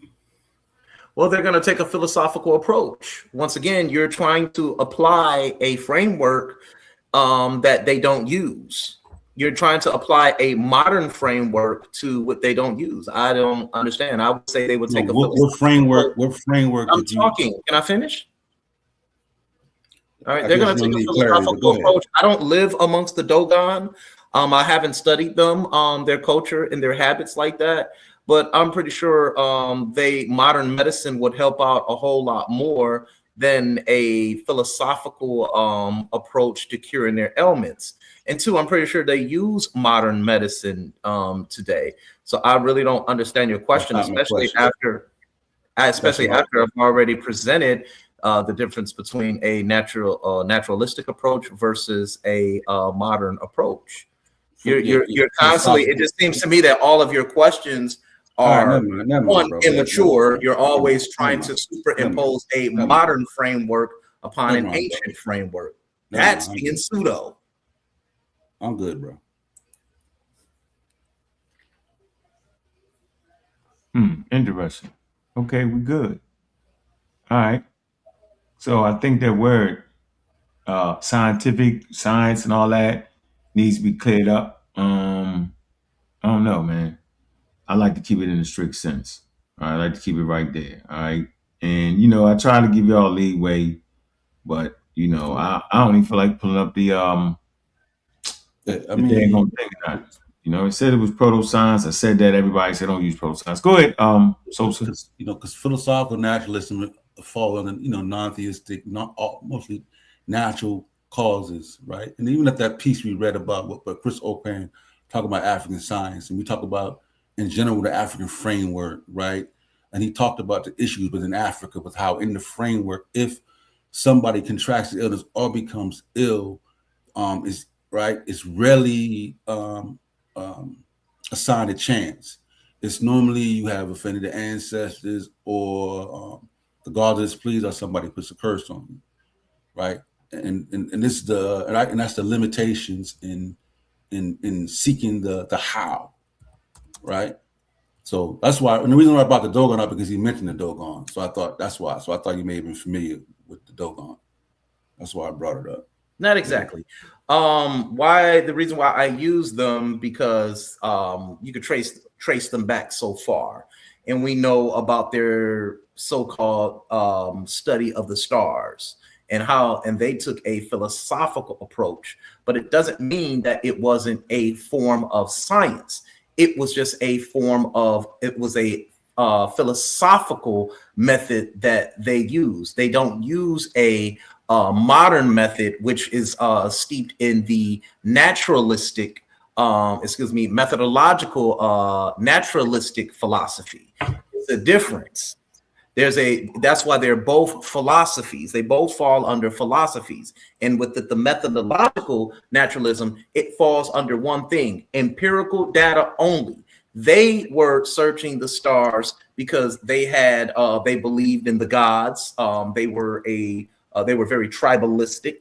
Well, they're going to take a philosophical approach. Once again, you're trying to apply a framework that they don't use. You're trying to apply a modern framework to what they don't use. I don't understand. I would say they would take what framework? What framework? I'm talking. Can I finish? All right, they're going to take a philosophical approach. I don't live amongst the Dogon. I haven't studied them, their culture and their habits like that. But I'm pretty sure modern medicine would help out a whole lot more than a philosophical approach to curing their ailments. And two, I'm pretty sure they use modern medicine today. So I really don't understand your question, especially after I've already presented the difference between a naturalistic approach versus a modern approach. You're constantly. It just seems to me that all of your questions are immature. You're always trying to superimpose a modern framework upon an ancient framework. That's being pseudo. I'm good, bro. Interesting. Okay, we're good. All right. So I think that word scientific, science and all that needs to be cleared up. I don't know, man. I like to keep it in a strict sense. I like to keep it right there. All right. And I try to give y'all leeway, but I don't even feel like pulling up the dang thing. It said it was proto-science. I said that. Everybody said don't use proto-science. Go ahead. Because philosophical naturalism fall under non-theistic, mostly natural causes, right? And even at that piece we read about what Chris Opan talked about African science, and we talk about in general the African framework, right? And he talked about the issues within Africa with how in the framework, if somebody contracts the illness or becomes ill, it's rarely assigned a chance. It's normally you have offended the ancestors or the god is pleased or somebody puts a curse on you, right? And this is and that's the limitations in seeking the how, right? So that's why, and the reason why I brought the Dogon up because he mentioned the Dogon. So I thought that's why. So I thought you may have been familiar with the Dogon. That's why I brought it up. Not exactly. The reason why I use them because you could trace them back so far, and we know about their so-called study of the stars and they took a philosophical approach, but it doesn't mean that it wasn't a form of science. It was just a form of, it was a philosophical method that they use. They don't use a modern method, which is steeped in the naturalistic, methodological naturalistic philosophy. It's a difference. That's why they're both philosophies. They both fall under philosophies. And with the methodological naturalism, it falls under one thing: empirical data only. They were searching the stars because they had they believed in the gods. They were very tribalistic.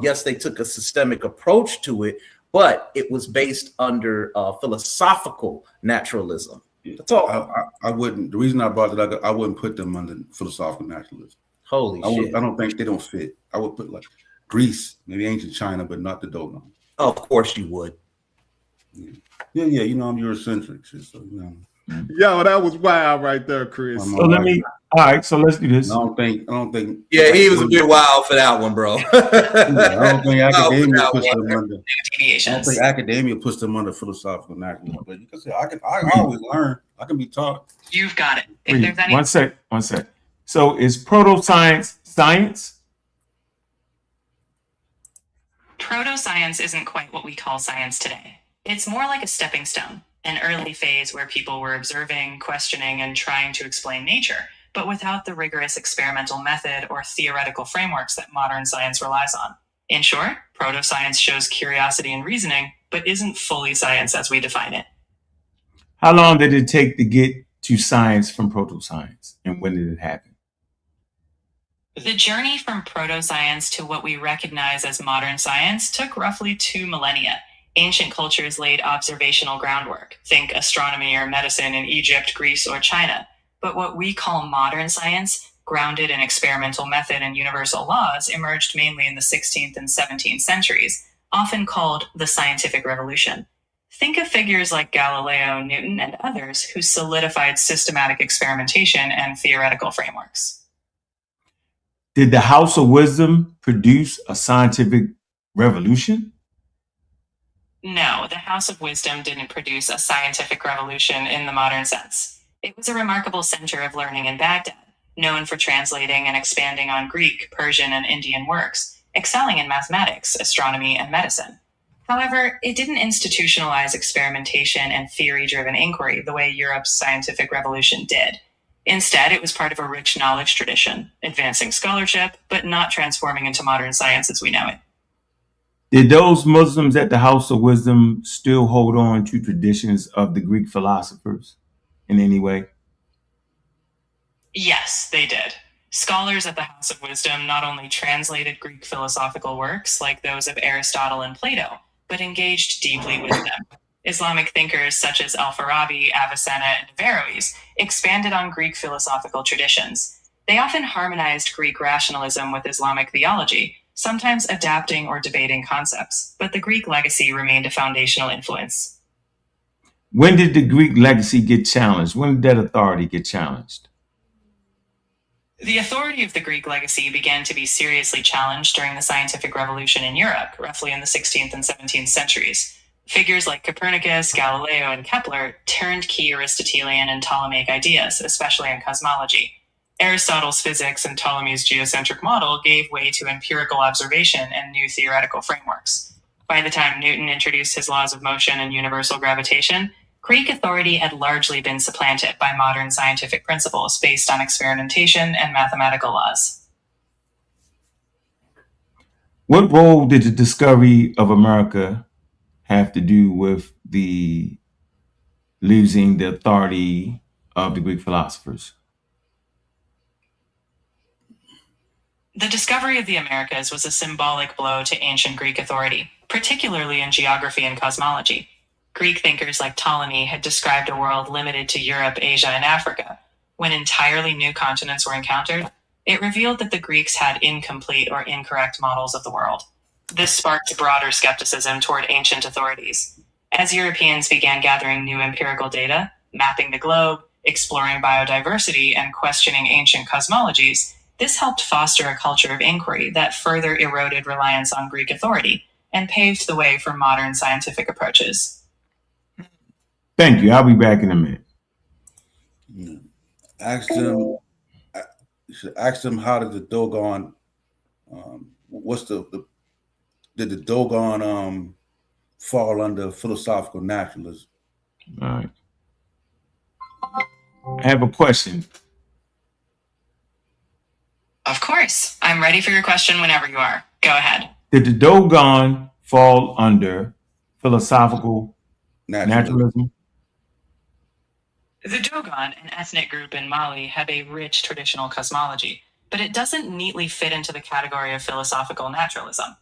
Yes, they took a systemic approach to it, but it was based under philosophical naturalism. That's all. I wouldn't. The reason I brought it up, I wouldn't put them under philosophical naturalism. Holy shit! I don't think they don't fit. I would put like Greece, maybe ancient China, but not the dogma. Of course you would. Yeah. You know, I'm Eurocentric, so you know. Yo, that was wild right there, Chris. So all right, so let's do this. I don't think. Yeah, he was a bit wild for that one, bro. I don't think academia puts them under. I don't think academia puts them under philosophical naturalism. But you can say I always learn. I can be taught. You've got it. If there's any... One sec. So is proto-science science? Proto-science isn't quite what we call science today. It's more like a stepping stone, an early phase where people were observing, questioning, and trying to explain nature, but without the rigorous experimental method or theoretical frameworks that modern science relies on. In short, proto-science shows curiosity and reasoning, but isn't fully science as we define it. How long did it take to get to science from proto-science, and when did it happen? The journey from proto-science to what we recognize as modern science took roughly 2 millennia. Ancient cultures laid observational groundwork. Think astronomy or medicine in Egypt, Greece, or China. But what we call modern science, grounded in experimental method and universal laws, emerged mainly in the 16th and 17th centuries, often called the scientific revolution. Think of figures like Galileo, Newton, and others who solidified systematic experimentation and theoretical frameworks. Did the House of Wisdom produce a scientific revolution? No, the House of Wisdom didn't produce a scientific revolution in the modern sense. It was a remarkable center of learning in Baghdad, known for translating and expanding on Greek, Persian, and Indian works, excelling in mathematics, astronomy, and medicine. However, it didn't institutionalize experimentation and theory-driven inquiry the way Europe's scientific revolution did. Instead, it was part of a rich knowledge tradition, advancing scholarship, but not transforming into modern science as we know it. Did those Muslims at the House of Wisdom still hold on to traditions of the Greek philosophers in any way? Yes, they did. Scholars at the House of Wisdom not only translated Greek philosophical works like those of Aristotle and Plato, but engaged deeply with them. Islamic thinkers such as Al-Farabi, Avicenna, and Averroes expanded on Greek philosophical traditions. They often harmonized Greek rationalism with Islamic theology, sometimes adapting or debating concepts, but the Greek legacy remained a foundational influence. When did the Greek legacy get challenged? When did that authority get challenged? The authority of the Greek legacy began to be seriously challenged during the scientific revolution in Europe, roughly in the 16th and 17th centuries. Figures like Copernicus, Galileo, and Kepler turned key Aristotelian and Ptolemaic ideas, especially in cosmology. Aristotle's physics and Ptolemy's geocentric model gave way to empirical observation and new theoretical frameworks. By the time Newton introduced his laws of motion and universal gravitation, Greek authority had largely been supplanted by modern scientific principles based on experimentation and mathematical laws. What role did the discovery of America have to do with the losing the authority of the Greek philosophers? The discovery of the Americas was a symbolic blow to ancient Greek authority, particularly in geography and cosmology. Greek thinkers like Ptolemy had described a world limited to Europe, Asia, and Africa. When entirely new continents were encountered, it revealed that the Greeks had incomplete or incorrect models of the world. This sparked broader skepticism toward ancient authorities. As Europeans began gathering new empirical data, mapping the globe, exploring biodiversity, and questioning ancient cosmologies, this helped foster a culture of inquiry that further eroded reliance on Greek authority and paved the way for modern scientific approaches. Thank you. I'll be back in a minute. Ask them. You should ask them, how did the Dogon? What's did the Dogon fall under philosophical naturalism? All right. I have a question. Of course. I'm ready for your question whenever you are. Go ahead. Did the Dogon fall under philosophical naturalism? The Dogon, an ethnic group in Mali, have a rich traditional cosmology, but it doesn't neatly fit into the category of philosophical naturalism.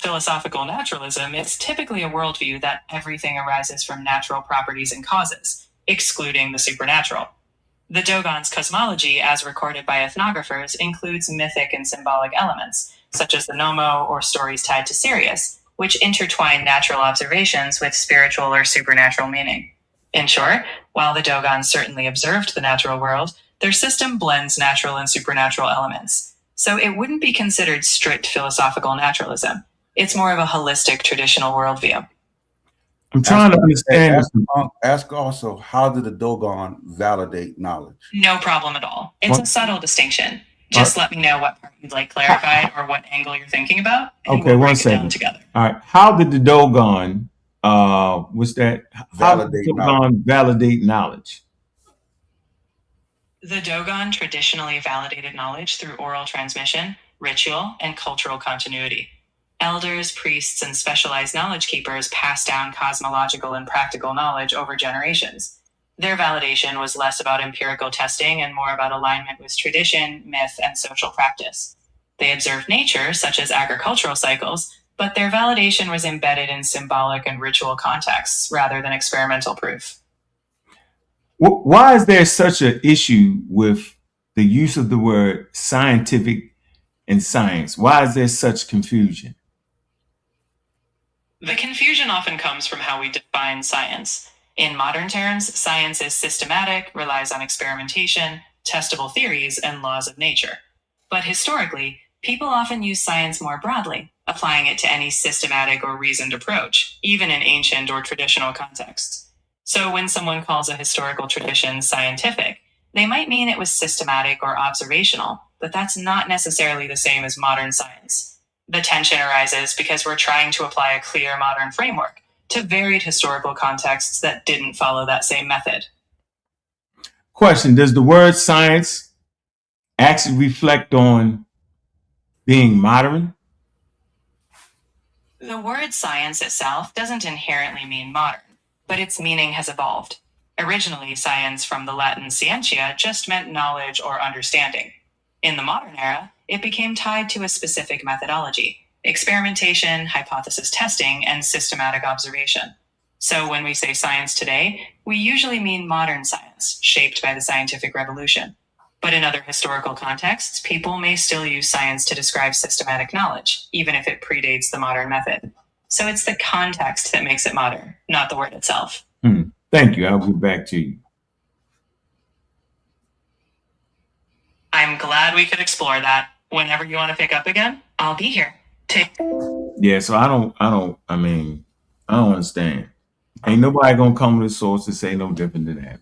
Philosophical naturalism is typically a worldview that everything arises from natural properties and causes, excluding the supernatural. The Dogon's cosmology, as recorded by ethnographers, includes mythic and symbolic elements, such as the Nomo or stories tied to Sirius, which intertwine natural observations with spiritual or supernatural meaning. In short, while the Dogon certainly observed the natural world, their system blends natural and supernatural elements. So it wouldn't be considered strict philosophical naturalism. It's more of a holistic traditional worldview. I'm trying to understand. Ask also, how did the Dogon validate knowledge? No problem at all. It's a subtle distinction. Just let me know what part you'd like clarified or what angle you're thinking about. And Okay, we'll one break it down second. together. All right. How did the Dogon validate knowledge? The Dogon traditionally validated knowledge through oral transmission, ritual, and cultural continuity. Elders, priests, and specialized knowledge keepers passed down cosmological and practical knowledge over generations. Their validation was less about empirical testing and more about alignment with tradition, myth, and social practice. They observed nature, such as agricultural cycles, but their validation was embedded in symbolic and ritual contexts rather than experimental proof. Why is there such an issue with the use of the word scientific and science? Why is there such confusion? The confusion often comes from how we define science. In modern terms, science is systematic, relies on experimentation, testable theories, and laws of nature. But historically, people often use science more broadly, applying it to any systematic or reasoned approach, even in ancient or traditional contexts. So when someone calls a historical tradition scientific, they might mean it was systematic or observational, but that's not necessarily the same as modern science. The tension arises because we're trying to apply a clear modern framework to varied historical contexts that didn't follow that same method. Question: does the word science actually reflect on being modern? The word science itself doesn't inherently mean modern, but its meaning has evolved. Originally, science from the Latin scientia just meant knowledge or understanding. In the modern era, it became tied to a specific methodology: experimentation, hypothesis testing, and systematic observation. So when we say science today, we usually mean modern science, shaped by the scientific revolution. But in other historical contexts, people may still use science to describe systematic knowledge, even if it predates the modern method. So it's the context that makes it modern, not the word itself. Thank you. I'll get back to you. I'm glad we could explore that. Whenever you want to pick up again, I'll be here. Yeah, so I don't understand. Ain't nobody gonna come to the source and say no different than that, man.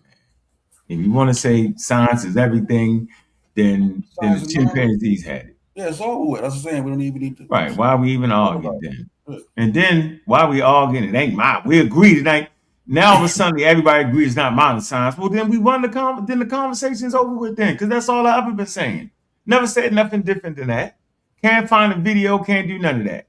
If you want to say science is everything, then the chimpanzees had it. Yeah, it's over with. That's what I'm saying. We don't even need to. Right. Why are we even arguing then? And then why are we arguing? It ain't mine. We agreed it ain't. Now all of a sudden everybody agrees it's not modern science. Well, then we won then the conversation's over with then, because that's all I've ever been saying. Never said nothing different than that. Can't find a video, can't do none of that.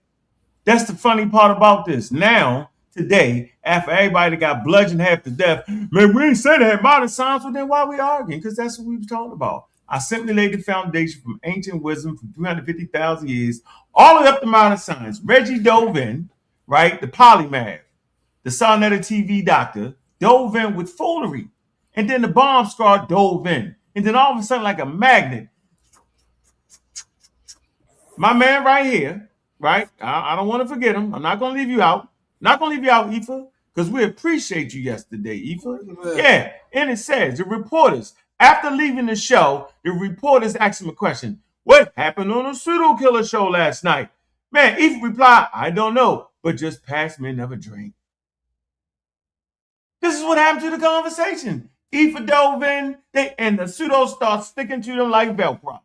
That's the funny part about this. Now, today, after everybody got bludgeoned half to death, man, we ain't said that modern science, well then why are we arguing? Because that's what we were talking about. I simply laid the foundation from ancient wisdom from 350,000 years, all the way up to modern science. Reggie dove in, right? The polymath, the Sonetta TV doctor, dove in with foolery. And then the bomb squad dove in. And then all of a sudden, like a magnet, my man right here, right? I don't want to forget him. I'm not going to leave you out. Not going to leave you out, Aoife, because we appreciate you yesterday, Aoife. Yeah, and it says, the reporters, after leaving the show, the reporters asked him a question. What happened on the pseudo killer show last night? Man, Aoife replied, I don't know, but just pass me another drink. This is what happened to the conversation. Ether dove in, and the pseudo starts sticking to them like Velcro.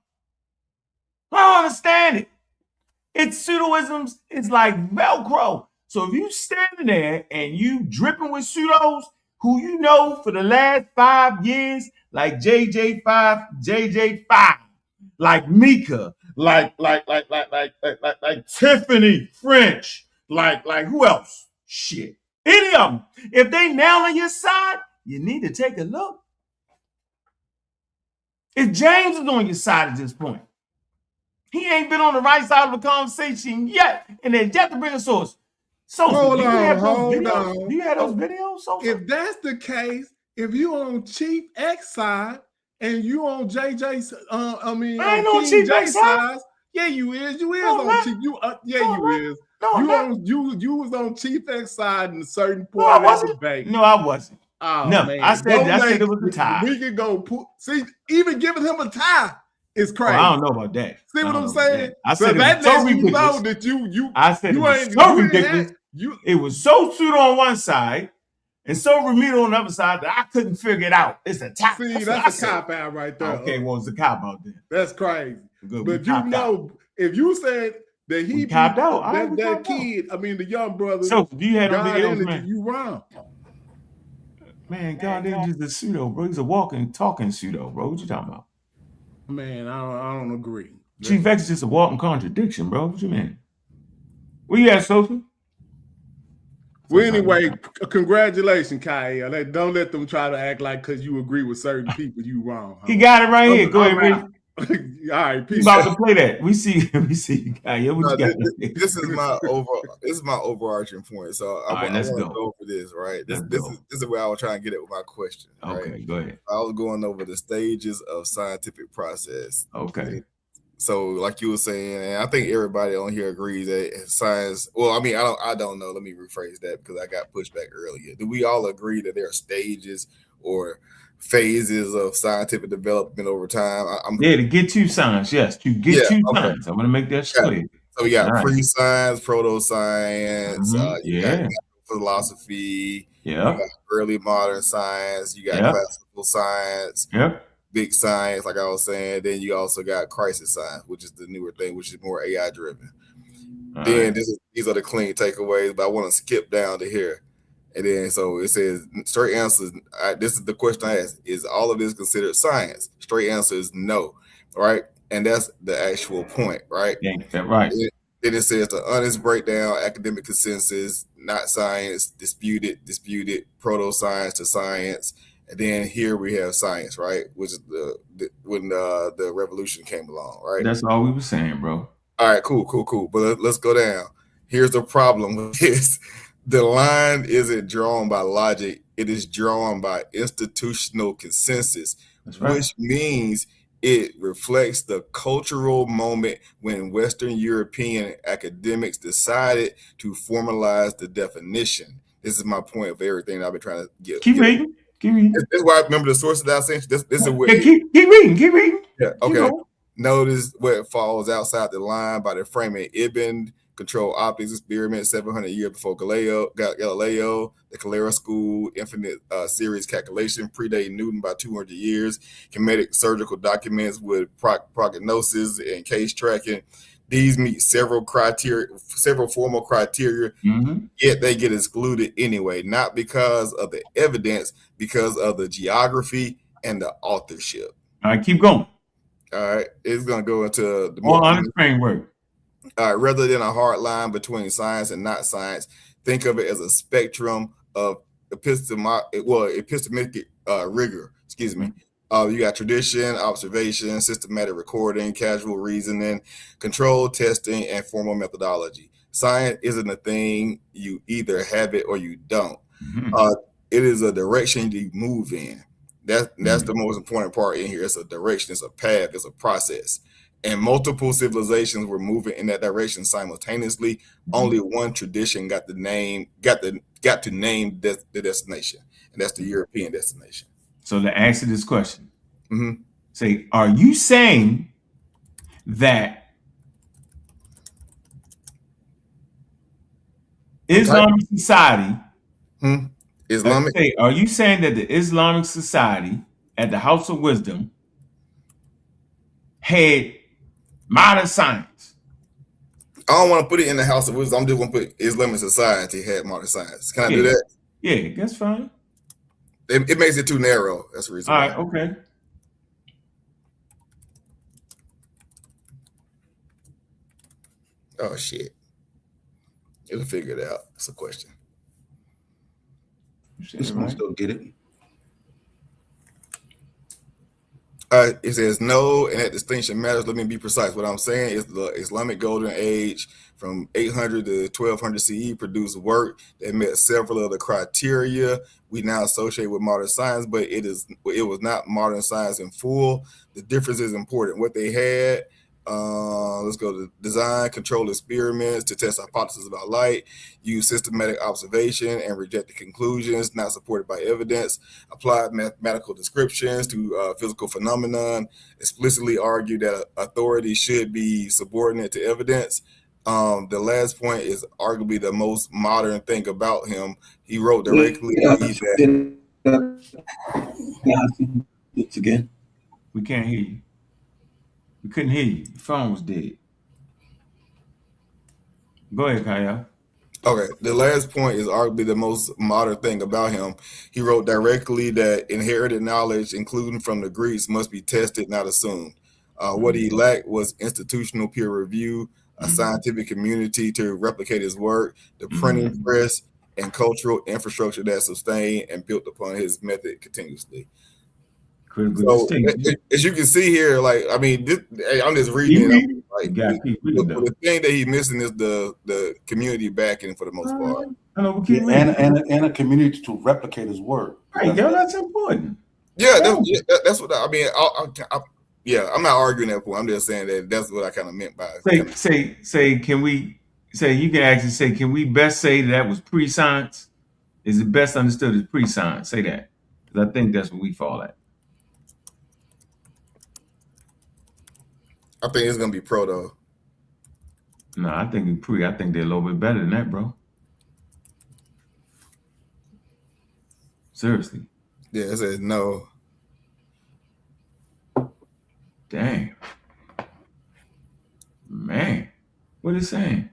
I don't understand it. It's pseudoisms. It's like Velcro. So if you standing there and you dripping with pseudos, who you know for the last 5 years, like JJ5, like Mika, like Tiffany French, like who else? Shit. Any of them. If they now on your side, you need to take a look. If James is on your side at this point, he ain't been on the right side of the conversation yet, and they yet to bring a source. So hold do you on, have those hold videos? on. Do you have those videos? If that's the case, if you on Chief X side and you on JJ, I ain't on Chief X side. Yeah, you is. You is on Chief. You is. You was on Chief X side in a certain point of that debate. No, I wasn't. Oh, no, man. I said it was a tie. We could go see, even giving him a tie is crazy. I don't know about that. See what I'm saying? I said that it was so lets you ridiculous. know that you I said you it was so ridiculous. It was so pseudo on one side and so remedial on the other side that I couldn't figure it out. It's a tie. See, that's a cop out right there. Okay, well, it's a cop out there. That's crazy. Good. But you know, if you said that he copped out, that kid, I mean the young brother. So do you have them videos, man? You wrong. Man, God, they're just a pseudo, bro. He's a walking, talking pseudo, bro. What you talking about? Man, I don't agree. Chief X is just a walking contradiction, bro. What you mean? Where you at, Sophie? Well, anyway, congratulations, Kyle. Don't let them try to act like because you agree with certain people, you wrong. Huh? He got it right here. Go ahead, Rick. All right, peace. About to play that. We see you, Kyle. What you got? This is my overarching point. So I want to go over this, right? This is where I was trying to get it with my question. Okay, right? Go ahead. I was going over the stages of scientific process. Okay. So, like you were saying, and I think everybody on here agrees that science. Well, I mean, I don't know. Let me rephrase that because I got pushed back earlier. Do we all agree that there are stages or phases of scientific development over time? To get to science, yes, to get to science. I'm going to make that clear. So we got pre-science, proto-science, you got philosophy, you got early modern science, you got classical science, big science, like I was saying. Then you also got crisis science, which is the newer thing, which is more AI driven. Then these are the clean takeaways, but I want to skip down to here. And then so it says straight answers. This is the question I asked: is all of this considered science? Straight answer is no, right? And that's the actual point, right? Right. Then it says the honest breakdown, academic consensus, not science, disputed, proto-science to science. And then here we have science, right? Which is when the revolution came along, right? That's all we were saying, bro. All right, cool. But let's go down. Here's the problem with this. The line isn't drawn by logic. It is drawn by institutional consensus, which means it reflects the cultural moment when Western European academics decided to formalize the definition. This is my point of everything I've been trying to get. Keep reading. This is why I remember the sources that I sent. This is what. Keep reading. Yeah. Okay. Notice what falls outside the line by the framing. Ibn controlled optics experiment 700 years before Galileo. The Calera school infinite series calculation predate Newton by 200 years. Kinetic surgical documents with prognosis and case tracking. These meet several formal criteria, yet they get excluded anyway, not because of the evidence, because of the geography and the authorship. All right, keep going. All right, it's going to go into the more honest framework. All right, rather than a hard line between science and not science, think of it as a spectrum of epistemic rigor. Excuse me. You got tradition, observation, systematic recording, casual reasoning, controlled testing, and formal methodology. Science isn't a thing. You either have it or you don't. It is a direction you move in. That's the most important part in here. It's a direction, it's a path, it's a process. And multiple civilizations were moving in that direction simultaneously. Only one tradition got to name the destination, and that's the European destination. So to answer this question, say, are you saying that Islamic society Islamic. Are you saying that the Islamic Society at the House of Wisdom had modern science? I don't want to put it in the House of Wisdom. I'm just going to put Islamic Society had modern science. Can I do that? Yeah, that's fine. It makes it too narrow. That's the reason. All right, okay. Oh shit! It'll figure it out. It's a question. This one still get it. It says no, and that distinction matters. Let me be precise. What I'm saying is the Islamic Golden Age from 800 to 1200 CE produced work that met several of the criteria we now associate with modern science, but it was not modern science in full. The difference is important. What they had, let's go to design, control experiments to test hypotheses about light, use systematic observation and reject the conclusions not supported by evidence, applied mathematical descriptions to physical phenomenon, explicitly argue that authority should be subordinate to evidence. The last point is arguably the most modern thing about him. He wrote directly that. It's again. We can't hear you. We couldn't hear you. The phone was dead. Go ahead, Kaya. Okay, the last point is arguably the most modern thing about him. He wrote directly that inherited knowledge, including from the Greeks, must be tested, not assumed. What he lacked was institutional peer review, a scientific community to replicate his work, the printing press, and cultural infrastructure that sustained and built upon his method continuously. So, as you can see here, like, I mean, I'm just reading it. Like, the thing that he's missing is the community backing for the most part. And a community to replicate his work. Right, yo, that's important. Yeah, that's what I mean. I'm not arguing that point. I'm just saying that that's what I kind of meant by say. Can we say, you can actually say, can we best say that was pre-science? Is it best understood as pre-science? Say that, because I think that's what we fall at. I think it's gonna be pro though. No, I think it's pre. I think they're a little bit better than that, bro. Seriously. Yeah, it says no. Dang. Man, what is it saying?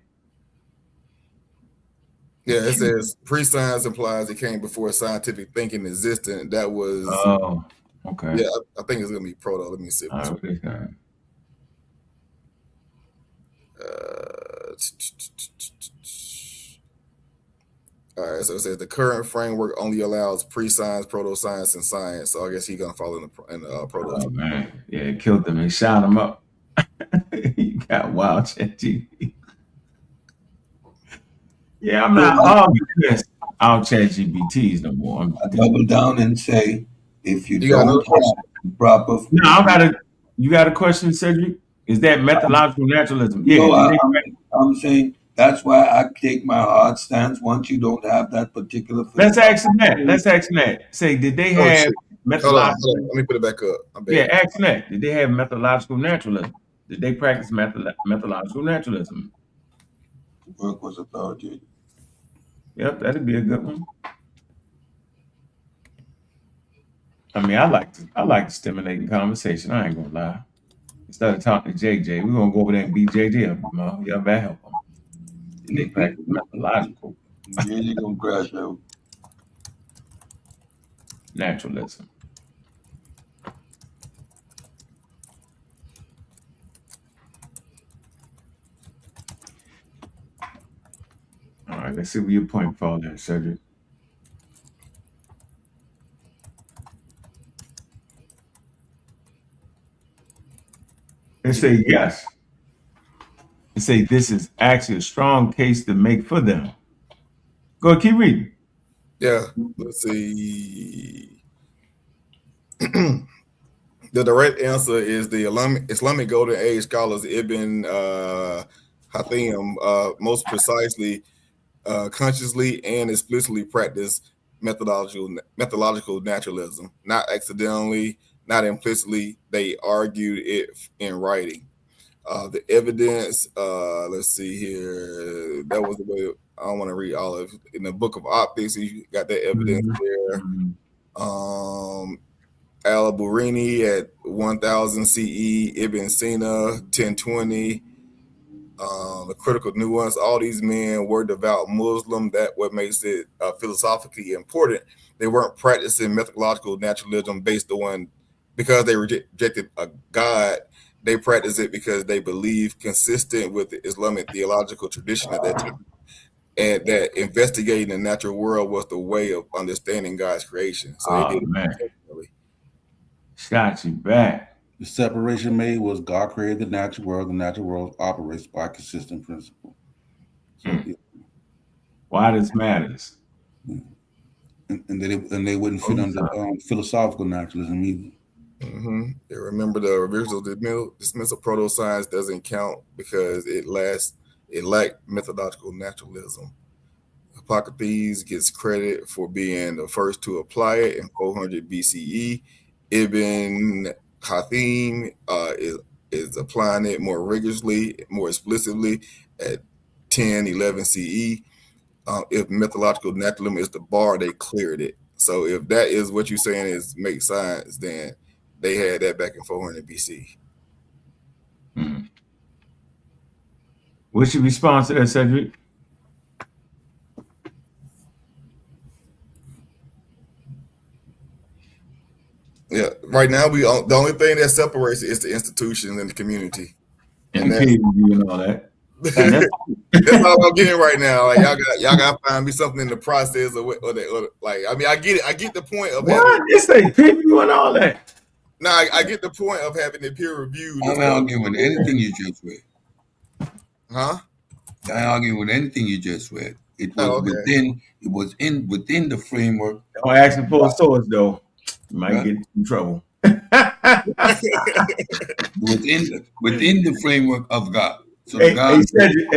Yeah, it says pre-science implies it came before scientific thinking existed. That was. Oh, okay. Yeah, I think it's gonna be pro though. Let me see. All right, so it says the current framework only allows pre-science, proto-science, and science. So I guess he's gonna fall in the proto. Oh man, yeah, it killed them and shot him up. You got wild ChatGPT. Yeah, I'm not arguing our ChatGPTs no more. I double down and say, if you don't have proper. No, you got a question, Cedric? Is that methodological naturalism? Yeah. No, I'm saying that's why I take my hard stance. Once you don't have that particular. Let's ask them that. Say, did they have methodological? Hold on. Let me put it back up. Yeah, ask them that. Did they have methodological naturalism? Did they practice methodological naturalism? Work was authoritative. Yep, that'd be a good one. I mean, I like stimulating conversation. I ain't gonna lie. Instead of talking to JJ, we're gonna go over there and beat JJ up. Y'all better help them. They practice methodological. Yeah, you're gonna crash out. Naturalism. All right, let's see where your point falls there, Cedric. They say yes. They say this is actually a strong case to make for them. Go ahead, keep reading. Yeah, let's see. The direct answer is the Islamic Golden Age scholars Ibn Hathim most precisely, consciously, and explicitly practice methodological naturalism, not accidentally, not implicitly. They argued it in writing. The evidence, let's see here. That was the way. don't want to read all of it. In the Book of Optics, you got that evidence there. Al-Burini at 1000 CE, Ibn Sina 1020. The critical nuance. All these men were devout Muslim. That what makes it philosophically important. They weren't practicing methodological naturalism based on because they rejected a God. They practiced it because they believed consistent with the Islamic theological tradition at that time, and that investigating the natural world was the way of understanding God's creation. So they did it intentionally. Got you back. The separation made was God created the natural world. The natural world operates by consistent principle. So, why this matters? And they wouldn't fit under philosophical naturalism either. They remember the original dismissal proto-science doesn't count because it lacked methodological naturalism. Hippocrates gets credit for being the first to apply it in 400 BCE. Ibn Khathim is applying it more rigorously, more explicitly at 1011 CE. If methodological naturalism is the bar, they cleared it. So if that is what you're saying is make science, then they had that back in 400 BC. What's your response to that, Cedric? Yeah, right now the only thing that separates is the institutions and the community, and the people and all that. That's all I'm getting right now. Like y'all got to find me something in the process or like. I mean, I get it. I get the point of what it's like peer review and all that. No, I get the point of having it peer reviewed. I'm arguing with anything you just read. Huh? I argue with anything you just read. It was within the framework. Don't ask me for a source though. You might get in trouble. within the framework of God. So he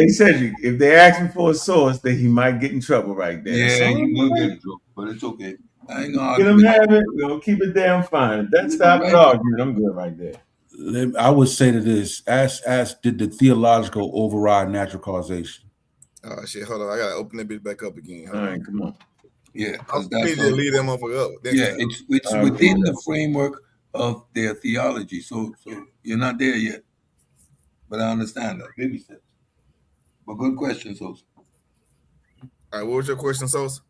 said if they ask him for a source, then he might get in trouble right there. Yeah, so he will get in trouble, but it's okay. I ain't gonna get him have it. We're gonna keep it damn fine. That's stop arguing. I'm good right there. I would say to this: ask did the theological override natural causation? Oh shit! Hold on, I gotta open that bitch back up again. All right, come on. Yeah, because that's leave them up. Yeah, it's within the framework of their theology. So you're not there yet, but I understand that. Baby steps. But good question, Sosa. All right, what was your question, Sosa?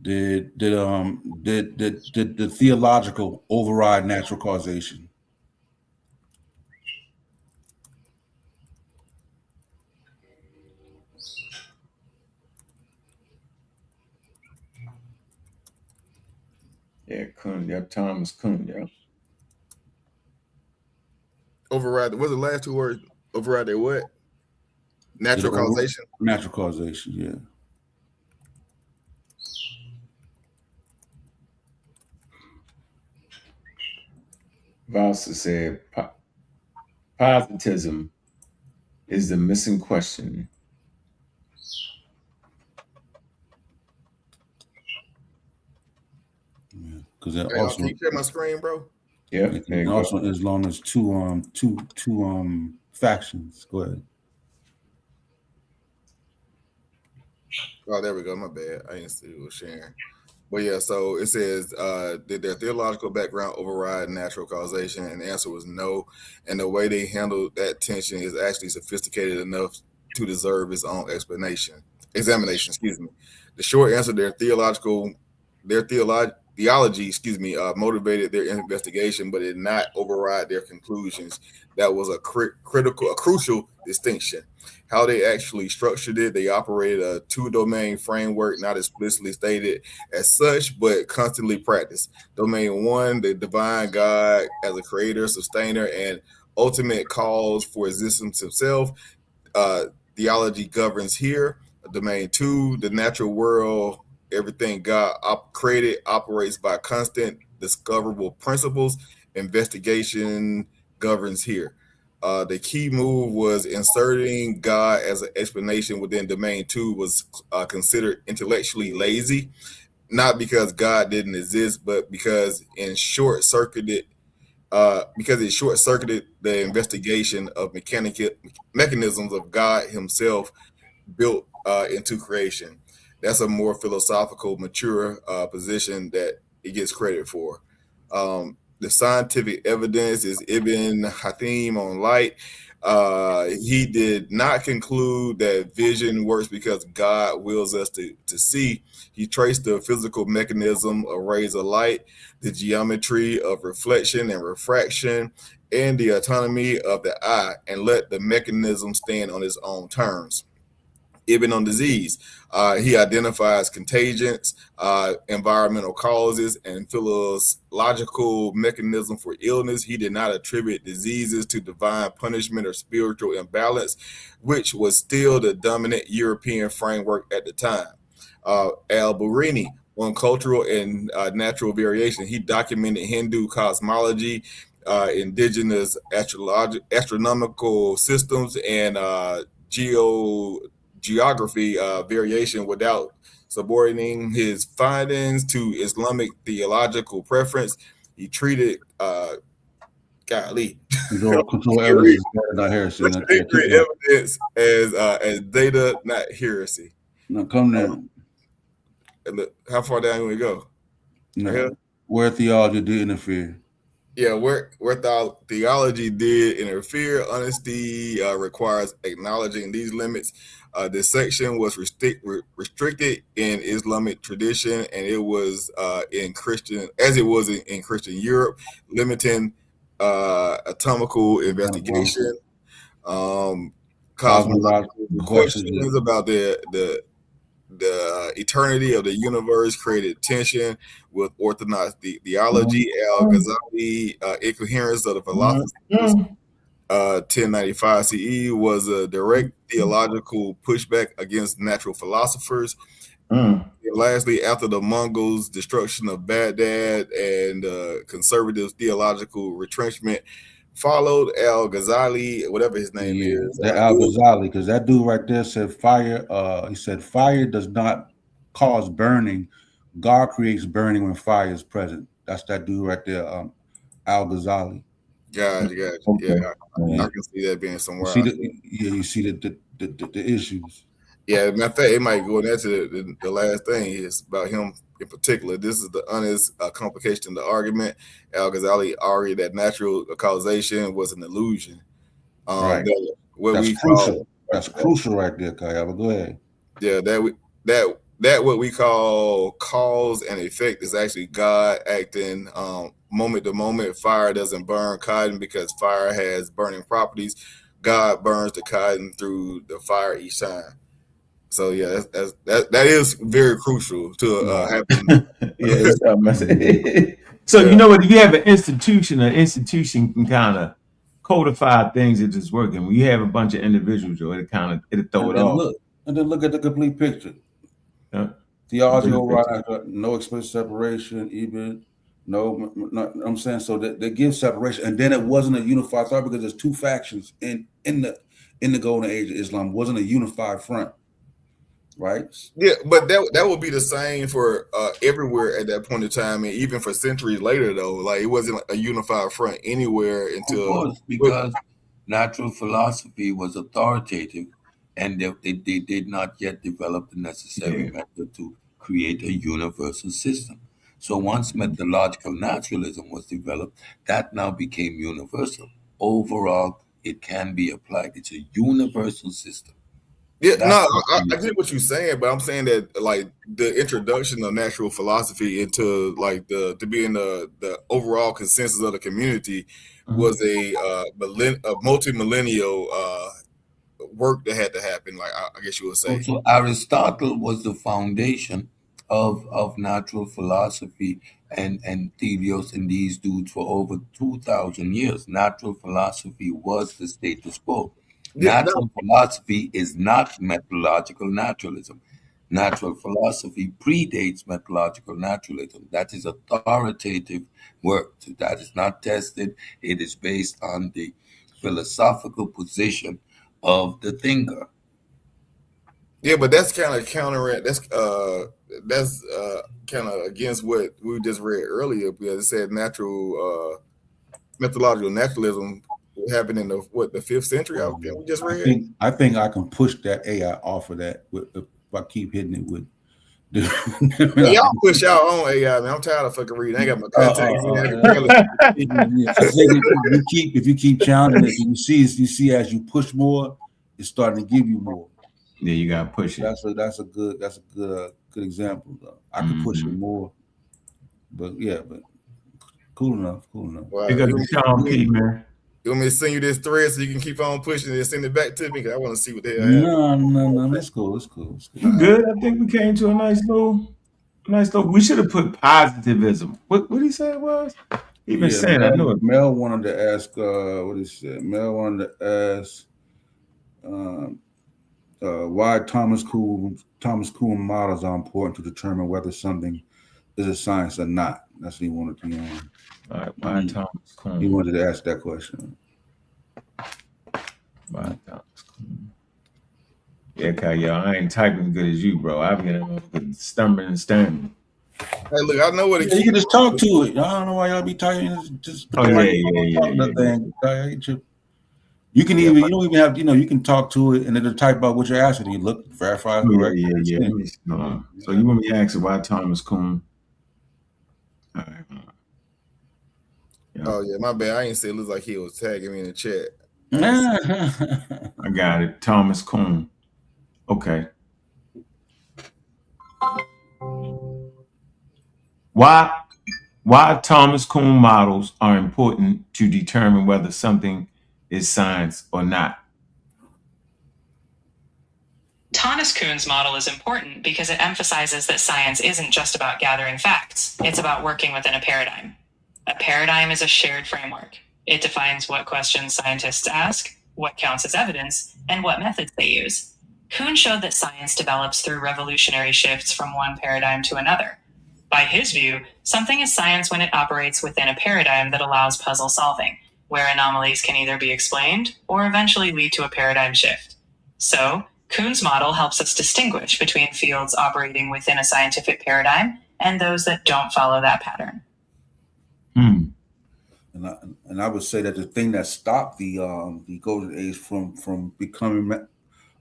Did the theological override natural causation? Yeah, Kuhn. Yep, Thomas Kuhn. Yeah. Override. What's the last two words? Override their what? Natural causation. Natural causation. Yeah. Valsa said, positivism is the missing question. Because that hey, also can you share my screen, bro? Yeah. And also, as long as two factions. Go ahead. Oh, there we go. My bad. I didn't see it was sharing. But yeah, so it says, did their theological background override natural causation? And the answer was no. And the way they handled that tension is actually sophisticated enough to deserve its own examination. Excuse me. The short answer: their theology, motivated their investigation, but did not override their conclusions. That was a crucial distinction. How they actually structured it, they operated a two-domain framework, not explicitly stated as such, but constantly practiced. Domain one, the divine God as a creator, sustainer, and ultimate cause for existence himself. Theology governs here. Domain two, the natural world, everything God created operates by constant discoverable principles. Investigation governs here. The key move was inserting God as an explanation within domain two was considered intellectually lazy, not because God didn't exist, but because it short-circuited the investigation of mechanisms of God himself built into creation. That's a more philosophical, mature position that it gets credit for. The scientific evidence is Ibn Hatim on light. He did not conclude that vision works because God wills us to see. He traced the physical mechanism of rays of light, the geometry of reflection and refraction, and the autonomy of the eye, and let the mechanism stand on its own terms. Even on disease, he identifies contagions, environmental causes, and physiological mechanism for illness. He did not attribute diseases to divine punishment or spiritual imbalance, which was still the dominant European framework at the time. Al-Biruni on cultural and natural variation. He documented Hindu cosmology, indigenous astronomical systems, and geography variation without subordinating his findings to Islamic theological preference. He treated control evidence not heresy. Evidence as data, not heresy. Now come down. Look, how far down we go? No. Where theology did interfere. Yeah, where theology did interfere, honesty requires acknowledging these limits. This section was restricted in Islamic tradition, and it was in Christian Europe, limiting atomical investigation, cosmological questions about the eternity of the universe created tension with orthodox theology. Al-Ghazali, Incoherence of the Philosophers, 1095 CE, was a direct theological pushback against natural philosophers. And lastly, after the Mongols' destruction of Baghdad and conservative theological retrenchment followed, Al-Ghazali, whatever his name is. That Al-Ghazali, because that dude right there said fire, he said fire does not cause burning. God creates burning when fire is present. That's that dude right there, Al-Ghazali. Gotcha. Yeah, I can see that being somewhere. You see the issues. Yeah, matter of fact, it might go into the last thing is about him in particular. This is the honest complication of the argument. Al-Ghazali argued that natural causation was an illusion. Right. That's crucial. That's crucial right there, Kayaba. Go ahead. Yeah, that what we call cause and effect is actually God acting moment to moment. Fire doesn't burn cotton because fire has burning properties. God burns the cotton through the fire each time. So yeah, that is very crucial to happen. So you know what? If you have an institution can kind of codify things that just working. When you have a bunch of individuals, it'll throw it off. And then look at the complete picture. Theology overrides no explicit separation, even no, I'm saying so that they give separation, and then it wasn't a unified thought because there's two factions in the golden age of Islam. It wasn't a unified front. Right. Yeah, but that would be the same for everywhere at that point in time, and even for centuries later, though. Like it wasn't a unified front anywhere until because natural philosophy was authoritative, and they did not yet develop the necessary method to create a universal system. So once methodological naturalism was developed, that now became universal. Overall, it can be applied. It's a universal system. Yeah, I get what you're saying, but I'm saying that like the introduction of natural philosophy into like to be in the overall consensus of the community was a multi-millennial work that had to happen. Like I guess you would say. So Aristotle was the foundation of natural philosophy and Thelios and these dudes for over 2,000 years. Natural philosophy was the status quo. Natural philosophy is not methodological naturalism. Natural philosophy predates methodological naturalism. That is authoritative work. So that is not tested. It is based on the philosophical position of the thinker. Yeah, but that's kind of counter. That's kind of against what we just read earlier because it said methodological naturalism What happened in the 5th century? We just read. I think I can push that AI off of that if I keep hitting it with. Y'all push y'all own AI, man. I'm tired of fucking reading. I ain't got my contacts if you keep challenging it, you see as you push more, it's starting to give you more. Yeah, you gotta push it. That's a good example. Though. I could push it more, but cool enough. Wow. You got Sean P, man. You want me to send you this thread so you can keep on pushing and send it back to me? Because I want to see what the hell happened. No, it's cool. You good? I think we came to a nice little. We should have put positivism. What did he say it was? He been saying. I know it. Mel wanted to ask. What he said. Mel wanted to ask. Why Thomas Kuhn models are important to determine whether something is a science or not. That's what he wanted to know. All right, why Thomas Kuhn? He wanted to ask that question. Why Thomas Kuhn? Yeah, Kyle, I ain't typing good as you, bro. I've been stumbling and stammering. Hey, look, I know what you can just talk to it. I don't know why y'all be typing. Just put yeah. You can even you don't even have you can talk to it and it'll type out what you're asking. You look, verify, correct. Yeah. So you want me to ask why Thomas Kuhn? All right. Yeah. Oh yeah, my bad. I ain't say it looks like he was tagging me in the chat. I got it. Thomas Kuhn. Okay. Why Thomas Kuhn models are important to determine whether something is science or not? Thomas Kuhn's model is important because it emphasizes that science isn't just about gathering facts. It's about working within a paradigm. A paradigm is a shared framework. It defines what questions scientists ask, what counts as evidence, and what methods they use. Kuhn showed that science develops through revolutionary shifts from one paradigm to another. By his view, something is science when it operates within a paradigm that allows puzzle solving, where anomalies can either be explained or eventually lead to a paradigm shift. So, Kuhn's model helps us distinguish between fields operating within a scientific paradigm and those that don't follow that pattern. And I would say that the thing that stopped the golden age from becoming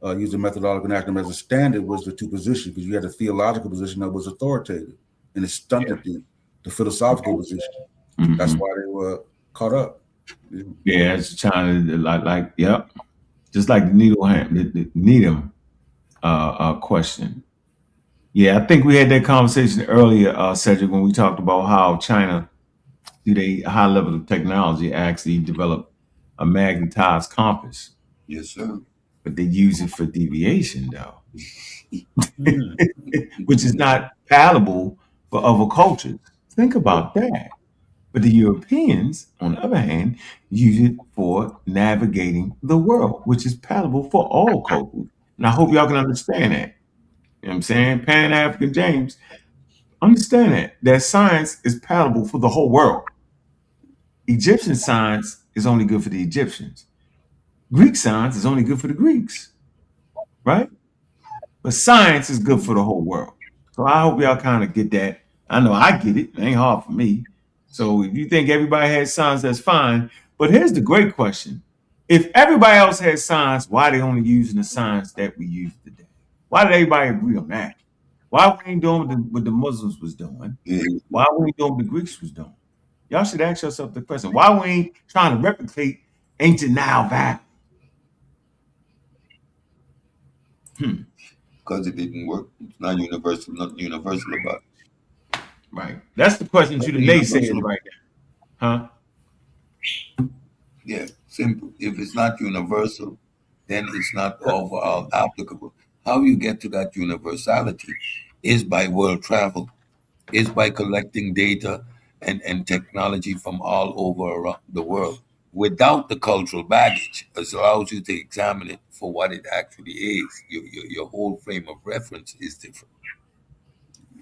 using methodological activism as a standard was the two positions, because you had a theological position that was authoritative, and it stunted the philosophical position. That's why they were caught up. Yeah, it's trying to yep, just like the Needham question. Yeah, I think we had that conversation earlier, Cedric, when we talked about how China, through their high level of technology, actually developed a magnetized compass. Yes, sir. But they use it for deviation, though, which is not palatable for other cultures. Think about that. But the Europeans, on the other hand, use it for navigating the world, which is palatable for all cultures. And I hope y'all can understand that. You know what I'm saying? Pan-African James, understand that science is palatable for the whole world. Egyptian science is only good for the Egyptians. Greek science is only good for the Greeks, right? But science is good for the whole world. So I hope y'all kind of get that. I know I get it. It ain't hard for me. So if you think everybody has science, that's fine. But here's the great question. If everybody else has science, why are they only using the science that we use today? Why did everybody agree on that? Why we ain't doing what the Muslims was doing? Why we ain't doing what the Greeks was doing? Y'all should ask yourself the question, why we ain't trying to replicate ancient Nile Valley? Because it didn't work. It's not universal, nothing universal about it. Right. That's the question to the naysayers right now. Huh? Yeah, simple. If it's not universal, then it's not overall applicable. How you get to that universality is by world travel, is by collecting data and technology from all over around the world. Without the cultural baggage, it allows you to examine it for what it actually is. Your whole frame of reference is different.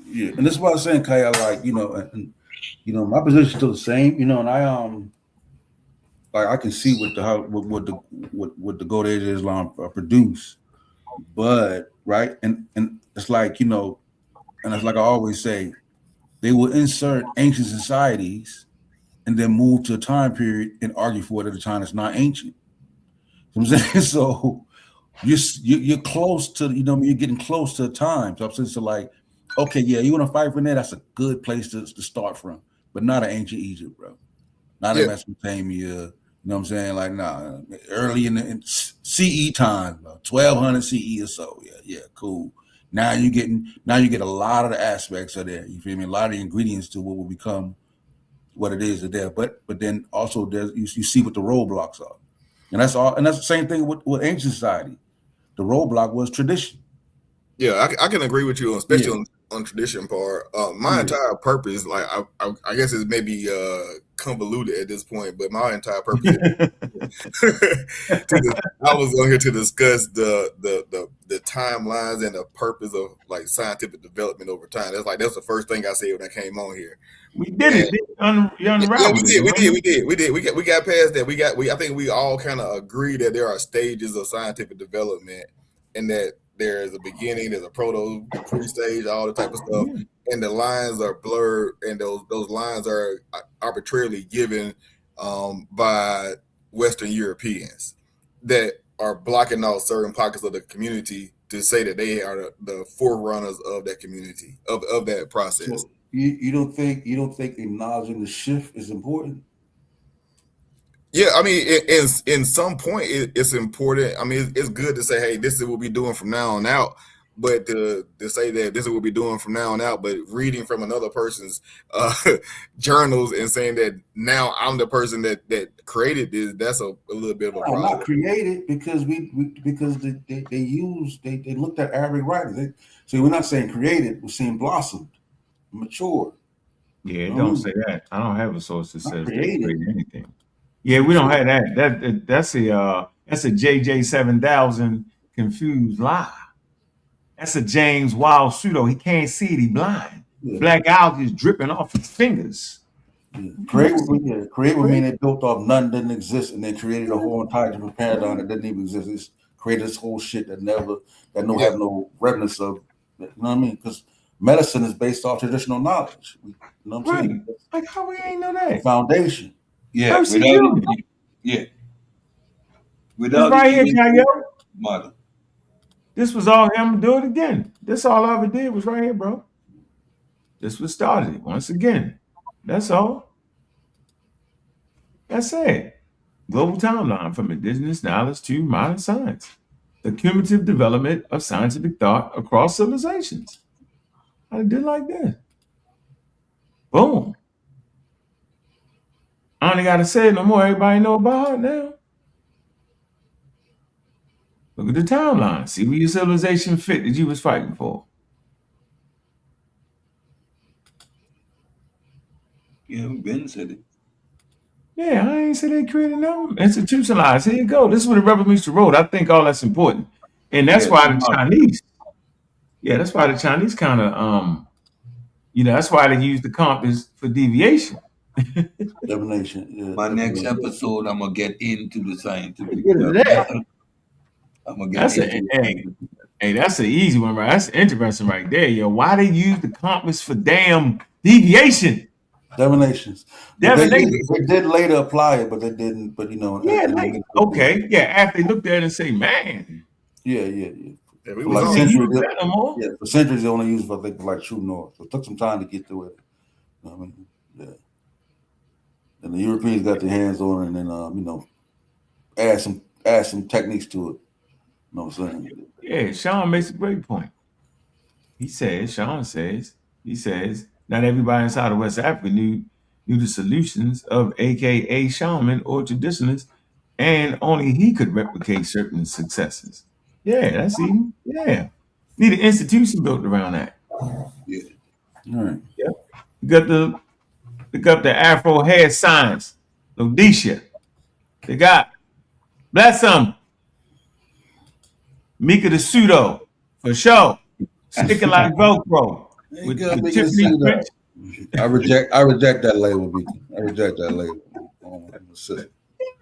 Yeah, and this is what I'm saying, Kaya. My position is still the same. And I can see what the Golden Age of Islam produce, but right, and it's like and it's like I always say, they will insert ancient societies and then move to a time period and argue for it at a time that's not ancient. You know what I'm saying? So you're close to, you're getting close to time. So I'm saying, so like, okay, yeah, you want to fight for that? That's a good place to start from, but not an ancient Egypt, bro. Not in Mesopotamia. You know what I'm saying? Like, nah, early in CE time, 1200 CE or so. Yeah, cool. Now you get a lot of the aspects of there. You feel me? A lot of the ingredients to what will become what it is there. But then also you see what the roadblocks are, and that's all. And that's the same thing with ancient society. The roadblock was tradition. Yeah, I can agree with you, especially on tradition part. My entire purpose, like I guess it's maybe convoluted at this point, but my entire purpose I was on here to discuss the timelines and the purpose of like scientific development over time. That's the first thing I said when I came on here. We did it. We got past that. I think we all kind of agree that there are stages of scientific development, and that there's a beginning, there's a pre-stage, all the type of stuff, and the lines are blurred, and those lines are arbitrarily given by Western Europeans that are blocking out certain pockets of the community to say that they are the forerunners of that community, of that process. So you don't think acknowledging the shift is important? Yeah, I mean, in some point, it's important. I mean, it's good to say, hey, this is what we're doing from now on out. But to say that this is what we're doing from now on out, but reading from another person's journals and saying that now I'm the person that created this, that's a little bit of a problem. Not created because they looked at Arabic writings. So we're not saying created, we're saying blossomed, matured. Yeah, it don't say that. I don't have a source that says they created anything. Yeah, we don't have that. That's a JJ 7000 confused lie. That's a James Wild pseudo. He can't see it. He blind. Yeah. Black algae is dripping off his fingers. Yeah. Create would mean they built off none didn't exist, and they created a whole entire different paradigm that didn't even exist. It's created this whole shit that have no remnants of. You know what I mean? Because medicine is based off traditional knowledge. You know what I'm saying? Like how we ain't know that foundation. Yeah, without this right here, Kyle. This was all him. Do it again. This all I ever did was right here, bro. This was started once again. That's all. That's it. Global timeline from indigenous knowledge to modern science. The cumulative development of scientific thought across civilizations. I did like this. Boom. I only got to say it no more. Everybody know about it now. Look at the timeline. See where your civilization fit that you was fighting for. Yeah, Ben said it. Yeah, I ain't said they created them. Institutionalized. Here you go. This is where the rubber meets the road. I think all that's important. And that's why the Chinese, that's why the Chinese kind of, that's why they use the compass for deviation. Divination. Yeah, my next episode, I'm going to get into the scientific. I'm going to get into Hey, that's an easy one, right? That's interesting right there, yo. Why they use the compass for damn deviation? Divinations. They did later apply it, but they didn't. But okay, after they looked at it and say, man, for centuries they only used for like true north. So it took some time to get through it. You know what I mean? Yeah. And the Europeans got their hands on it, and then add some techniques to it. You know what I'm saying? Yeah, Sean makes a great point. Sean says, not everybody inside of West Africa knew the solutions of AKA shaman or traditionalists, and only he could replicate certain successes. Yeah, that's even. Yeah. Need an institution built around that. Yeah. All right. Yeah. You got the Afro hair science, Rhodesia. They got, bless them, Mika the pseudo, for sure. Sticking like Velcro. With I reject that label, Mika. I reject that label.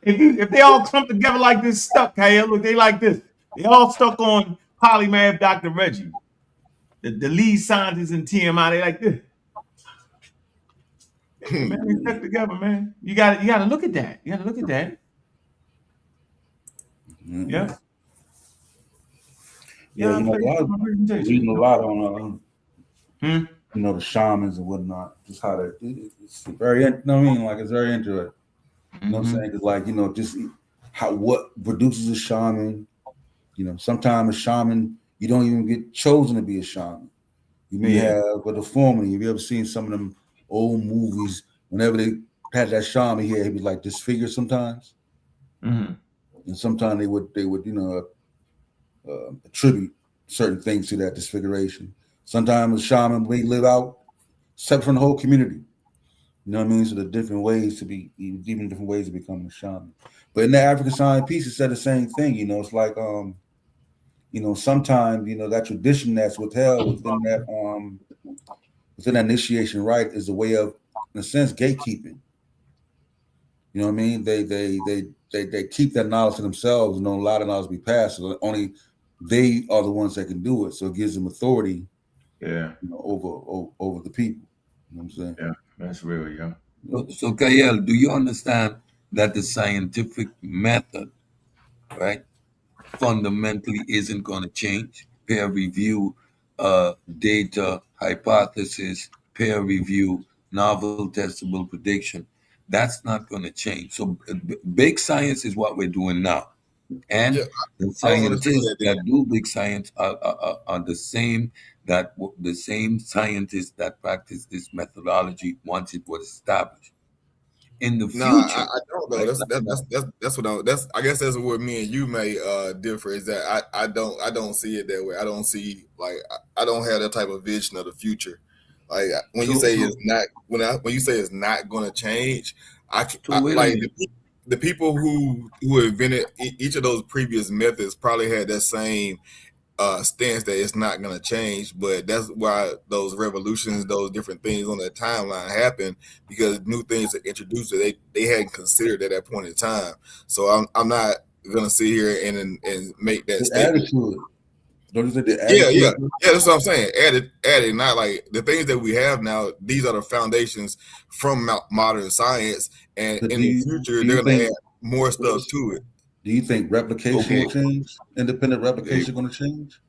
If they all clump together like this, stuck, hey, look, they like this. They all stuck on Polymath Dr. Reggie. The lead scientist in TMI, they like this. Yeah, man, they stuck together, man. You got to look at that. You got to look at that. Yeah. Yeah, you know, reading a lot on you know, the shamans and whatnot, just how that it's very, you know what I mean? Like, it's very interesting. You know what I'm saying? Because, like, you know, just what produces a shaman. You know, sometimes a shaman, you don't even get chosen to be a shaman. You may have a deformity. Have you ever seen some of them old movies? Whenever they had that shaman here, he was like disfigured sometimes, and sometimes they would you know attribute certain things to that disfiguration. Sometimes a shaman may live out separate from the whole community. You know what I mean? So the different ways to be, even different ways of becoming a shaman. But in the African science piece, it said the same thing. You know, it's like you know, sometimes, you know, that tradition that's withheld within that initiation rite is a way of, in a sense, gatekeeping. You know what I mean? They keep that knowledge to themselves and don't allow the knowledge to be passed. So only they are the ones that can do it. So it gives them authority, you know, over the people. You know what I'm saying? Yeah, that's real, yeah. So Kayel, do you understand that the scientific method, right, fundamentally isn't going to change? Peer review, data, hypothesis, peer review, novel testable prediction. That's not going to change. So big science is what we're doing now. And the I don't understand scientists that. that do big science are the same the same scientists that practice this methodology once it was established. In the No, future, I don't know. right? That's what I guess that's where me and you may differ, is that I don't see it that way. I don't see, like, I don't have that type of vision of the future. Like, when you say it's not, when you say it's not going to change, I wait a like minute. the people who invented each of those previous methods probably had that same stance that it's not going to change. But that's why those revolutions, those different things on that timeline happen, because new things are introduced that they hadn't considered at that point in time. So I'm not going to sit here and make that statement. Don't you think they added Yeah, to it? that's what I'm saying. Added, not like the things that we have now. These are the foundations from modern science, and But in the future, they're going to add more stuff to it. Do you think replication will change? Independent replication going to change?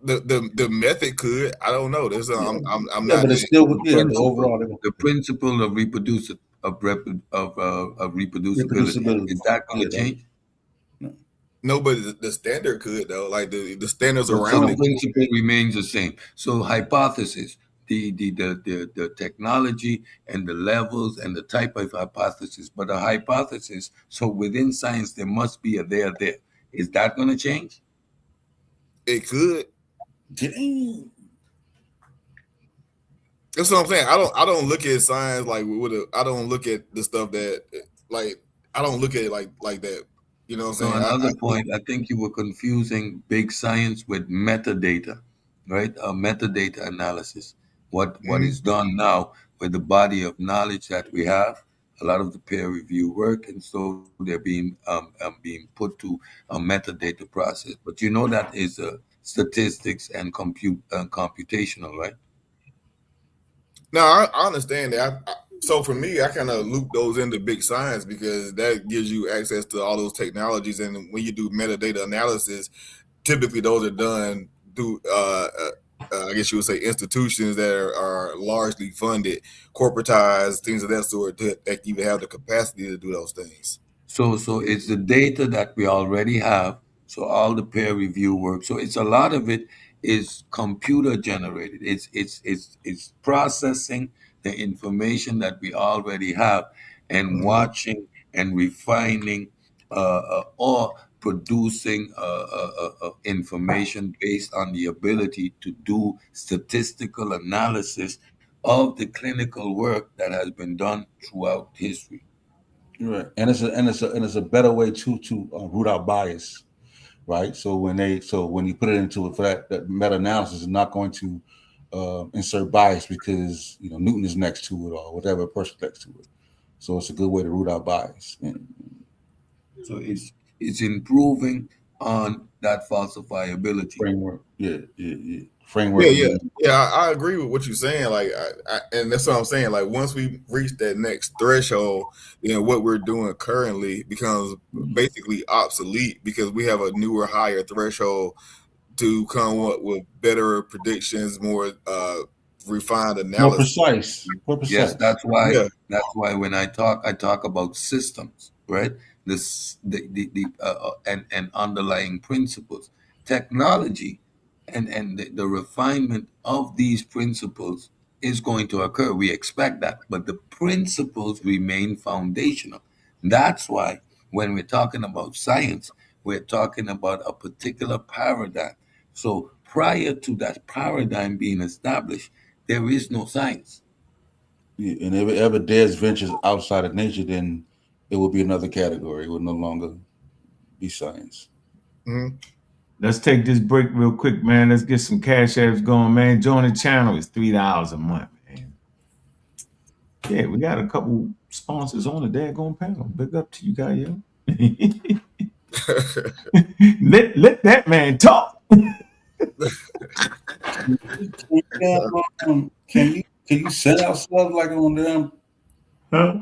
The method could. I don't know. There's I'm not. But it's still The overall the principle of reproducibility, is that going to change? No, but the standard could, though. Like the standards So around the it. principle remains the same. So hypothesis, the technology and the levels and the type of hypothesis, but a hypothesis. So within science, there must be a there. Is that going to change? It could. That's what I'm saying. I don't look at science like I don't look at the stuff that, like, I don't look at it like that. You know what I'm So saying? another point, I think you were confusing big science with metadata, right? Metadata analysis. What is done now with the body of knowledge that we have, a lot of the peer review work, and so they're being put to a metadata process. But you know that is statistics and computational, right? No, I understand that. So for me, I kind of loop those into big science because that gives you access to all those technologies. And when you do metadata analysis, typically those are done through, I guess you would say, institutions that are largely funded, corporatized, things of that sort, that even have the capacity to do those things. So it's the data that we already have. So all the peer review work. So it's a lot of it is computer generated. It's processing the information that we already have and watching and refining or producing information based on the ability to do statistical analysis of the clinical work that has been done throughout history. Right, and it's a better way to root out bias, right? So when you put it into it for that meta analysis, is not going to insert bias because Newton is next to it or whatever person next to it. So it's a good way to root out bias. So it's improving on that falsifiability framework. Yeah. framework. I agree with what you're saying. Like, and that's what I'm saying. Like, once we reach that next threshold, what we're doing currently becomes basically obsolete because we have a newer, higher threshold to come up with better predictions, more refined analysis, more precise. Yes, that's why. Yeah. That's why when I talk about systems, right? And underlying principles, technology, and the refinement of these principles is going to occur. We expect that, but the principles remain foundational. That's why when we're talking about science, we're talking about a particular paradigm. So prior to that paradigm being established, there is no science. Yeah, and if it ever dares ventures outside of nature, then it will be another category. It will no longer be science. Mm-hmm. Let's take this break real quick, man. Let's get some cash apps going, man. Join the channel. It's $3 a month, man. Yeah, we got a couple sponsors on the daggone panel. Big up to you guys, yo. let that man talk. Can you send out stuff like on them? Huh?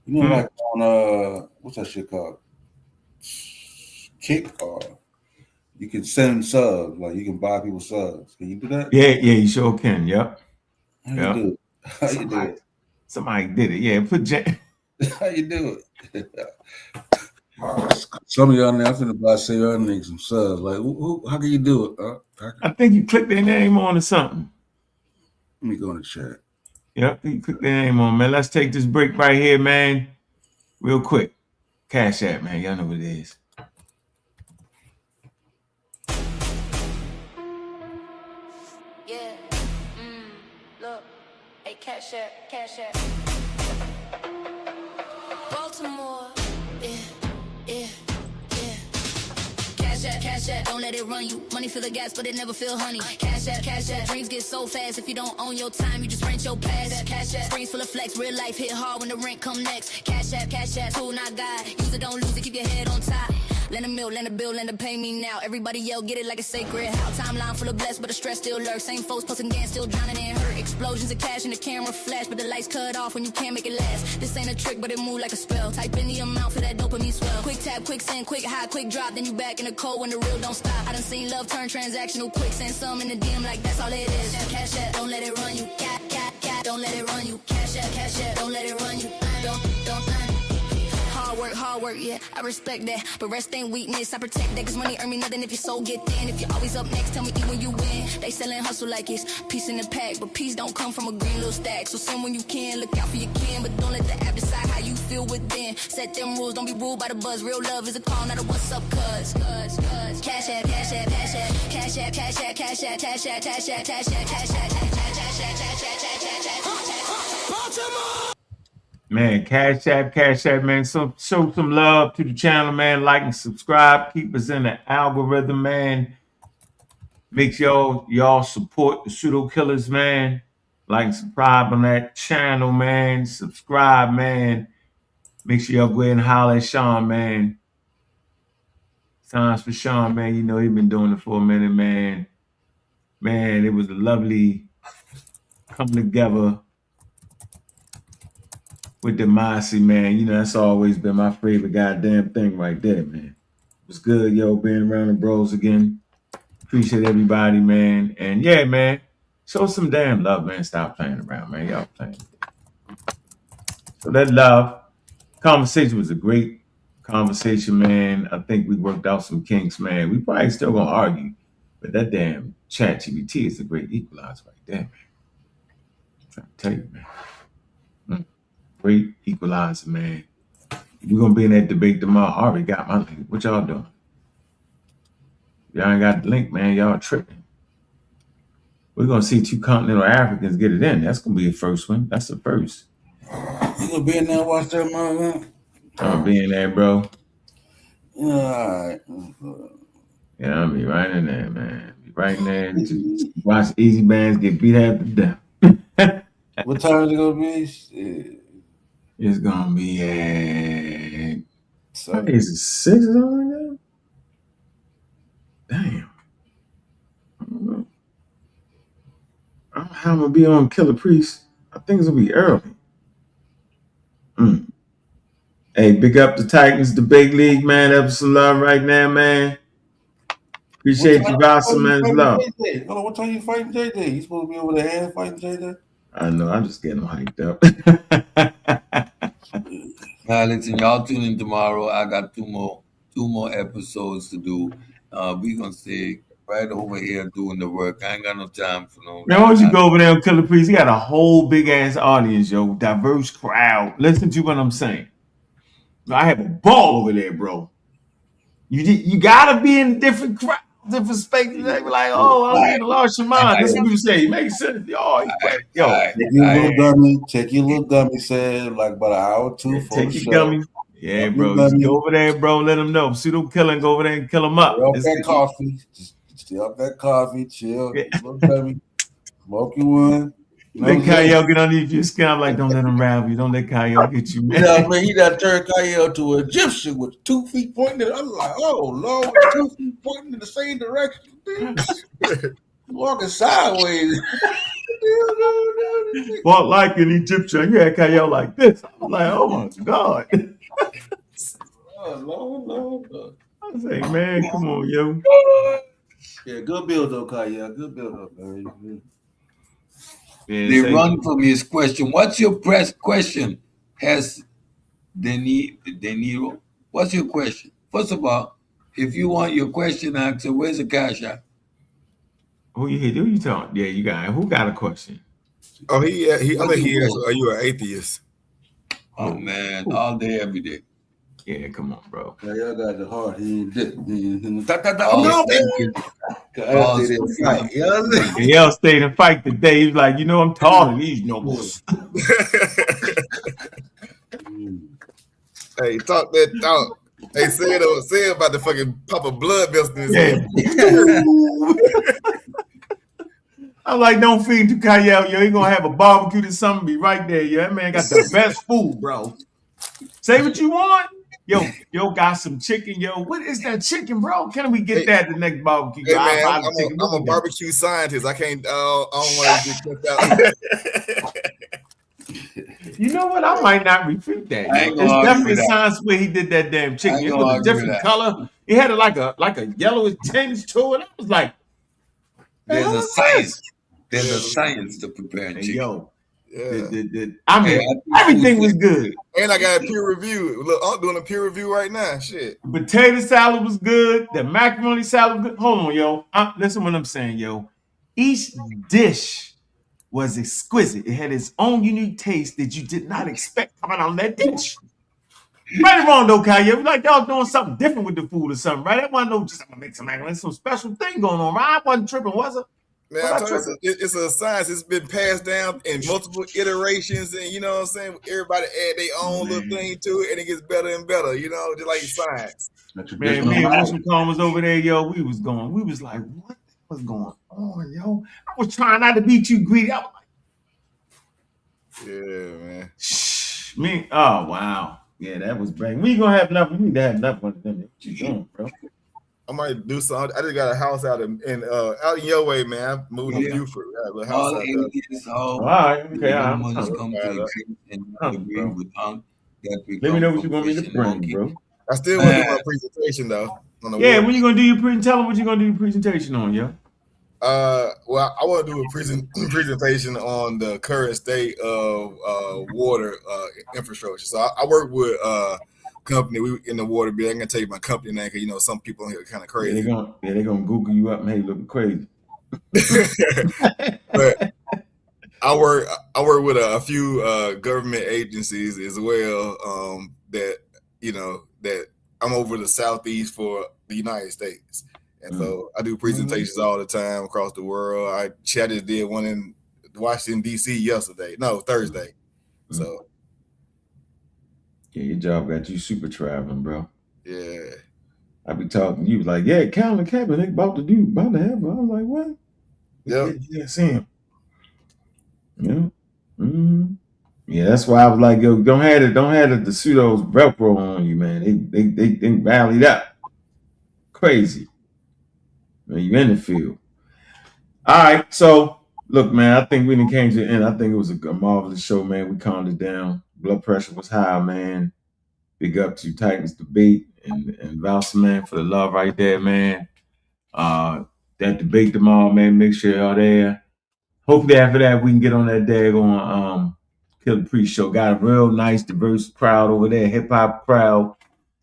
Like on what's that shit called? Kick, or you can send subs, like you can buy people subs. Can you do that? Yeah, you sure can. Yep. How you do it? How you do it? Somebody did it. Yeah, put How you do it? Some of y'all now I'm finna buy say y'all niggas some subs. Like, how can you do it? I think you click their name on or something. Let me go in the chat. Yep, you click their name on, man. Let's take this break right here, man. Real quick. Cash App, man. Y'all know what it is. Yeah. Look. Hey, Cash App. Baltimore. Yeah. Cash App, don't let it run you. Money fill the gas, but it never feel honey. Cash App. Dreams get so fast. If you don't own your time, you just rent your past. Cash App, screens full of flex. Real life hit hard when the rent come next. Cash App, tool not God. Use it, don't lose it, keep your head on top. Lend a mill, lend a bill, lend a pay me now. Everybody yell, get it like a sacred house. Timeline full of blessed, but the stress still lurks. Same folks posting gas, still drowning in hurt. Explosions of cash in the camera flash, but the lights cut off when you can't make it last. This ain't a trick, but it move like a spell. Type in the amount for that dopamine swell. Quick tap, quick send, quick high, quick drop. Then you back in the cold when the real don't stop. I done seen love turn transactional quick. Send some in the DM like that's all it is. Cash App, don't let it run you. Cat, don't let it run you. Cash App, don't let it run you. Don't. Hard work, yeah, I respect that. But rest ain't weakness, I protect that. Cause money earn me nothing if your soul get thin. If you're always up next, tell me eat when you win. They sellin' hustle like it's peace in the pack. But peace don't come from a green little stack. So send when you can, look out for your kin. But don't let the app decide how you feel within. Set them rules, don't be ruled by the buzz. Real love is a call, not a what's up, cuz. Cash App. Man, Cash App, man. So show some love to the channel, man. Like and subscribe. Keep us in the algorithm, man. Make sure y'all support the pseudo killers, man. Like and subscribe on that channel, man. Subscribe, man. Make sure y'all go ahead and holler at Sean, man. Signs for Sean, man. You know he's been doing it for a minute, man. Man, it was a lovely coming together with the Mossy, man. You know, that's always been my favorite goddamn thing right there, man. It was good, yo, being around the bros again. Appreciate everybody, man. And yeah, man, show some damn love, man. Stop playing around, man. Y'all playing. So that love. Conversation was a great conversation, man. I think we worked out some kinks, man. We probably still gonna argue, but that damn ChatGPT is a great equalizer right there, man. I'm trying to tell you, man. Great equalizer, man. We're gonna be in that debate tomorrow. I already got my link. What y'all doing? Y'all ain't got the link, man. Y'all tripping. We're gonna see 2 continental Africans get it in. That's gonna be the first one. That's the first. You gonna be in there and watch that, man? I'm gonna be in there, bro. All right. Yeah, I'll be right in there, man. Be right in there. Watch Easy Bands get beat half to death. What time is it gonna be? Shit. It's gonna be at is it 6 or something like that? Damn. I don't know. I'm gonna be on Killer Priest. I think it's gonna be early. Hey, big up the Titans, the big league, man. That was some love right now, man. Appreciate you, Vasa, man. It's love. Hold on, what time you fighting JJ? You supposed to be over there fighting JJ? I know, I'm just getting hyped up. Now listen, y'all tune in tomorrow. I got two more episodes to do. We gonna stay right over here doing the work. I ain't got no time for no. Man, why don't you go over there on Killer Priest? He got a whole big ass audience, yo, diverse crowd. Listen to what I'm saying. I have a ball over there, bro. You gotta be in different crowds, different spaces. They be like, oh, I'm gonna lost your mind. This is what you say. It makes sense. Yo, Take your little gummy, said like about an hour or two for take your gummy. Yeah, bro. Just go over there, bro. Let them know. Pseudo killing, go over there and kill them up. That coffee. Just stay up that coffee, chill. Yeah. Little gummy. Smoke you one. Let Kyle get underneath your skin. I'm like, don't let him ravel you. Don't let Kyle get you, man. Yeah, man, he done turned Kyle to an Egyptian with 2 feet pointing. I'm like, oh, Lord, with 2 feet pointing in the same direction. Walking sideways. Walk like an Egyptian. You had Kyle like this. I'm like, oh, my God. Oh, Lord. I say, man, come on, yo. Yeah, good build up, Kyle. Good build up, man. Yeah, they run from his question. What's your question? Has De Niro? What's your question? First of all, if you want your question answered, where's the cash app? Who you talking? Yeah, you got. Who got a question? Oh, I think he asked, are you an atheist? Oh man, all day, every day. Yeah, come on, bro. Yeah, y'all got the heart. He else stayed and fight today. He's like, I'm taller than these nobles. Hey, talk that talk. Hey, say about the fucking pop a blood vessel in his head. I'm like, don't feed to Kyle, yo. He gonna have a barbecue or something. Be right there, yo. That man got the best food, bro. Say what you want. Yo, got some chicken, yo. What is that chicken, bro? Can we get that the next barbecue? Hey, man, I'm a barbecue scientist. I can't. I don't want to get checked out. You know what? I might not refute that. It's definitely science where he did that damn chicken. It was a different color. It had like a yellowish tinge to it. I was like, there's a science. There's a science to preparing chicken. Yo. Yeah. I mean, everything was good. And I got a peer review. Look, I'm doing a peer review right now. Shit. Potato salad was good. The macaroni salad was good. Hold on, yo. Listen what I'm saying, yo. Each dish was exquisite. It had its own unique taste that you did not expect coming on that dish. Right or wrong, though, Kyle. Like y'all doing something different with the food or something, right? That wasn't no just I'm gonna make some macaroni. Some special thing going on, right? I wasn't tripping, was it? Man, I told you it's a science. It's been passed down in multiple iterations, and you know what I'm saying? Everybody add their own little thing to it, and it gets better and better, just like science. Man, me and Wilson Khan was over there, yo. We was like, what was going on, yo? I was trying not to beat you greedy. I was like, yeah, man. Oh, wow. Yeah, that was great. We gonna have enough. We need to have enough of them. What you doing, bro? I might do something. I just got a house out in your way, man. I moved to Buford. I have a house out there. All right, okay. Let me know what you want me to bring, bro. I still want to do my presentation though. When you gonna do your presentation? Tell them what you gonna do your presentation on, yo. Well, I want to do a presentation on the current state of water infrastructure. So I work with company. We in the water bill. I'm gonna tell you my company name because some people here are kind of crazy. They're gonna Google you up and hey, looking crazy. But I work with a few government agencies as well. That I'm over the Southeast for the United States, and so I do presentations all the time across the world. I just did one in Washington D.C. Thursday. So. Yeah, your job got you super traveling, bro. Yeah. I be talking to you like, yeah, Calvin Cabin, they about to have it. I'm like, what? Yep. Yeah, see him. Yeah. Mm-hmm. Yeah, that's why I was like, yo, don't have the pseudos Velcro on you, man. They rallied up. Crazy. Man, you in the field. All right, so Look, man, I think we done came to the end. I think it was a marvelous show, man. We calmed it down. Blood pressure was high, man. Big up to Titans Debate and Valsa, man, for the love right there, man. That debate tomorrow, man. Make sure y'all there. Hopefully after that we can get on that daggone Kill the Priest show. Got a real nice, diverse crowd over there, hip hop crowd.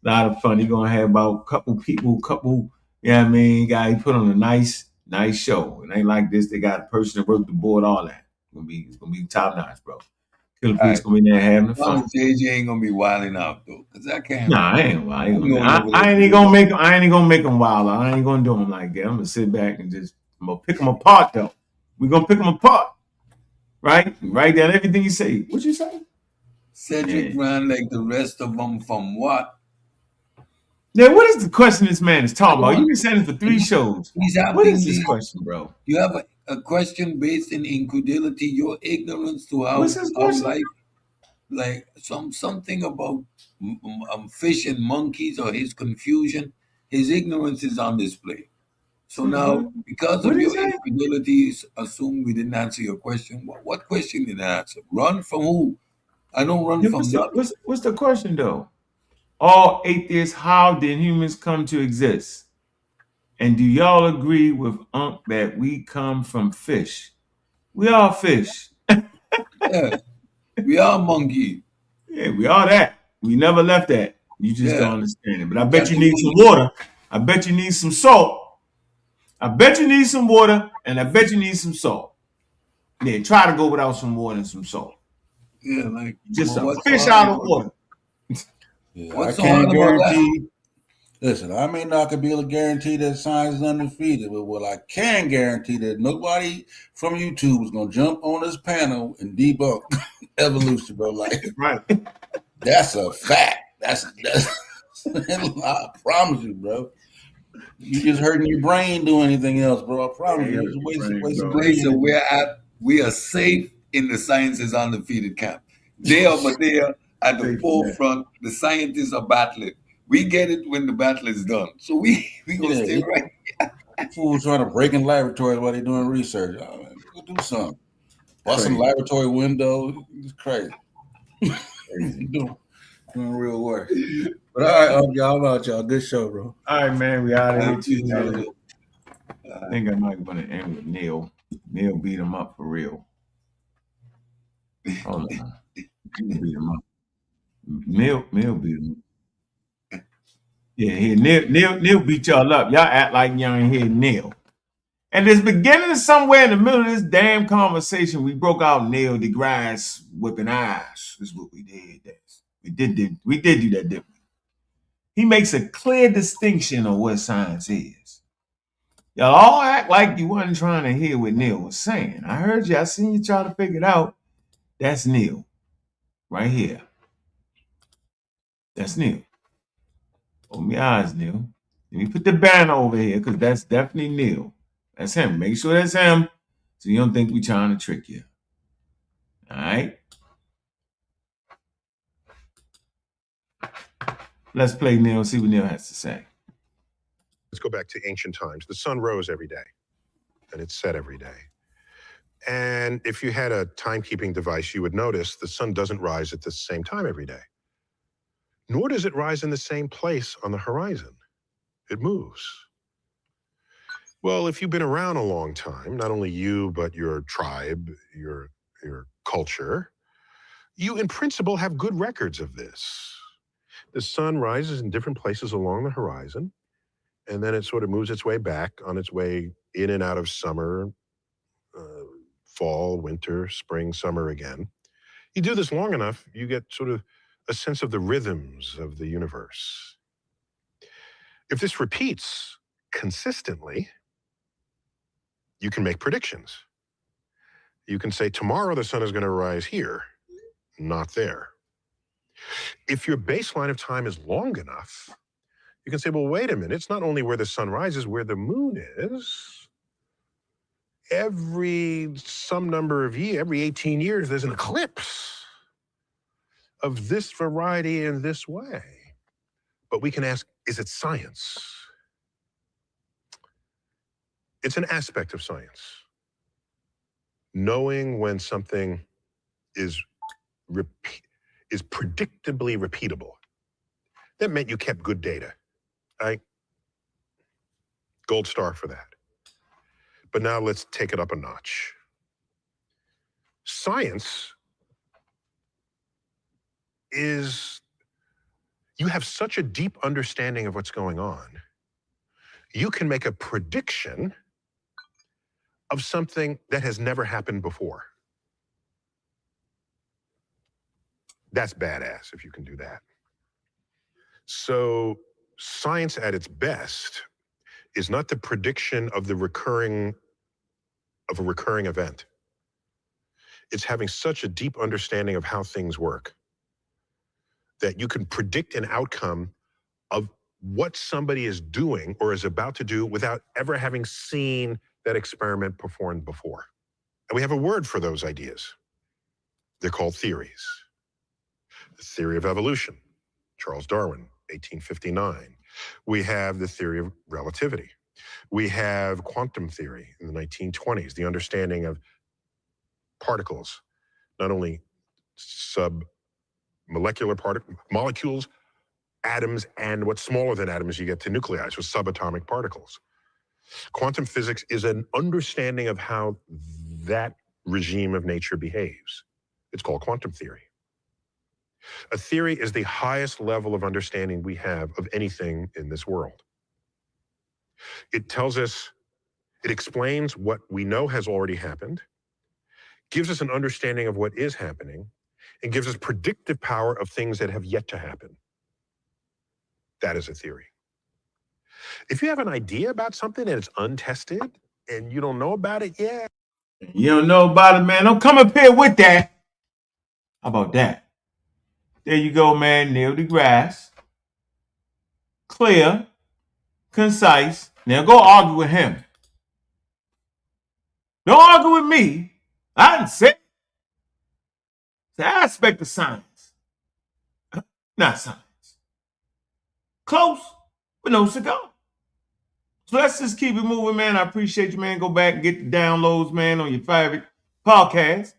A lot of fun. You're gonna have about a couple people, you know what I mean? He put on a nice show. It ain't like this. They got a person that worked the board, all that. It's gonna be top notch, bro. Kill the Priest gonna be there having the fun. JJ ain't gonna be wilding out though, cause I can't. Nah, I ain't wild. I ain't gonna make them wild. I ain't gonna do them like that. I'm gonna sit back and I'm gonna pick them apart though. We're gonna pick them apart. Right? Write down everything you say. What you say? Cedric ran like the rest of them from what? Yeah, what is the question this man is talking about? You've been saying it for 3 shows. What is this question, bro? You have a question based in incredulity, your ignorance to how life, like something about fish and monkeys, or his confusion. His ignorance is on display. So now, because of your infidelity, assume we didn't answer your question. What question did I answer? Run from who? I don't run from nothing. What's the question, though? All atheists, how did humans come to exist? And do y'all agree with Ankh that we come from fish? We are fish. Yeah, we are monkey. Yeah, we are that. We never left that. You just don't understand it. But I bet you need some water. I bet you need some salt. I bet you need some water, and I bet you need some salt. Yeah, try to go without some water and some salt. Yeah, like just a fish out of water. Yeah, I can't guarantee. Listen, I may not be able to guarantee that science is undefeated, but what I can guarantee that nobody from YouTube is gonna jump on this panel and debunk evolution, bro. Like, right? That's a fact. That's I promise you, bro. You just hurting your brain doing anything else, bro. I promise you. We are safe in the sciences undefeated camp. They are at the forefront. The scientists are battling. We get it when the battle is done. So we gonna stay right here. Fools trying to break in laboratories while they're doing research. Oh, man, go do something. Bust some laboratory windows. It's crazy. doing real work. But all right, y'all about y'all. Good show, bro. All right, man. We out of here too, man. I think I might want to end with Neil. Neil beat him up for real. Hold on. Beat him up. Neil beat him up. Yeah, Neil beat y'all up. Y'all act like y'all ain't hear Neil. And it's beginning somewhere in the middle of this damn conversation. We broke out Neil deGrasse whipping ass. This is what we did. We did do that, didn't we? He makes a clear distinction of what science is. Y'all all act like you wasn't trying to hear what Neil was saying. I heard you. I seen you try to figure it out. That's Neil. Right here. That's Neil. Open your eyes, Neil. Let me put the banner over here because that's definitely Neil. That's him. Make sure that's him so you don't think we trying to trick you. All right? Let's play Neil, see what Neil has to say. Let's go back to ancient times. The sun rose every day, and it set every day. And if you had a timekeeping device, you would notice the sun doesn't rise at the same time every day. Nor does it rise in the same place on the horizon. It moves. Well, if you've been around a long time, not only you, but your tribe, your culture, you in principle have good records of this. The sun rises in different places along the horizon, and then it sort of moves its way back on its way in and out of summer, fall, winter, spring, summer again. You do this long enough, you get sort of a sense of the rhythms of the universe. If this repeats consistently, you can make predictions. You can say, tomorrow the sun is going to rise here, not there. If your baseline of time is long enough, you can say, well, wait a minute, it's not only where the sun rises, where the moon is. Every some number of years, every 18 years, there's an eclipse of this variety in this way. But we can ask, is it science? It's an aspect of science. knowing when something is predictably repeatable. That meant you kept good data. Right? Gold star for that. But now let's take it up a notch. Science is, you have such a deep understanding of what's going on. You can make a prediction of something that has never happened before. That's badass if you can do that. So science at its best is not the prediction of a recurring event. It's having such a deep understanding of how things work that you can predict an outcome of what somebody is doing or is about to do without ever having seen that experiment performed before. And we have a word for those ideas. They're called theories. The theory of evolution, Charles Darwin, 1859. We have the theory of relativity. We have quantum theory in the 1920s, the understanding of particles, not only submolecular molecules, atoms, and what's smaller than atoms, you get to nuclei, so subatomic particles. Quantum physics is an understanding of how that regime of nature behaves. It's called quantum theory. A theory is the highest level of understanding we have of anything in this world. It tells us, it explains what we know has already happened, gives us an understanding of what is happening, and gives us predictive power of things that have yet to happen. That is a theory. If you have an idea about something and it's untested and you don't know about it yet. You don't know about it, man. Don't come up here with that. How about that? There you go, man. Neil deGrasse. Clear. Concise. Now go argue with him. Don't argue with me. I didn't say it. It's an aspect of science. Not science. Close, but no cigar. So let's just keep it moving, man. I appreciate you, man. Go back and get the downloads, man, on your favorite podcast.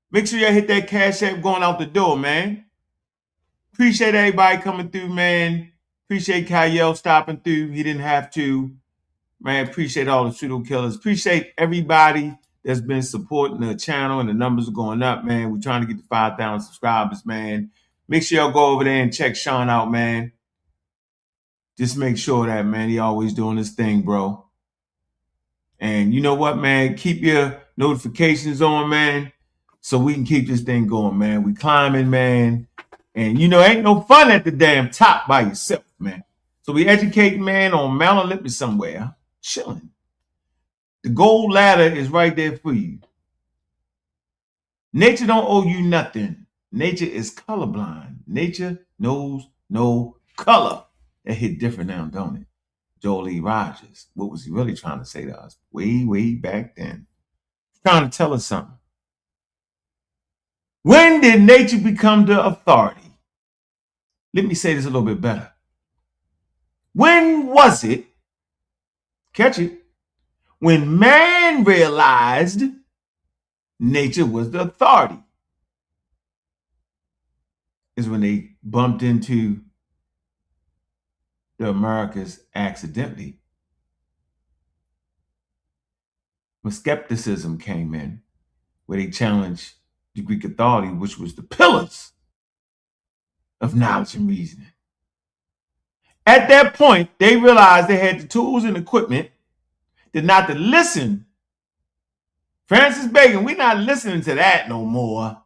Make sure you hit that Cash App going out the door, man. Appreciate everybody coming through, man. Appreciate Kyle stopping through. He didn't have to. Man, appreciate all the pseudo killers. Appreciate everybody that's been supporting the channel, and the numbers are going up, man. We're trying to get to 5,000 subscribers, man. Make sure y'all go over there and check Sean out, man. Just make sure that, man, he always doing his thing, bro. And you know what, man? Keep your notifications on, man, so we can keep this thing going, man. We climbing, man. And, you know, ain't no fun at the damn top by yourself, man. So we educating, man, on Mount Olympus somewhere. Chilling. The gold ladder is right there for you. Nature don't owe you nothing. Nature is colorblind. Nature knows no color. That hit different now, don't it? Joel E. Rogers. What was he really trying to say to us? Way back then. He's trying to tell us something. When did nature become the authority? Let me say this a little bit better. When was it, catch it, when man realized nature was the authority? Is when they bumped into the Americas accidentally. When skepticism came in, where they challenged the Greek authority, which was the pillars of knowledge and reasoning. At that point, they realized they had the tools and equipment to not to listen. Francis Bacon, we're not listening to that no more.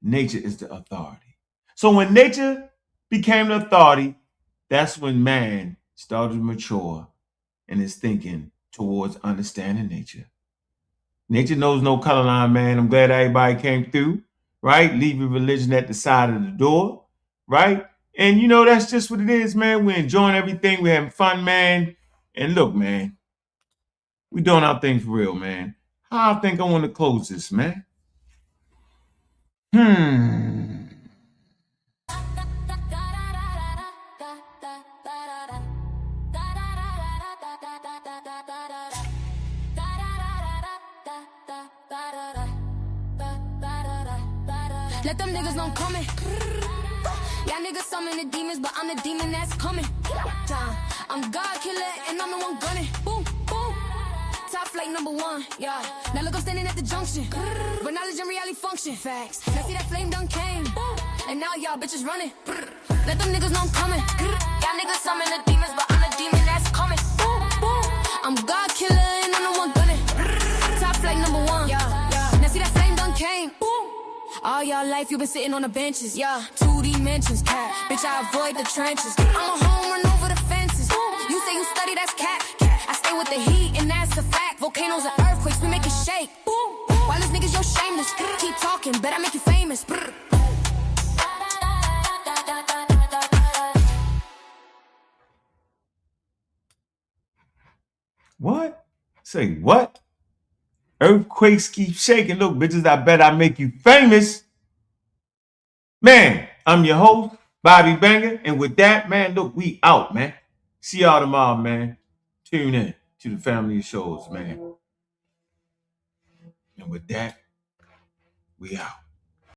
Nature is the authority. So when nature became the authority, that's when man started to mature in his thinking towards understanding nature. Nature knows no color line, man. I'm glad everybody came through, right? Leave your religion at the side of the door, right? And, you know, that's just what it is, man. We're enjoying everything. We're having fun, man. And look, man, we're doing our thing for real, man. How I think I want to close this, man. Let them niggas know I'm coming. Y'all niggas summon the demons, but I'm the demon that's coming. I'm God killer and I'm the one gunning. Boom, boom. Top flight #1, yeah. Now look, I'm standing at the junction. But knowledge and reality function. Facts. Now see that flame done came. And now y'all bitches running. Let them niggas know I'm coming. Y'all niggas summon the demons, but I'm the demon that's coming. Boom, boom. I'm God killer and I'm the one gunning. Top flight #1, yeah. Now see that flame done came. Boom. All y'all life you been sitting on the benches, yeah. 2 dimensions, cat. Bitch, I avoid the trenches. I'm a home run over the fences. You say you study, that's cat. I stay with the heat, and that's a fact. Volcanoes and earthquakes, we make it shake. While these niggas, you're shameless. Keep talking, bet I make you famous. What? Say what? Earthquakes keep shaking. Look, bitches, I bet I make you famous. Man, I'm your host, Bobby Banger. And with that, man, look, we out, man. See y'all tomorrow, man. Tune in to the family of shows, man. And with that, we out.